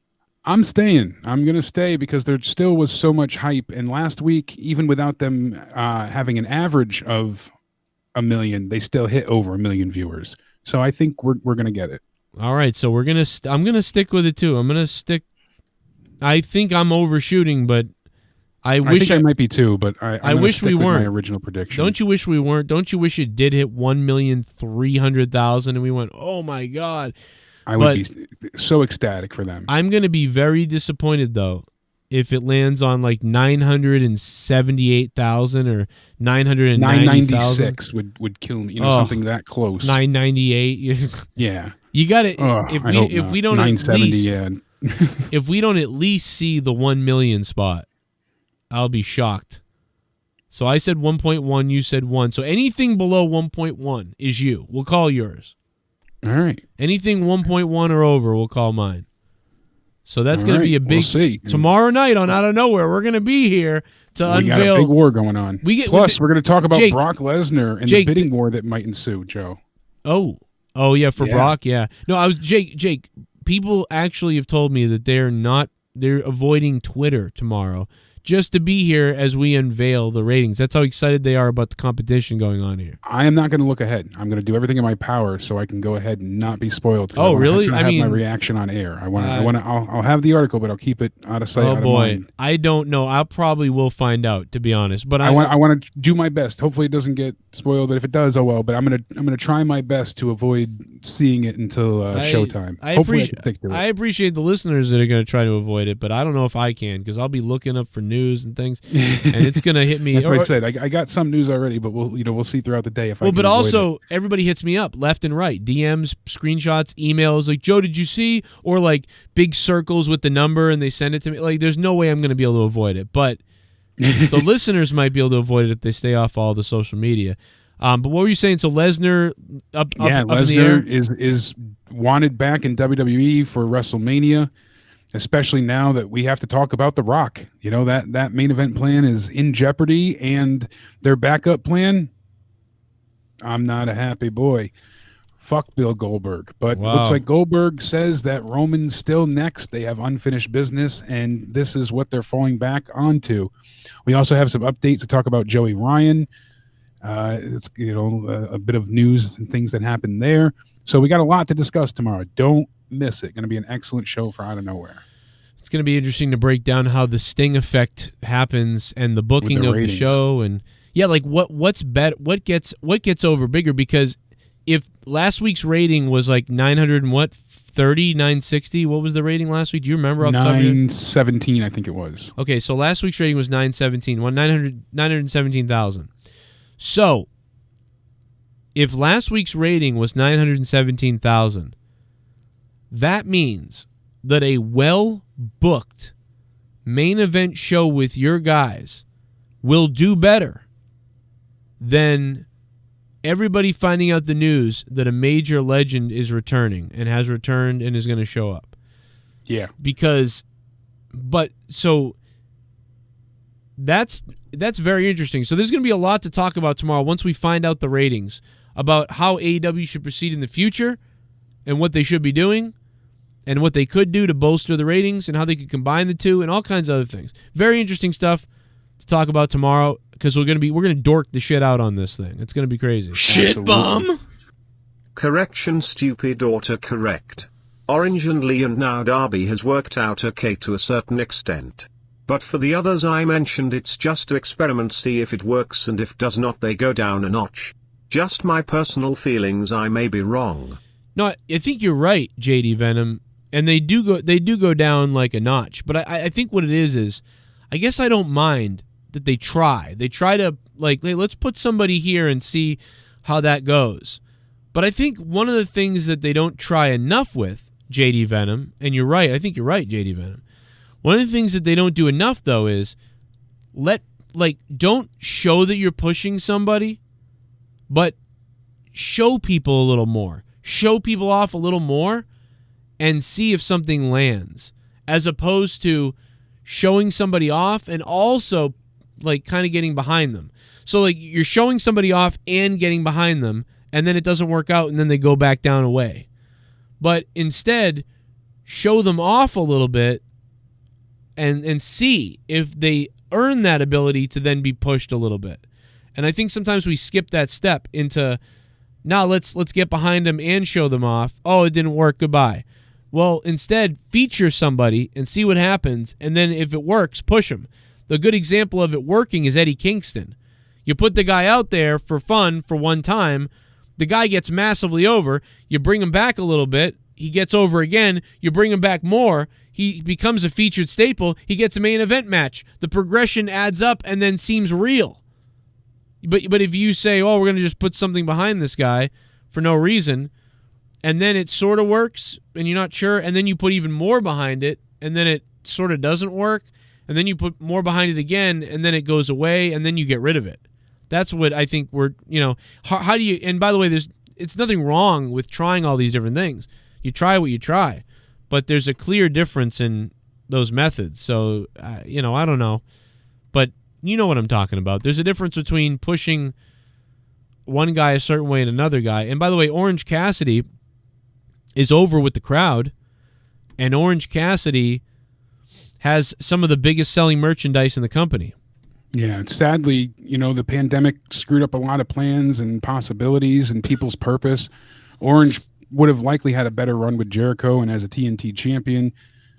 I'm staying. I'm going to stay because there still was so much hype. And last week, even without them having an average of 1 million, they still hit over 1 million viewers. So I think we're going to get it. All right, so we're going to I'm going to stick with it too. I'm going to stick. I think I'm overshooting, but I wish I might be too, but I wish we weren't. My original prediction. Don't you wish we weren't? Don't you wish it did hit 1,300,000 and we went, "Oh my god." I would be so ecstatic for them. I'm going to be very disappointed, though, if it lands on like 978,000 or 990,000. 996 would kill me. Something that close. 998. Yeah. You got it. If we don't 970, if we don't at least see the 1 million spot, I'll be shocked. So I said 1.1. You said 1. So anything below 1.1 is you. We'll call yours. All right. Anything 1.1 or over, we'll call mine. So that's going to be a big... We'll see. Tomorrow night on Out of Nowhere, we're going to be here to unveil... We got a big war going on. Plus, we're going to talk about Jake, Brock Lesnar and the bidding war that might ensue, Joe. Oh, yeah, for Brock, yeah. No, Jake, people actually have told me that they're avoiding Twitter tomorrow just to be here as we unveil the ratings. That's how excited they are about the competition going on here. I am not going to look ahead. I'm going to do everything in my power so I can go ahead and not be spoiled. Oh, really? I mean, my reaction on air. I'll have the article, but I'll keep it out of sight. Oh out boy, of mind. I don't know. I probably will find out, to be honest. But I want to do my best. Hopefully, it doesn't get spoiled. But if it does, oh well. But I'm gonna try my best to avoid seeing it until showtime. Hopefully, I can stick to it. I appreciate the listeners that are going to try to avoid it, but I don't know if I can because I'll be looking up for news and things. And it's gonna hit me. Like I said, I got some news already, but we'll see throughout the day if I can. But also everybody hits me up left and right, DMs, screenshots, emails. Like, Joe, did you see? Or like big circles with the number, and they send it to me. Like, there's no way I'm gonna be able to avoid it. But the listeners might be able to avoid it if they stay off all the social media. But what were you saying? So Lesnar up Lesnar in the air? is wanted back in WWE for WrestleMania. Especially now that we have to talk about The Rock. That main event plan is in jeopardy, and their backup plan, I'm not a happy boy. Fuck Bill Goldberg. But looks like Goldberg says that Roman's still next. They have unfinished business, and this is what they're falling back onto. We also have some updates to talk about Joey Ryan. It's a bit of news and things that happened there. So we got a lot to discuss tomorrow. Don't miss it. Going to be an excellent show for Out of Nowhere. It's going to be interesting to break down how the Sting effect happens and the booking of the show, and like what's better, what gets over bigger, because if last week's rating was like 960, what was the rating last week? Do you remember off the top of your head? 917, I think it was. Okay, so last week's rating was 917,000. So if last week's rating was 917,000, that means that a well-booked main event show with your guys will do better than everybody finding out the news that a major legend is returning and has returned and is going to show up. Yeah. So that's very interesting. So there's going to be a lot to talk about tomorrow once we find out the ratings about how AEW should proceed in the future and what they should be doing and what they could do to bolster the ratings and how they could combine the two and all kinds of other things. Very interesting stuff to talk about tomorrow because we're gonna dork the shit out on this thing. It's gonna be crazy. Shit bum. Correction, stupid autocorrect. Orange and Lee and now Darby has worked out okay to a certain extent. But for the others I mentioned, it's just to experiment, see if it works, and if does not they go down a notch. Just my personal feelings, I may be wrong. No, I think you're right, JDVenom. And they do go down like a notch. But I think what it is I guess I don't mind that they try. They try to, like, hey, let's put somebody here and see how that goes. But I think one of the things that they don't try enough with, JDVenom, and you're right, I think you're right, JDVenom. One of the things that they don't do enough, though, is don't show that you're pushing somebody, but show people a little more. Show people off a little more and see if something lands, as opposed to showing somebody off and also like kind of getting behind them. So like you're showing somebody off and getting behind them, and then it doesn't work out, and then they go back down away. But instead, show them off a little bit and see if they earn that ability to then be pushed a little bit. And I think sometimes we skip that step into, now let's get behind them and show them off. Oh, it didn't work. Goodbye. Well, instead, feature somebody and see what happens, and then if it works, push them. The good example of it working is Eddie Kingston. You put the guy out there for fun for one time, the guy gets massively over, you bring him back a little bit, he gets over again, you bring him back more, he becomes a featured staple, he gets a main event match. The progression adds up and then seems real. But if you say, oh, we're going to just put something behind this guy for no reason, and then it sort of works, and you're not sure, and then you put even more behind it, and then it sort of doesn't work, and then you put more behind it again, and then it goes away, and then you get rid of it. That's what I think how do you, and by the way, it's nothing wrong with trying all these different things. You try what you try, but there's a clear difference in those methods. So, I don't know, but you know what I'm talking about. There's a difference between pushing one guy a certain way and another guy. And by the way, Orange Cassidy is over with the crowd, and Orange Cassidy has some of the biggest selling merchandise in the company. Yeah, sadly, the pandemic screwed up a lot of plans and possibilities and people's purpose. Orange would have likely had a better run with Jericho and as a TNT champion.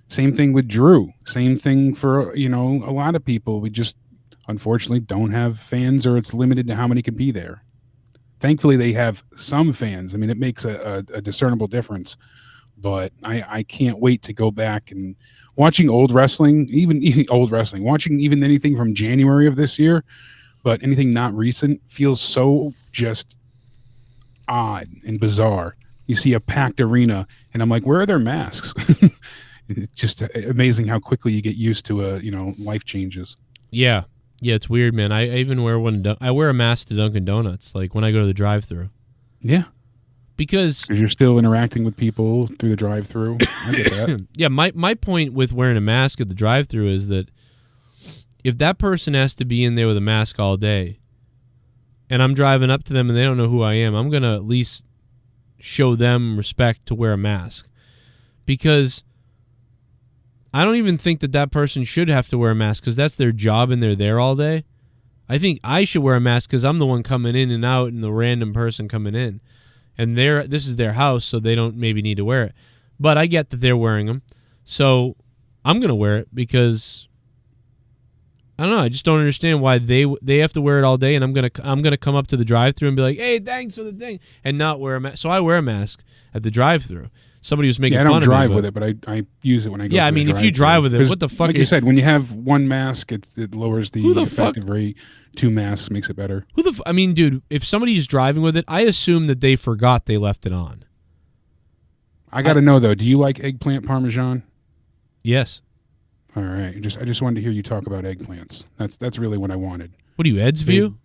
Same thing with Drew. Same thing for, a lot of people. We just, unfortunately, don't have fans, or it's limited to how many can be there. Thankfully, they have some fans. I mean, it makes a discernible difference. But I can't wait to go back and watching old wrestling, watching even anything from January of this year, but anything not recent feels so just odd and bizarre. You see a packed arena, and I'm like, where are their masks? It's just amazing how quickly you get used to life changes. Yeah, it's weird, man. I even wear one. I wear a mask to Dunkin' Donuts, like when I go to the drive-thru. Yeah. Because you're still interacting with people through the drive-thru. I get that. Yeah, my point with wearing a mask at the drive-thru is that if that person has to be in there with a mask all day, and I'm driving up to them and they don't know who I am, I'm going to at least show them respect to wear a mask. Because I don't even think that person should have to wear a mask, because that's their job and they're there all day. I think I should wear a mask because I'm the one coming in and out and the random person coming in. And this is their house, so they don't maybe need to wear it. But I get that they're wearing them. So I'm going to wear it because, I don't know, I just don't understand why they have to wear it all day, and I'm going to come up to the drive-thru and be like, hey, thanks for the thing, and not wear a mask. So I wear a mask at the drive-thru. Somebody was making fun of me. I don't drive with it, but I use it when I go. Yeah, I mean, if you drive with it, what the fuck? Like you said, when you have one mask, it lowers the effective rate. 2 masks makes it better. I mean, dude, if somebody's driving with it, I assume that they forgot they left it on. I got to know though. Do you like eggplant parmesan? Yes. All right. I just wanted to hear you talk about eggplants. That's really what I wanted. What are you, Ed's view?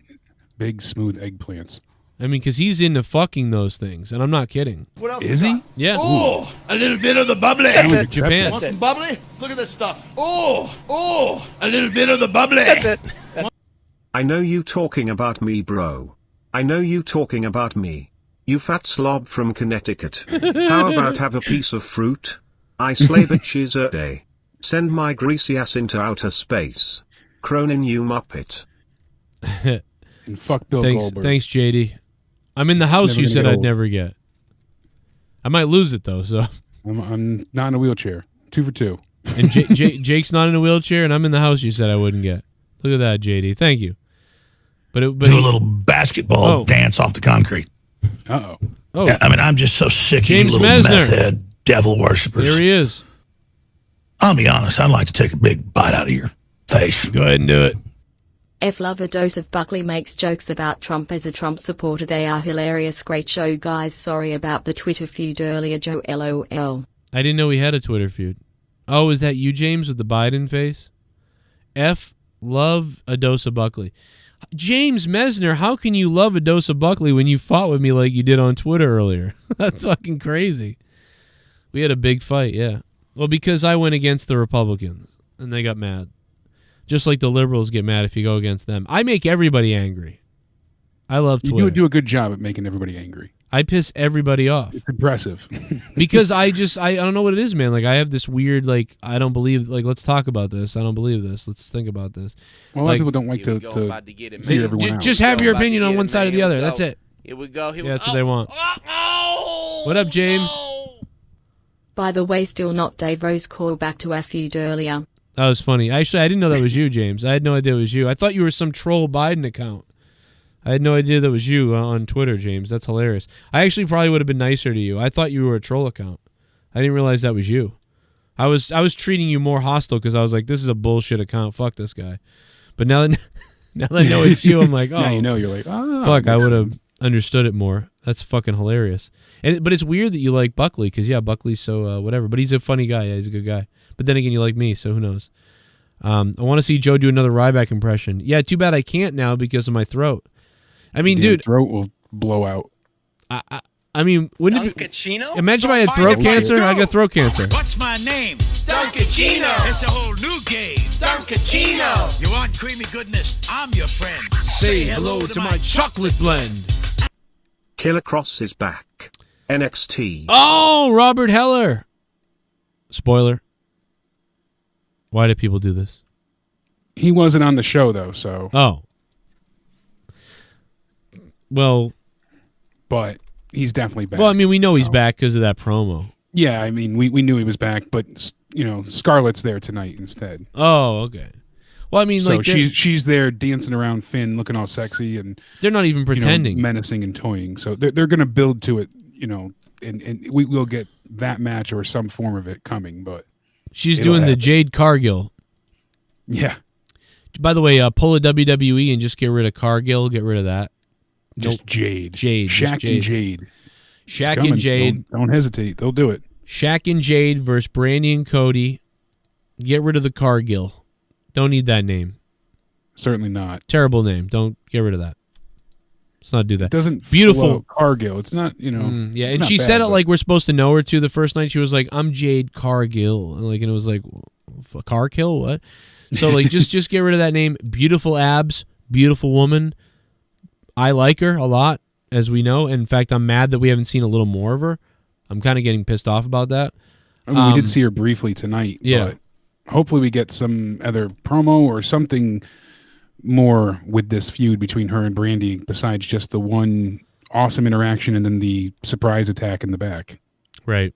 Big smooth eggplants. I mean, because he's into fucking those things, and I'm not kidding. What else is he? Yeah. Oh, a little bit of the bubbly. That's it. Japan. Want some bubbly? Look at this stuff. Oh, a little bit of the bubbly. That's it. I know you talking about me, bro. I know you talking about me. You fat slob from Connecticut. How about have a piece of fruit? I slay bitches a day. Send my greasy ass into outer space. Cronin, you muppet. And fuck Bill Goldberg. Thanks, JD. I'm in the house you said I'd never get. I might lose it, though, so. I'm not in a wheelchair. 2 for 2. And Jake's not in a wheelchair, and I'm in the house you said I wouldn't get. Look at that, JD. Thank you. But do a little basketball dance off the concrete. Uh-oh. Oh. I mean, I'm just so sick of you little Metzler. meth head devil worshippers. There he is. I'll be honest, I'd like to take a big bite out of your face. Go ahead and do it. F. Love a dose of Buckley makes jokes about Trump as a Trump supporter. They are hilarious. Great show, guys. Sorry about the Twitter feud earlier, Joe. LOL. I didn't know we had a Twitter feud. Oh, is that you, James, with the Biden face? F. Love a dose of Buckley. James Metzler, how can you love a dose of Buckley when you fought with me like you did on Twitter earlier? That's fucking crazy. We had a big fight, yeah. Well, because I went against the Republicans, and they got mad. Just like the liberals get mad if you go against them. I make everybody angry. I love Twitter. You do a good job at making everybody angry. I piss everybody off. It's impressive. Because I don't know what it is, man. Like, I have this weird, like, I don't believe, like, let's talk about this. I don't believe this. Let's think about this. Well, a lot of people don't like to hear everyone out. Just have your opinion on one side or the other. That's it. Here we go. Yeah, that's what they want. What up, James? By the way, still not Dave Rose call back to our feud earlier. That was funny. Actually, I didn't know that was you, James. I had no idea it was you. I thought you were some troll Biden account. I had no idea that was you on Twitter, James. That's hilarious. I actually probably would have been nicer to you. I thought you were a troll account. I didn't realize that was you. I was treating you more hostile because I was like, this is a bullshit account. Fuck this guy. But now that I know it's you, I'm like, oh. Now you know, you're like, oh. Fuck, I would have understood it more. That's fucking hilarious. But it's weird that you like Buckley because, yeah, Buckley's so whatever. But he's a funny guy. Yeah, he's a good guy. But then again, you like me, so who knows? I want to see Joe do another Ryback impression. Yeah, too bad I can't now because of my throat. I mean, dude, throat will blow out. I mean, wouldn't it be, imagine if I had throat cancer? I got throat cancer. What's my name? Dunkachino. It's a whole new game. Dunkachino. You want creamy goodness? I'm your friend. Say hello to my chocolate blend. Killer Cross is back. NXT. Oh, Robert Heller. Spoiler. Why do people do this? He wasn't on the show, though, so. Oh. Well. But he's definitely back. Well, I mean, we know he's back because of that promo. Yeah, I mean, we knew he was back, but, you know, Scarlett's there tonight instead. Oh, okay. Well, I mean, so like, she's there dancing around Finn, looking all sexy, and they're not even pretending, menacing and toying. So they're going to build to it, you know, and we will get that match or some form of it coming. But she's doing the Jade Cargill. Yeah. By the way, pull a WWE and just get rid of Cargill. Get rid of that. Just Jade. Shaq and Jade. Shaq and Jade. Don't hesitate. They'll do it. Shaq and Jade versus Brandy and Cody. Get rid of the Cargill. Don't need that name. Certainly not. Terrible name. Don't get rid of that. Let's not do that. It doesn't beautiful Cargill. It's not, you know. Yeah, and she said it like we're supposed to know her too. The first night she was like, "I'm Jade Cargill," and it was like, "Cargill, what?" So like, just get rid of that name. Beautiful abs, beautiful woman. I like her a lot, as we know. In fact, I'm mad that we haven't seen a little more of her. I'm kind of getting pissed off about that. I mean, we did see her briefly tonight. Yeah. But hopefully we get some other promo or something more with this feud between her and Brandy besides just the one awesome interaction and then the surprise attack in the back. Right.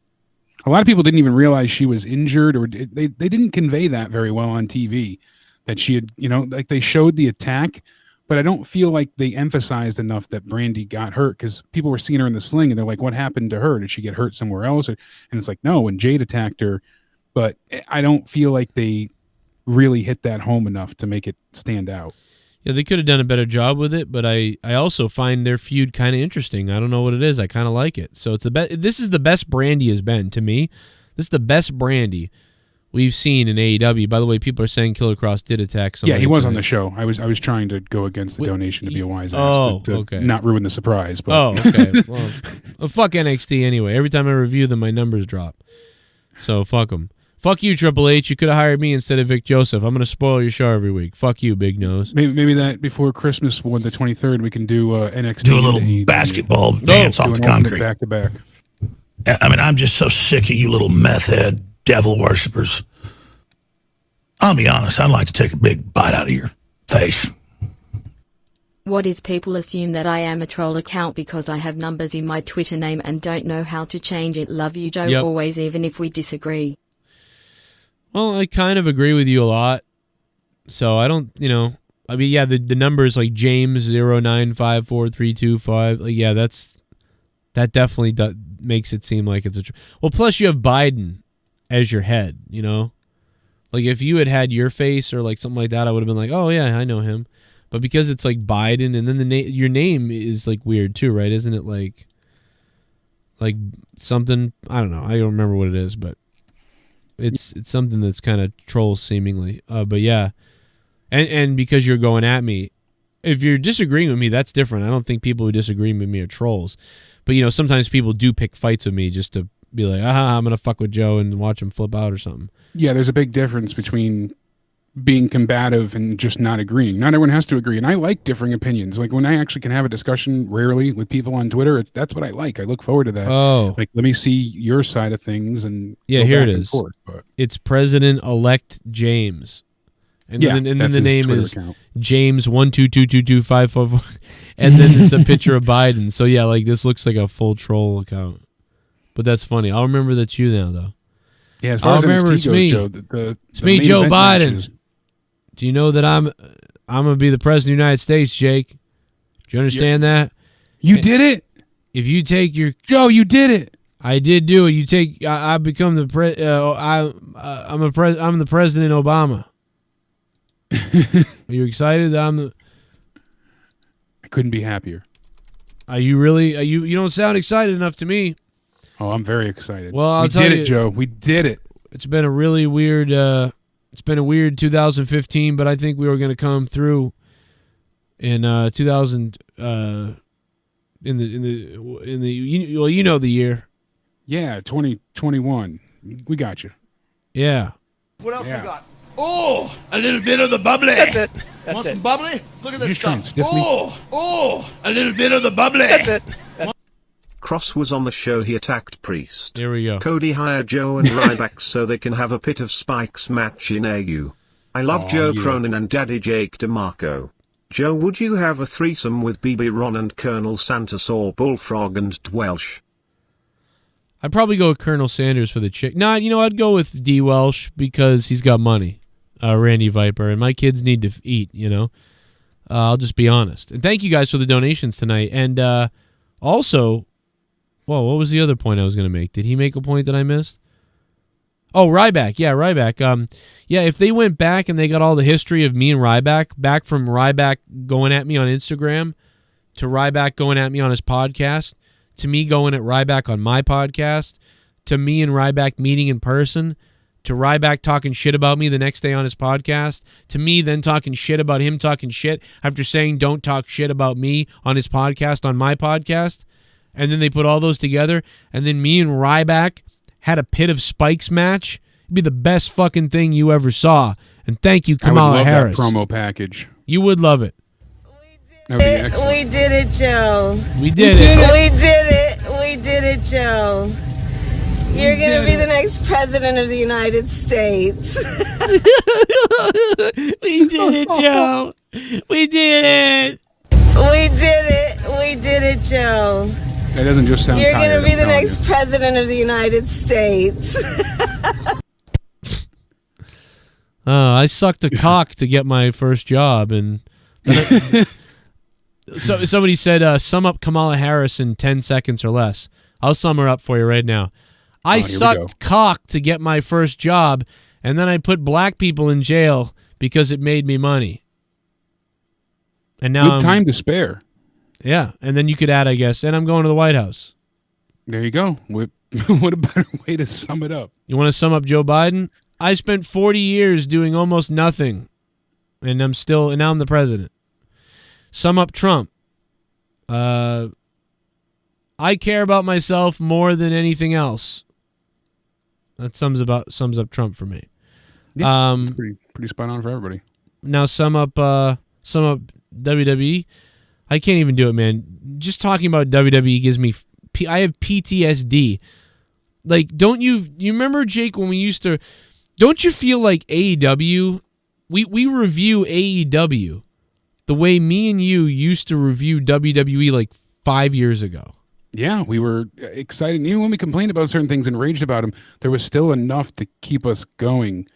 A lot of people didn't even realize she was injured, or they didn't convey that very well on TV, that she had, you know, like they showed the attack, but I don't feel like they emphasized enough that Brandy got hurt because people were seeing her in the sling and they're like, what happened to her? Did she get hurt somewhere else? And it's like, no, when Jade attacked her. But I don't feel like they really hit that home enough to make it stand out. Yeah, they could have done a better job with it, but I also find their feud kind of interesting. I don't know what it is. I kind of like it. So it's this is the best Brandy has been to me. This is the best Brandy we've seen in AEW. By the way, people are saying Killer Cross did attack somebody. Yeah, he was on the show. I was trying to go against the donation to be a wise ass to not ruin the surprise. But. Oh, okay. Well, fuck NXT anyway. Every time I review them, my numbers drop. So fuck them. Fuck you, Triple H. You could have hired me instead of Vic Joseph. I'm going to spoil your show every week. Fuck you, Big Nose. Maybe that before Christmas, on the 23rd, we can do NXT. Do a little basketball dance off the concrete. Back to back. I mean, I'm just so sick of you little meth head devil worshippers. I'll be honest, I'd like to take a big bite out of your face. What is people assume that I am a troll account because I have numbers in my Twitter name and don't know how to change it. Love you, Joe, always, even if we disagree. Well, I kind of agree with you a lot. So I don't, I mean, yeah, the numbers like James 0954325, like, yeah, that definitely makes it seem like it's a well, plus you have Biden as your head, Like if you had your face or like something like that, I would have been like, "Oh yeah, I know him." But because it's like Biden and then your name is like weird too, right? Isn't it like something, I don't know. I don't remember what it is, but it's something that's kind of troll seemingly. But yeah. And because you're going at me, if you're disagreeing with me, that's different. I don't think people who disagree with me are trolls. But, you know, sometimes people do pick fights with me just to be like, I'm going to fuck with Joe and watch him flip out or something. Yeah, there's a big difference between being combative and just not agreeing. Not everyone has to agree. And I like differing opinions. Like when I actually can have a discussion rarely with people on Twitter, that's what I like. I look forward to that. Oh. Like, let me see your side of things. And yeah, go here back it and is. forth, but. It's President-elect James. And yeah, then the name Twitter is account. James 122222544. And then it's a picture of Biden. So yeah, like this looks like a full troll account. But that's funny. I'll remember that's you now, though. Yeah, as far as remember NXT it's goes, me. Joe, It's me, Joe Biden. Do you know that I'm gonna be the president of the United States, Jake? Do you understand that? You did it. If you take your Joe, you did it. I did do it. You take. I become the I'm the President Obama. Are you excited that I'm the? I couldn't be happier. Are you really? You don't sound excited enough to me. Oh, I'm very excited. Well, we did it, Joe. We did it. It's been a really weird. It's been a weird 2015, but I think we were going to come through in 2000. In the well, you know the year. Yeah, 2021. We got you. Yeah. What else we got? Oh, a little bit of the bubbly. That's it. Want some bubbly? Look at this Just trying stuff. to stiff me. Oh, a little bit of the bubbly. That's it. Cross was on the show. He attacked Priest. Here we go. Cody hired Joe and Ryback so they can have a Pit of Spikes match in AU. I love Joe yeah. Cronin and Daddy Jake DeMarco. Joe, would you have a threesome with BB Ron and Colonel Santos or Bullfrog and Dwelsh? I'd probably go with Colonel Sanders for the chick. Nah, you know, I'd go with Dwelsh because he's got money. Randy Viper, and my kids need to eat, you know. I'll just be honest. And thank you guys for the donations tonight. And also, whoa, what was the other point I was going to make? Did he make a point that I missed? Oh, Ryback. Yeah, Ryback. Yeah, if they went back and they got all the history of me and Ryback, back from Ryback going at me on Instagram to Ryback going at me on his podcast, to me going at Ryback on my podcast, to me and Ryback meeting in person, to Ryback talking shit about me the next day on his podcast, to me then talking shit about him talking shit after saying don't talk shit about me on his podcast on my podcast, and then they put all those together, and then me and Ryback had a Pit of Spikes match. It'd be the best fucking thing you ever saw. And thank you, Kamala I would love Harris. that promo package. You would love it. That would be excellent. We did it, Joe. We did it. We did it. We did it, Joe. You're going to be the next president of the United States. We did it, Joe. We did it. We did it. We did it, Joe. That doesn't just sound You're tired. going to be I'm the telling next president of the United States. I sucked a cock to get my first job, and so somebody said, sum up Kamala Harris in 10 seconds or less. I'll sum her up for you right now. I sucked cock to get my first job, and then I put black people in jail because it made me money. And now Good time to spare. Yeah, and then you could add, I guess, and I'm going to the White House. There you go. What a better way to sum it up. You want to sum up Joe Biden? I spent 40 years doing almost nothing, and now I'm the president. Sum up Trump. I care about myself more than anything else. That sums up Trump for me. Yeah, pretty spot on for everybody. Now sum up WWE. I can't even do it, man. Just talking about WWE gives me. I have PTSD. Like, don't you remember, Jake, when we used to? Don't you feel like AEW? We review AEW the way me and you used to review WWE like 5 years ago. Yeah, we were excited. Even when we complained about certain things and raged about them, there was still enough to keep us going.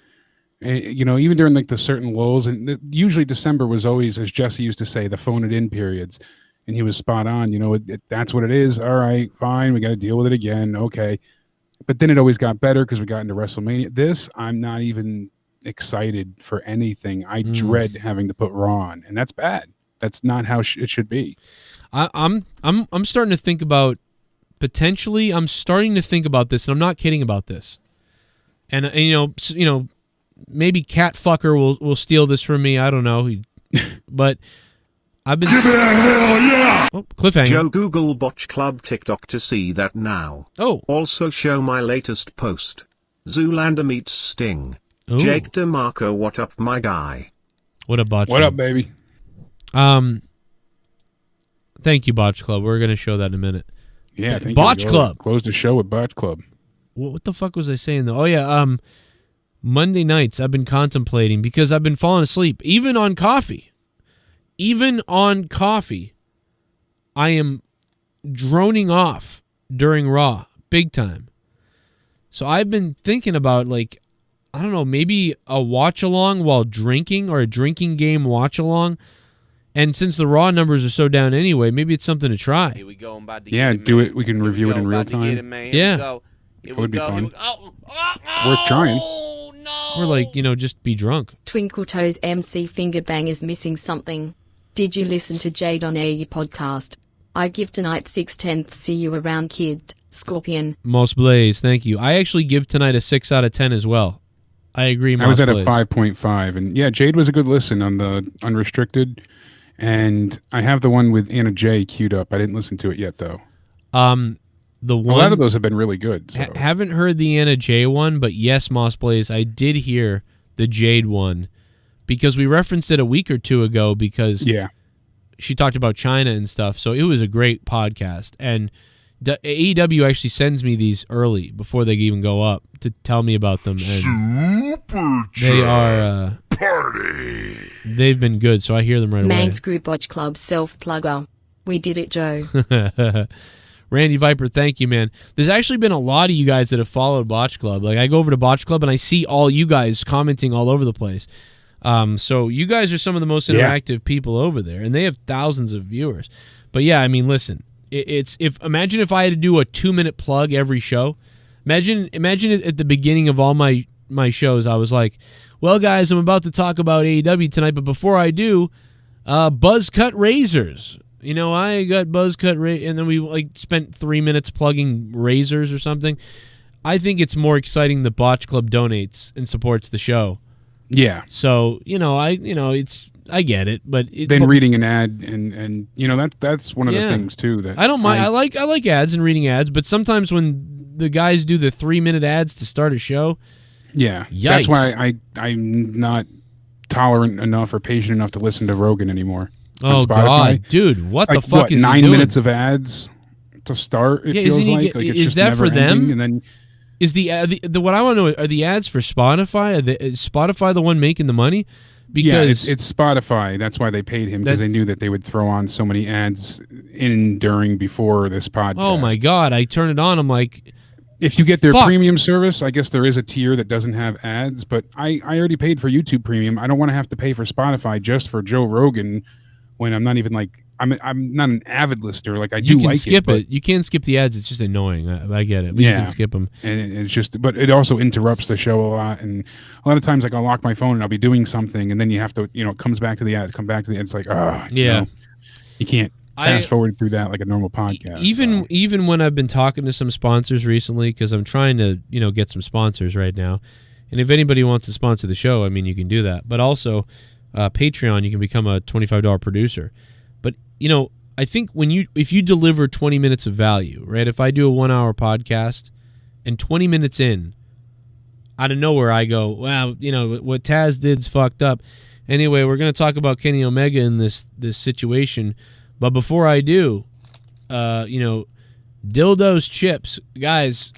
And, you know, even during like the certain lulls, and usually December was always, as Jesse used to say, the phone it in periods. And he was spot on. You know, that's what it is. All right, fine. We got to deal with it again. Okay. But then it always got better because we got into WrestleMania. This, I'm not even excited for anything. I dread having to put Raw on, and that's bad. That's not how it should be. I'm starting to think about potentially. I'm starting to think about this, and I'm not kidding about this. And you know, maybe Cat Fucker will steal this from me. I don't know, but I've been. Give me a hell yeah! Oh, cliffhanger. Joe, Google Botch Club TikTok to see that now. Oh. Also show my latest post. Zoolander meets Sting. Ooh. Jake DeMarco, what up, my guy? What up, Botch What Club? up, baby? Thank you, Botch Club. We're gonna show that in a minute. Yeah, thank Botch you. Club. Close the show with Botch Club. What the fuck was I saying though? Oh yeah, Monday nights I've been contemplating because I've been falling asleep, even on coffee. Even on coffee, I am droning off during Raw, big time. So I've been thinking about, like, I don't know, maybe a watch-along while drinking, or a drinking game watch-along. And since the Raw numbers are so down anyway, maybe it's something to try. Here we go. I'm about to Yeah, get it, do man. it. We can Here review it in real About to get time. it, man. Yeah. Here we go. Here It we would be go. fun. Here we go. It's worth trying. Or, like, you know, just be drunk. Twinkle Toes MC Fingerbang is missing something. Did you listen to JDVenom AE podcast? I give tonight 6/10. See you around, kid. Scorpion. Moss Blaze, thank you. I actually give tonight a 6 out of 10 as well. I agree, Moss I was at Blaze. a 5.5, and yeah, Jade was a good listen on the unrestricted, and I have the one with Anna J queued up. I didn't listen to it yet though. The one, a lot of those have been really good. So. Haven't heard the Anna J one, but yes, Moss Blaze, I did hear the Jade one because we referenced it a week or two ago because she talked about China and stuff. So it was a great podcast, and AEW actually sends me these early before they even go up to tell me about them. And Super they are party. They've been good, so I hear them right Man's Group Botch Club self-plugger. We did it, Joe. away. Randy Viper, thank you, man. There's actually been a lot of you guys that have followed Botch Club. Like, I go over to Botch Club and I see all you guys commenting all over the place. So you guys are some of the most interactive people over there, and they have thousands of viewers. But yeah, I mean, listen, imagine if I had to do a 2-minute plug every show. Imagine it at the beginning of all my shows. I was like, well, guys, I'm about to talk about AEW tonight, but before I do, buzz cut razors. You know, I got buzz cut and then we like spent 3 minutes plugging razors or something. I think it's more exciting that Botch Club donates and supports the show. Yeah. So, I get it, but then reading an ad and that's one of the things too that I don't mind. I like ads and reading ads, but sometimes when the guys do the 3-minute ads to start a show, yikes. That's why I'm not tolerant enough or patient enough to listen to Rogan anymore. Oh God, dude! What the fuck is 9 he doing? minutes of ads to start? It feels like it's is just that never for them? ending, and then is the what I want to know, are the ads for Spotify? Is Spotify the one making the money? Because it's Spotify. That's why they paid him, because they knew that they would throw on so many ads during before this podcast. Oh my God! I turn it on. I'm like, if you get their premium service, I guess there is a tier that doesn't have ads. But I already paid for YouTube Premium. I don't want to have to pay for Spotify just for Joe Rogan. When I'm not even like I'm not an avid listener. Like I do like it. You can skip it. You can skip the ads. It's just annoying. I get it. But you can skip them. And it's just, but it also interrupts the show a lot. And a lot of times, like I'll lock my phone and I'll be doing something, and then you have to, it comes back to the ads. Come back to the ads. It's like, you can't fast forward through that like a normal podcast. Even when I've been talking to some sponsors recently, because I'm trying to get some sponsors right now, and if anybody wants to sponsor the show, I mean you can do that. But also. Patreon, you can become a $25 producer. But I think if you deliver 20 minutes of value, right? If I do a 1-hour podcast and 20 minutes in, out of nowhere I go, wow, what Taz did's fucked up. Anyway, we're gonna talk about Kenny Omega in this situation, but before I do, dildos, chips, guys.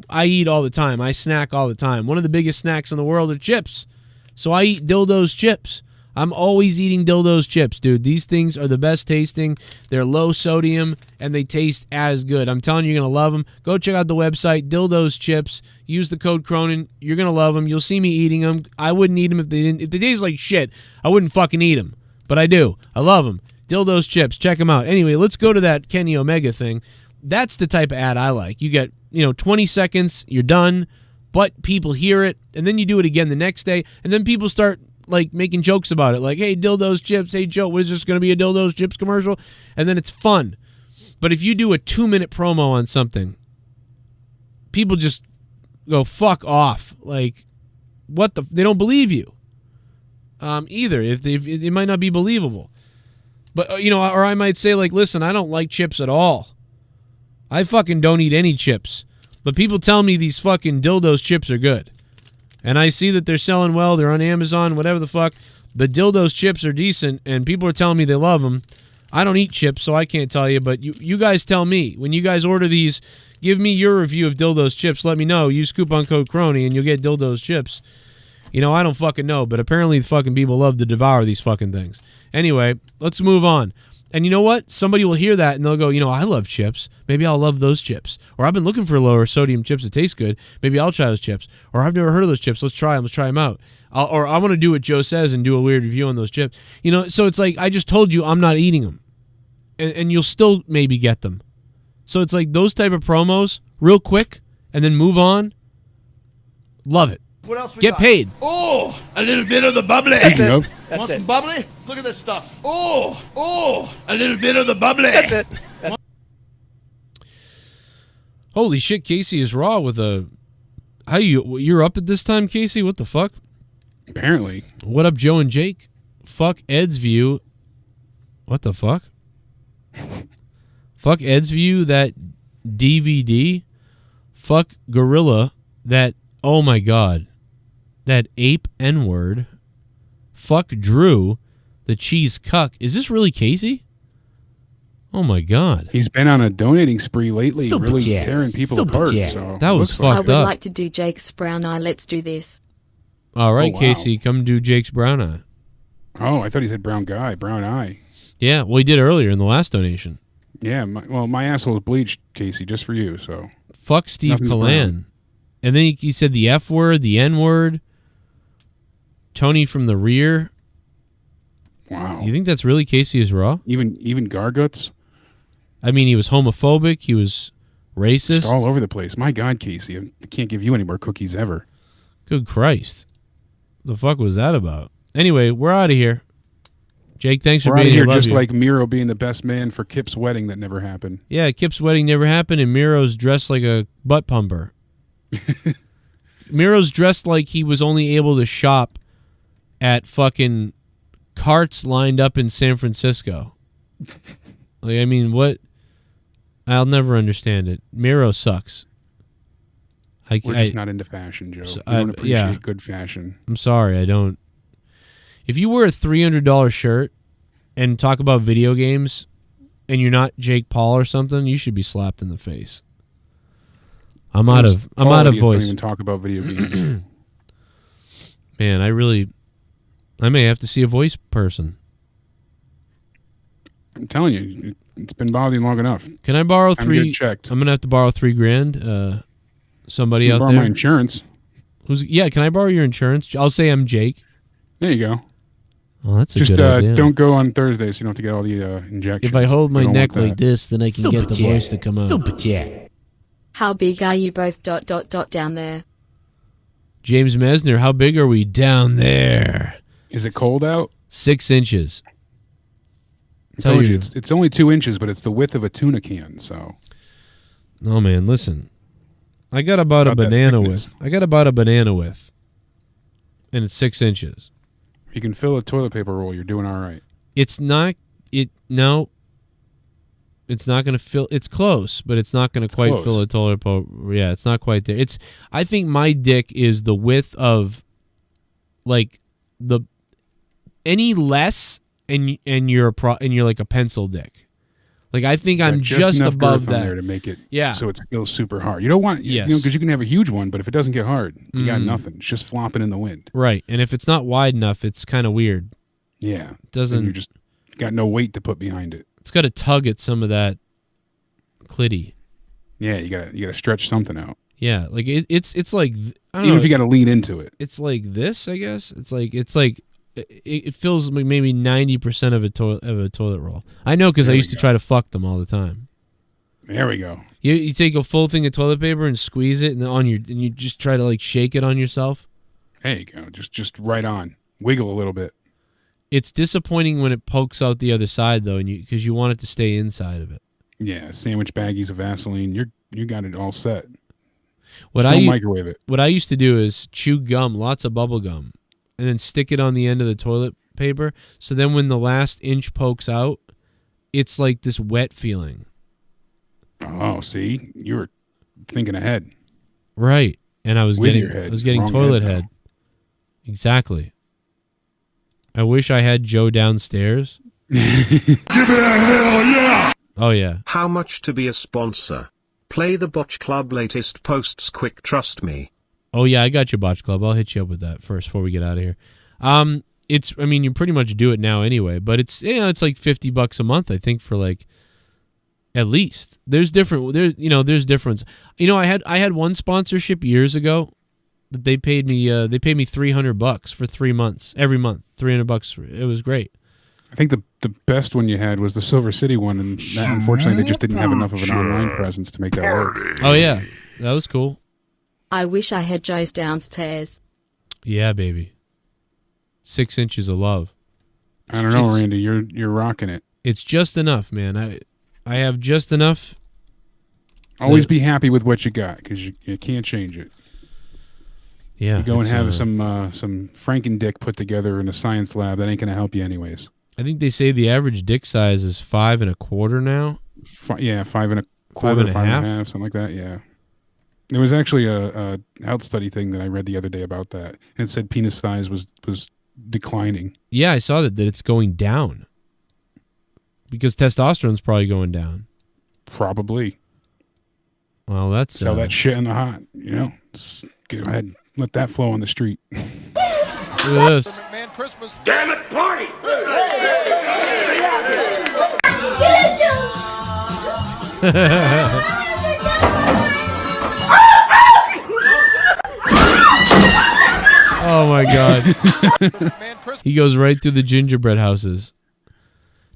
I eat all the time. I snack all the time. One of the biggest snacks in the world are chips. So I eat dildos chips. I'm always eating dildos chips, dude. These things are the best tasting. They're low sodium, and they taste as good. I'm telling you, you're going to love them. Go check out the website, Dildos Chips. Use the code Cronin. You're going to love them. You'll see me eating them. I wouldn't eat them if they didn't. If they taste like shit, I wouldn't fucking eat them. But I do. I love them. Dildos Chips. Check them out. Anyway, let's go to that Kenny Omega thing. That's the type of ad I like. You get, 20 seconds, you're done. But people hear it, and then you do it again the next day, and then people start like making jokes about it, like, "Hey, dildos chips. Hey, Joe, what is this going to be, a dildos chips commercial?" And then it's fun. But if you do a 2-minute promo on something, people just go fuck off. Like, they don't believe you either. If it might not be believable. But, or I might say, like, listen, I don't like chips at all. I fucking don't eat any chips. But people tell me these fucking dildos chips are good. And I see that they're selling well. They're on Amazon, whatever the fuck. The dildos chips are decent, and people are telling me they love them. I don't eat chips, so I can't tell you. But you guys tell me. When you guys order these, give me your review of dildos chips. Let me know. Use coupon code Crony, and you'll get dildos chips. I don't fucking know, but apparently the fucking people love to devour these fucking things. Anyway, let's move on. And you know what? Somebody will hear that and they'll go, I love chips. Maybe I'll love those chips. Or I've been looking for lower sodium chips that taste good. Maybe I'll try those chips. Or I've never heard of those chips. Let's try them. Let's try them out. Or I want to do what Joe says and do a weird review on those chips. So it's like I just told you I'm not eating them. And you'll still maybe get them. So it's like those type of promos, real quick, and then move on. Love it. What else we Get got? paid. Oh, a little bit of the bubbly. That's it. Nope. Want some bubbly? Look at this stuff. Oh, a little bit of the bubbly. That's it. Holy shit, Casey is raw with a... You're up at this time, Casey? What the fuck? Apparently. What up, Joe and Jake? Fuck Ed's View. What the fuck? Fuck Ed's View, that DVD. Fuck Gorilla, that... Oh my god. That ape N-word. Fuck Drew, the cheese cuck. Is this really Casey? Oh my god. He's been on a donating spree lately, really tearing people apart. So that was fucked I up. would like to do Jake's brown eye. Let's do this. All right, Oh, wow. Casey, come do Jake's brown eye. Oh, I thought he said brown guy, brown eye. Yeah, well, he did earlier in the last donation. Yeah, my asshole is bleached, Casey, just for you. So Fuck Steve Nothing's Kalan. brown. And then he said the F word, the N word. Tony from the rear. Wow. You think that's really Casey is raw? Even GARGUTS? I mean, he was homophobic. He was racist. Just all over the place. My God, Casey, I can't give you any more cookies ever. Good Christ. The fuck was that about? Anyway, we're out of here. Jake, thanks for We're out being of here, here. just like Miro being the best man for Kip's wedding that never happened. Yeah, Kip's wedding never happened, and Miro's dressed like a butt pumper. Miro's dressed like he was only able to shop at fucking carts lined up in San Francisco. Like, I mean, what? I'll never understand it. Miro sucks. We're just not into fashion, Joe. We don't appreciate good fashion. I'm sorry, I don't. If you wear a $300 shirt and talk about video games and you're not Jake Paul or something, you should be slapped in the face. I'm out of voice. Don't even talk about video games. Man, I may have to see a voice person. I'm telling you, it's been bothering you long enough. Can I borrow I'm $3? good checked. I'm gonna have to borrow $3,000. Somebody You out borrow there. my insurance. Can I borrow your insurance? I'll say I'm Jake. There you go. Oh, that's a Just good idea. don't go on Thursday so you don't have to get all the injections. If I hold my We don't neck want like that. this, then I can get the voice to come out. Super chat. How big are you both ... down there? James Metzler, how big are we down there? Is it cold out? 6 inches. I told you, it's only 2 inches, but it's the width of a tuna can. So, No, man, listen. I got about a About that banana thickness. width. I got about a banana width. And it's 6 inches. if you can fill a toilet paper roll, you're doing all right. It's not no. It's not going to fill. It's close, but it's not going to quite close. fill a toilet paper. Yeah, it's not quite there. I think my dick is the width of, like, any less, and you're like a pencil dick. Like, I think I'm just enough above girth on that. there to make it. Yeah. So it feels super hard. You don't want. Yes. Because you can have a huge one, but if it doesn't get hard, you got Mm. nothing. It's just flopping in the wind. Right, and if it's not wide enough, it's kind of weird. Yeah. Doesn't. And you just got no weight to put behind it. It's got to tug at some of that clitty. Yeah, you gotta stretch something out. Yeah, like it's like I don't Even know, if you got to lean into it. It's like this, I guess. It's like it fills like maybe 90% of a toilet roll. I know because I There we used to go. try to fuck them all the time. There we go. You take a full thing of toilet paper and squeeze it, and then and you just try to like shake it on yourself. There you go. Just right on. Wiggle a little bit. It's disappointing when it pokes out the other side though, and because you want it to stay inside of it. Yeah, sandwich baggies of Vaseline. You got it all set. Don't microwave it. What I used to do is chew gum, lots of bubble gum, and then stick it on the end of the toilet paper. So then when the last inch pokes out, it's like this wet feeling. Oh, see, you were thinking ahead. Right, and I was With getting your head. I was getting Wrong toilet head, head. Exactly. I wish I had Joe downstairs. Give it a hell yeah! Oh yeah. How much to be a sponsor? Play the Botch Club latest posts quick, trust me. Oh yeah, I got your Botch Club. I'll hit you up with that first before we get out of here. I mean, you pretty much do it now anyway, but it's it's like $50 a month, I think, for like at least. There's difference. I had one sponsorship years ago that they paid me $300 for 3 months every month. $300. It was great. I think the best one you had was the Silver City one, and that, unfortunately they just didn't have enough of an online presence to make that work. Oh yeah, that was cool. I wish I had Joe's downstairs. Yeah, baby. 6 inches of love. I don't know, Randy. You're rocking it. It's just enough, man. I have just enough. Always be happy with what you got, because you can't change it. Yeah. You go and have some Franken-dick put together in a science lab. That ain't going to help you anyways. I think they say the average dick size is 5 1/4 now. 5 1/4, 5 1/2? 5.5, something like that. Yeah. There was actually a health study thing that I read the other day about that, and it said penis size was declining. Yeah, I saw that it's going down because testosterone's probably going down. Probably. Well, that's sell that shit in the hot. Just go ahead, and let that flow on the street. Look at this. Christmas. Damn it, party! Oh my God. He goes right through the gingerbread houses.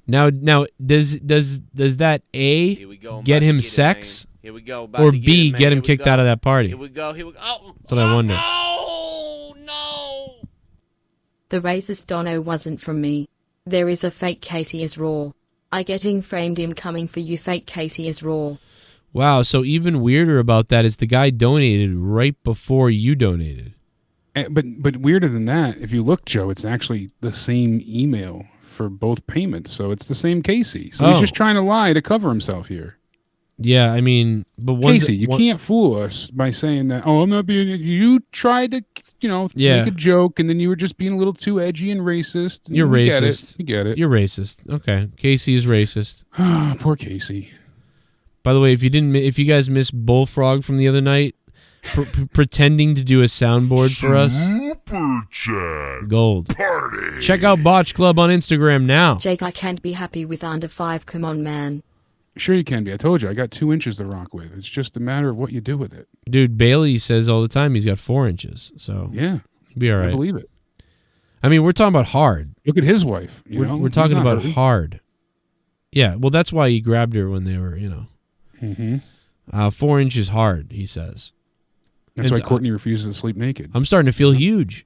Now does that A get him sex? Here we go. Or B get him kicked out of that party? Here we go. Oh, that's what I wonder. No. The racist Dono wasn't from me. There is a fake Casey is raw. I getting framed him coming for you, fake Casey is raw. Wow, so even weirder about that is the guy donated right before you donated. But weirder than that, if you look, Joe, it's actually the same email for both payments. So it's the same Casey. So he's just trying to lie to cover himself here. Yeah, I mean, but Casey, you can't fool us by saying that, I'm not being... You tried to, make a joke, and then you were just being a little too edgy and racist. You're racist. You get it. You're racist. Okay. Casey is racist. Poor Casey. By the way, if you guys missed Bullfrog from the other night, pretending to do a soundboard for us. Super chat. Gold. Party. Check out Botch Club on Instagram now. Jake, I can't be happy with under 5. Come on, man. Sure you can be. I told you, I got 2 inches to rock with. It's just a matter of what you do with it. Dude, Bailey says all the time he's got 4 inches. So yeah, be all right. I believe it. I mean, we're talking about hard. Look at his wife. We're talking about hard. Yeah, well, that's why he grabbed her when they were, 4 inches hard, he says. That's why Courtney refuses to sleep naked. I'm starting to feel huge.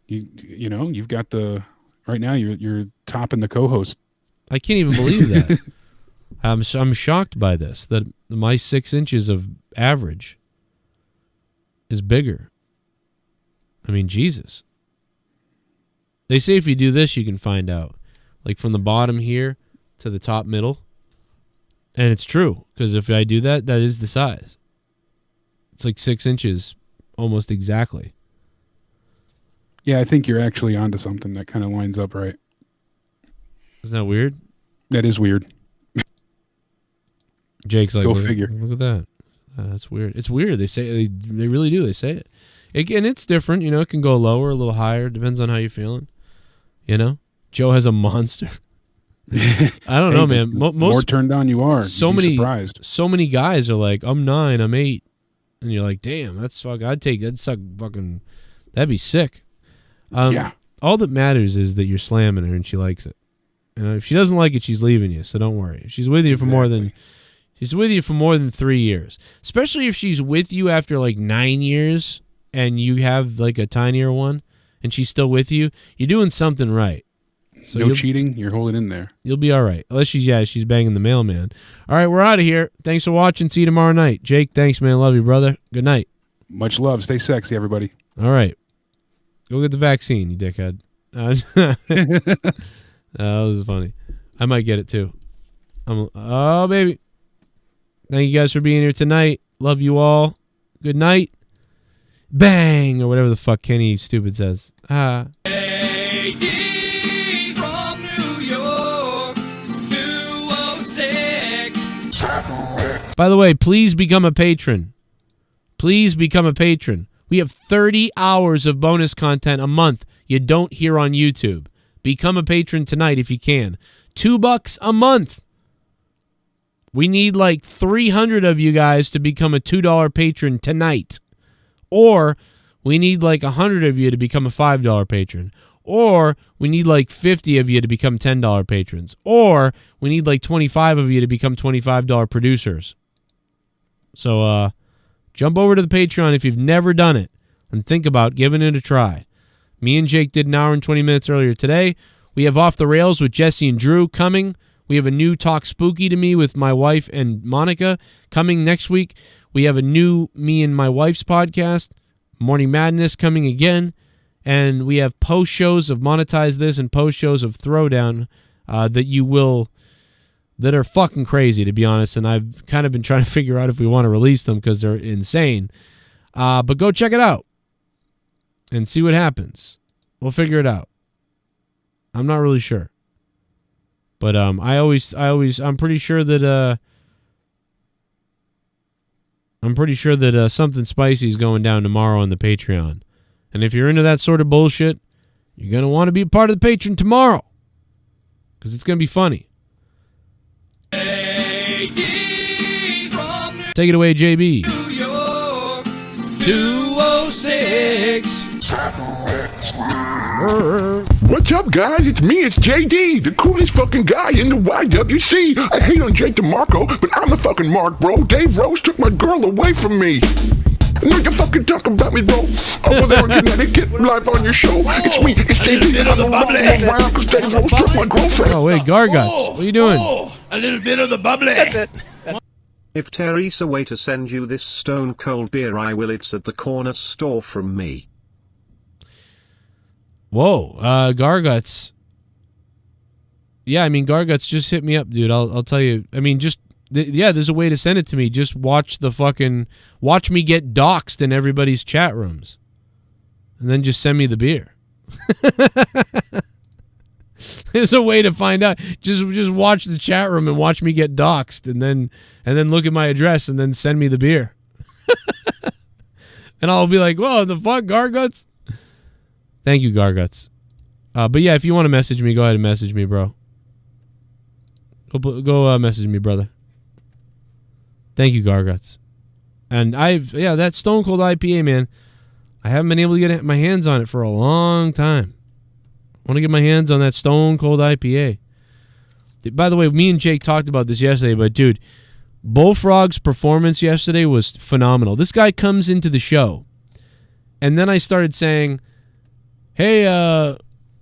You've got right now you're topping the co-host. I can't even believe that. I'm shocked by this, that my 6 inches of average is bigger. I mean, Jesus. They say if you do this, you can find out. Like from the bottom here to the top middle. And it's true, because if I do that, that is the size. It's like 6 inches, almost exactly. Yeah, I think you're actually onto something that kind of lines up right. Isn't that weird? That is weird. Jake's like, go figure. Look at that. That's weird. It's weird. They say they really do. They say it. And it's different. It can go lower, a little higher. Depends on how you're feeling. Joe has a monster. I don't know, man. More turned on you are. Surprised. So many guys are like, I'm 9, I'm 8. And you're like, damn, that's fucking, that'd be sick. Yeah. All that matters is that you're slamming her and she likes it. If she doesn't like it, she's leaving you, so don't worry. If she's with you for more than 3 years. Especially if she's with you after like 9 years and you have like a tinier one and she's still with you, you're doing something right. So no cheating, you're holding in there. You'll be all right. Unless she's banging the mailman. All right, we're out of here. Thanks for watching. See you tomorrow night. Jake, thanks, man. Love you, brother. Good night. Much love. Stay sexy, everybody. All right. Go get the vaccine, you dickhead. That was funny. I might get it too. Oh, baby. Thank you guys for being here tonight. Love you all. Good night. Bang! Or whatever the fuck Kenny Stupid says. Ah. From New York, 206. By the way, please become a patron. Please become a patron. We have 30 hours of bonus content a month you don't hear on YouTube. Become a patron tonight if you can. $2 a month. We need like 300 of you guys to become a $2 patron tonight. Or we need like 100 of you to become a $5 patron. Or we need like 50 of you to become $10 patrons. Or we need like 25 of you to become $25 producers. So jump over to the Patreon if you've never done it and think about giving it a try. Me and Jake did an hour and 20 minutes earlier today. We have Off the Rails with Jesse and Drew coming. We have a new Talk Spooky to Me with my wife and Monica coming next week. We have a new me and my wife's podcast, Morning Madness, coming again. And we have post shows of Monetize This and post shows of Throwdown that are fucking crazy, to be honest. And I've kind of been trying to figure out if we want to release them because they're insane. But go check it out and see what happens. We'll figure it out. I'm not really sure. But I'm pretty sure that something spicy is going down tomorrow on the Patreon. And if you're into that sort of bullshit, you're going to want to be a part of the Patreon tomorrow. Because it's going to be funny. Take it away, JB. New York, 206. What's up, guys? It's me, it's JD, the coolest fucking guy in the YWC. I hate on Jake DeMarco, but I'm the fucking Mark, bro. Dave Rose took my girl away from me. No, you fucking talk about me, bro. Over there in Connecticut, live on your show. It's me, it's JD, and I'm around because Dave Rose took my girlfriend. Oh, wait, Garguts. What are you doing? A little bit of the bubbly. That's it. If Teresa way to send you this stone cold beer, I will. It's at the corner store from me. Whoa, Garguts. Yeah, I mean, Garguts, just hit me up, dude. I'll tell you. I mean, there's a way to send it to me. Just watch me get doxxed in everybody's chat rooms. And then just send me the beer. There's a way to find out. Just watch the chat room and watch me get doxxed and then look at my address and then send me the beer. And I'll be like, whoa, the fuck, Garguts? Thank you, Garguts. But yeah, if you want to message me, go ahead and message me, bro. Go message me, brother. Thank you, Garguts. And that Stone Cold IPA, man, I haven't been able to get my hands on it for a long time. I want to get my hands on that Stone Cold IPA. By the way, me and Jake talked about this yesterday, but dude, Bullfrog's performance yesterday was phenomenal. This guy comes into the show, and then I started saying, hey, I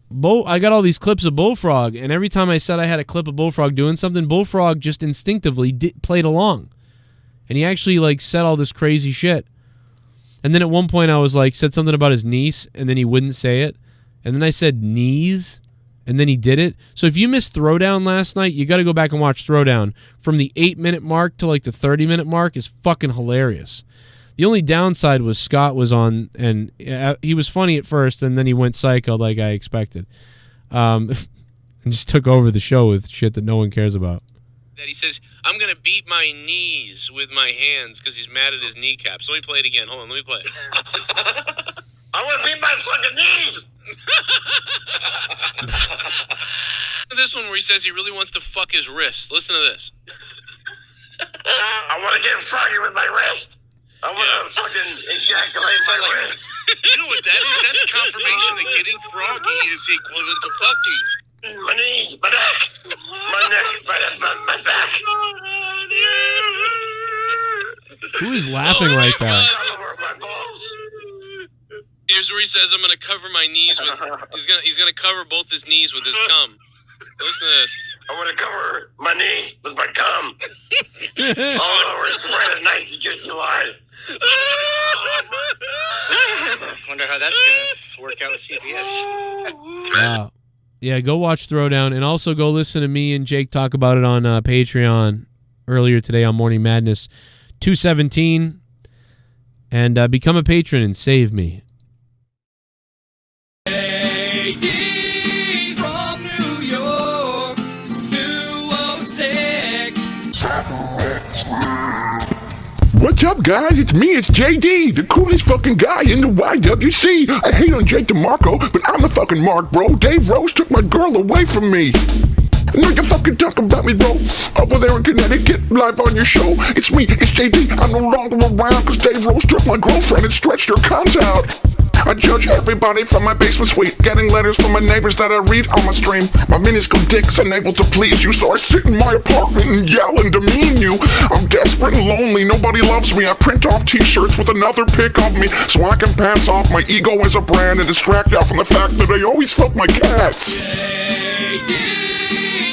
got all these clips of Bullfrog, and every time I said I had a clip of Bullfrog doing something, Bullfrog just instinctively played along. And he actually said all this crazy shit. And then at one point I was said something about his niece, and then he wouldn't say it. And then I said knees, and then he did it. So if you missed Throwdown last night, you got to go back and watch Throwdown. From the 8-minute mark to the 30-minute mark is fucking hilarious. The only downside was Scott was on, and he was funny at first, and then he went psycho like I expected. And just took over the show with shit that no one cares about. That he says, I'm going to beat my knees with my hands because he's mad at his kneecaps. Let me play it again. Hold on, let me play it. I want to beat my fucking knees! This one where he says he really wants to fuck his wrist. Listen to this. I want to get froggy with my wrist. I want to fucking ejaculate my wrist. You know what that is? That's confirmation that getting froggy is equivalent to fucking. My knees, my neck, my neck, my back. Who is laughing like that? Here's where he says, "I'm gonna cover my knees with." He's gonna cover both his knees with his cum. Listen to this. I want to cover my knees with my cum. All over his right at night, juicy wine. Wonder how that's gonna work out with CBS. Wow. Yeah, go watch Throwdown, and also go listen to me and Jake talk about it on Patreon earlier today on Morning Madness 217. And become a patron and save me. JD from New York, 206. What's up, guys? It's me, it's JD, the coolest fucking guy in the YWC. I hate on Jake DeMarco, but I'm the fucking Mark, bro. Dave Rose took my girl away from me. No, you fucking talk about me, bro. Over there in Connecticut, live on your show. It's me, it's JD. I'm no longer around because Dave Rose took my girlfriend and stretched her cunt out. I judge everybody from my basement suite, getting letters from my neighbors that I read on my stream. My minuscule dick's unable to please you, so I sit in my apartment and yell and demean you. I'm desperate and lonely, nobody loves me. I print off t-shirts with another pic of me so I can pass off my ego as a brand and distract out from the fact that I always fuck my cats. JD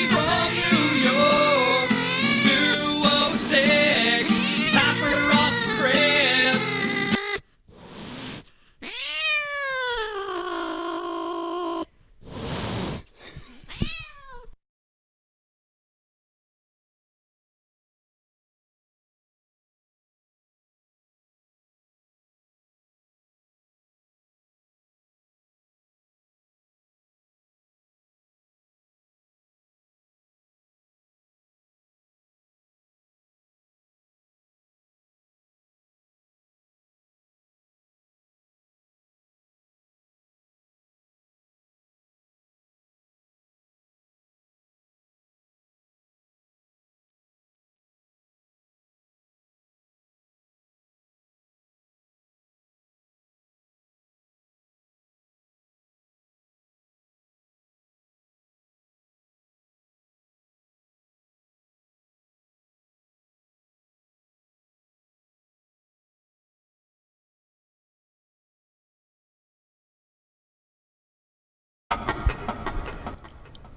from New York, 206. Topper off the script.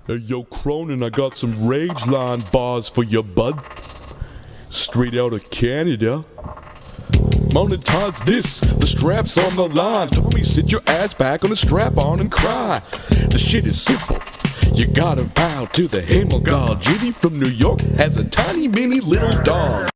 Hey, yo, Cronin, I got some Rage Line bars for you, bud. Straight out of Canada. Monetize this, the strap's on the line. Tommy, sit your ass back on the strap on and cry. The shit is simple. You gotta bow to the Himmelfarb. JD from New York has a tiny mini little dog.